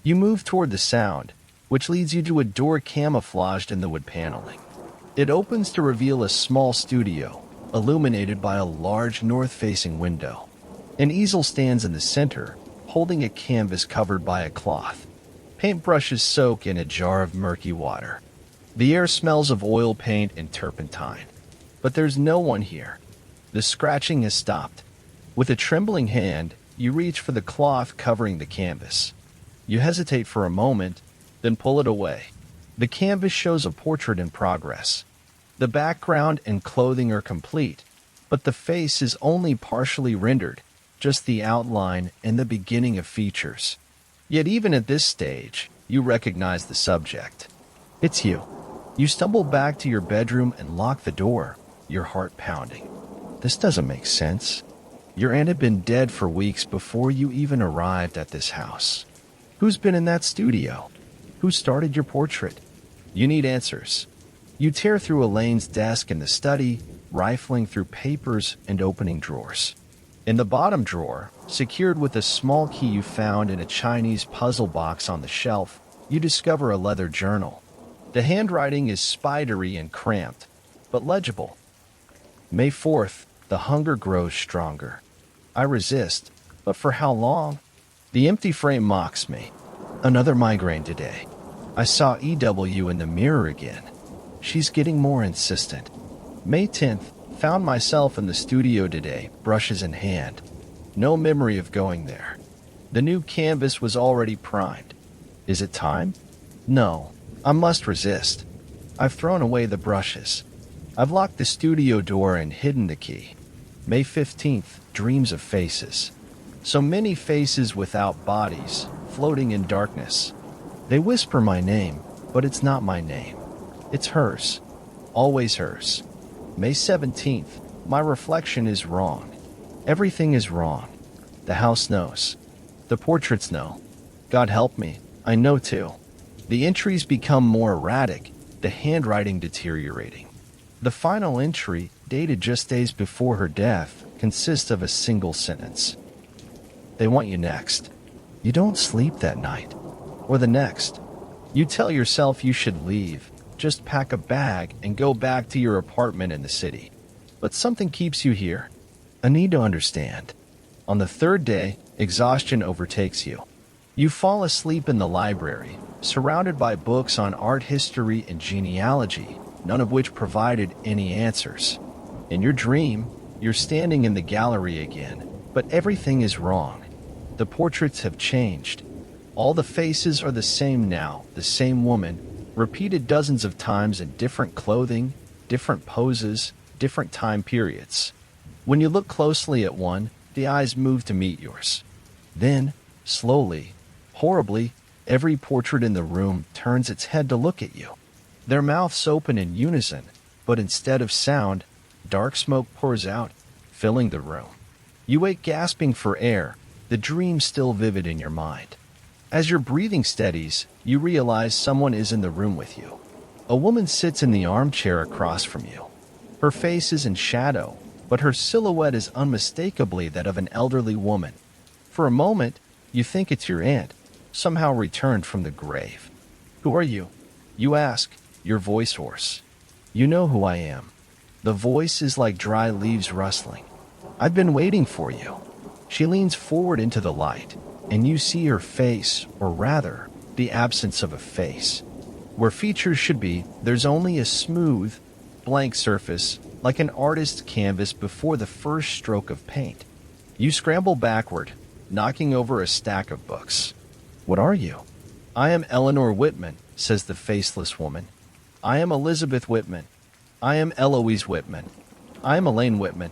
You move toward the sound, which leads you to a door camouflaged in the wood paneling. It opens to reveal a small studio, illuminated by a large north-facing window. An easel stands in the center, holding a canvas covered by a cloth. Paintbrushes soak in a jar of murky water. The air smells of oil paint and turpentine. But there's no one here. The scratching has stopped. With a trembling hand, you reach for the cloth covering the canvas. You hesitate for a moment, then pull it away. The canvas shows a portrait in progress. The background and clothing are complete, but the face is only partially rendered, just the outline and the beginning of features. Yet even at this stage, you recognize the subject. It's you. You stumble back to your bedroom and lock the door, your heart pounding. This doesn't make sense. Your aunt had been dead for weeks before you even arrived at this house. Who's been in that studio? Who started your portrait? You need answers. You tear through Elaine's desk in the study, rifling through papers and opening drawers. In the bottom drawer, secured with a small key you found in a Chinese puzzle box on the shelf, you discover a leather journal. The handwriting is spidery and cramped, but legible. May 4th, the hunger grows stronger. I resist, but for how long? The empty frame mocks me. Another migraine today. I saw EW in the mirror again. She's getting more insistent. May 10th, found myself in the studio today, brushes in hand. No memory of going there. The new canvas was already primed. Is it time? No, I must resist. I've thrown away the brushes. I've locked the studio door and hidden the key. May 15th, dreams of faces. So many faces without bodies, floating in darkness. They whisper my name, but it's not my name. It's hers. Always hers. May 17th, my reflection is wrong. Everything is wrong. The house knows. The portraits know. God help me, I know too. The entries become more erratic, the handwriting deteriorating. The final entry, dated just days before her death, consists of a single sentence. They want you next. You don't sleep that night. Or the next. You tell yourself you should leave, just pack a bag and go back to your apartment in the city. But something keeps you here. A need to understand. On the third day, exhaustion overtakes you. You fall asleep in the library, surrounded by books on art history and genealogy, none of which provided any answers. In your dream, you're standing in the gallery again, but everything is wrong. The portraits have changed. All the faces are the same now, the same woman, repeated dozens of times in different clothing, different poses, different time periods. When you look closely at one, the eyes move to meet yours. Then, slowly, horribly, every portrait in the room turns its head to look at you. Their mouths open in unison, but instead of sound, dark smoke pours out, filling the room. You wake gasping for air, the dream still vivid in your mind. As your breathing steadies, you realize someone is in the room with you. A woman sits in the armchair across from you. Her face is in shadow, but her silhouette is unmistakably that of an elderly woman. For a moment, you think it's your aunt, somehow returned from the grave. Who are you? You ask, your voice hoarse. You know who I am. The voice is like dry leaves rustling. I've been waiting for you. She leans forward into the light, and you see her face, or rather, the absence of a face. Where features should be, there's only a smooth, blank surface, like an artist's canvas before the first stroke of paint. You scramble backward, knocking over a stack of books. What are you? I am Eleanor Whitman, says the faceless woman. I am Elizabeth Whitman. I am Eloise Whitman. I am Elaine Whitman.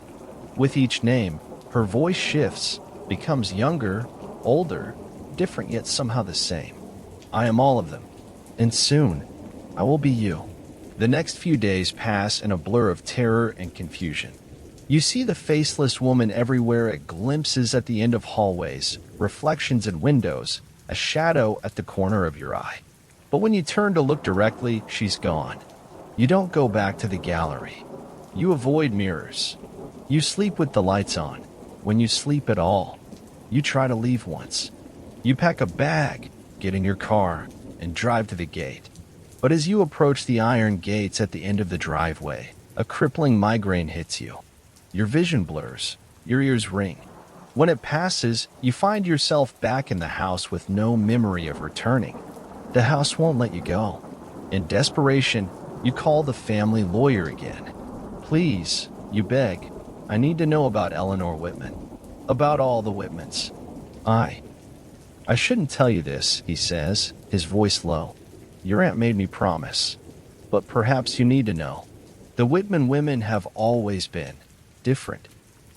With each name, her voice shifts, becomes younger, older, different yet somehow the same. I am all of them. And soon, I will be you. The next few days pass in a blur of terror and confusion. You see the faceless woman everywhere at glimpses at the end of hallways, reflections in windows, a shadow at the corner of your eye. But when you turn to look directly, she's gone. You don't go back to the gallery. You avoid mirrors. You sleep with the lights on. When you sleep at all, you try to leave once. You pack a bag, get in your car, and drive to the gate. But as you approach the iron gates at the end of the driveway, a crippling migraine hits you. Your vision blurs. Your ears ring. When it passes, you find yourself back in the house with no memory of returning. The house won't let you go. In desperation, you call the family lawyer again. Please, you beg, I need to know about Eleanor Whitman. About all the Whitmans. I shouldn't tell you this, he says, his voice low. Your aunt made me promise. But perhaps you need to know. The Whitman women have always been different,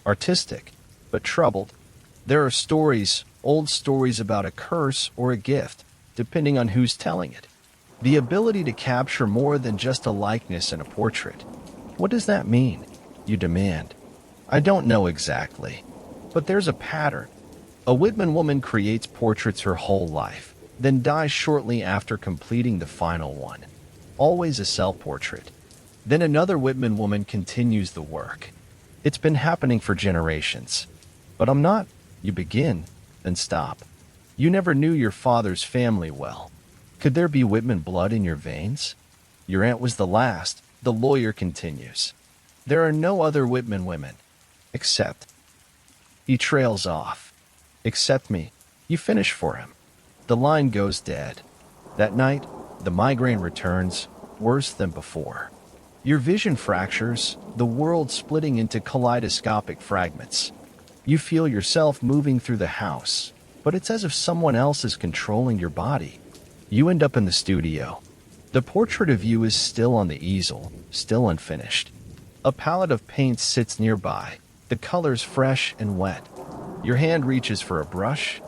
artistic, but troubled. There are stories, old stories about a curse or a gift, depending on who's telling it. The ability to capture more than just a likeness in a portrait. What does that mean? You demand. I don't know exactly, but there's a pattern. A Whitman woman creates portraits her whole life, then dies shortly after completing the final one. Always a self-portrait. Then another Whitman woman continues the work. It's been happening for generations. But I'm not. You begin, then stop. You never knew your father's family well. Could there be Whitman blood in your veins? Your aunt was the last, the lawyer continues. There are no other Whitman women. Except. He trails off. Except me. You finish for him. The line goes dead. That night, the migraine returns, worse than before. Your vision fractures, the world splitting into kaleidoscopic fragments. You feel yourself moving through the house, but it's as if someone else is controlling your body. You end up in the studio. The portrait of you is still on the easel, still unfinished. A palette of paints sits nearby, the colors fresh and wet. Your hand reaches for a brush.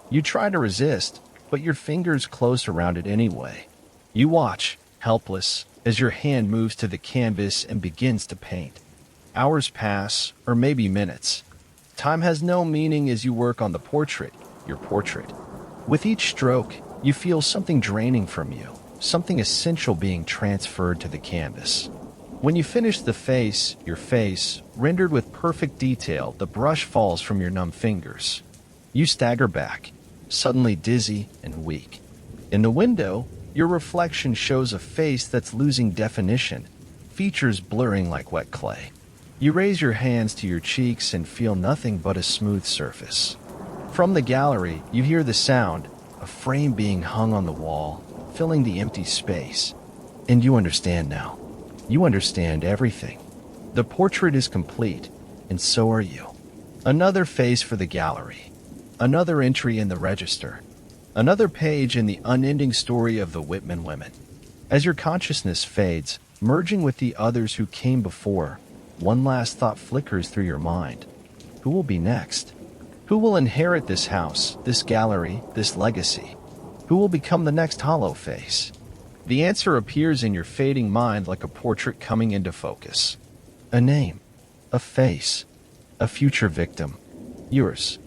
You try to resist, but your fingers close around it anyway. You watch, helpless, as your hand moves to the canvas and begins to paint. Hours pass, or maybe minutes. Time has no meaning as you work on the portrait, your portrait. With each stroke, you feel something draining from you, something essential being transferred to the canvas. When you finish the face, your face, rendered with perfect detail, the brush falls from your numb fingers. You stagger back, suddenly dizzy and weak. In the window, your reflection shows a face that's losing definition, features blurring like wet clay. You raise your hands to your cheeks and feel nothing but a smooth surface. From the gallery, you hear the sound, a frame being hung on the wall, filling the empty space. And you understand now. You understand everything. The portrait is complete, and so are you. Another face for the gallery. Another entry in the register. Another page in the unending story of the Whitman women. As your consciousness fades, merging with the others who came before, one last thought flickers through your mind. Who will be next? Who will inherit this house, this gallery, this legacy? Who will become the next hollow face? The answer appears in your fading mind like a portrait coming into focus. A name, a face, a future victim. Yours.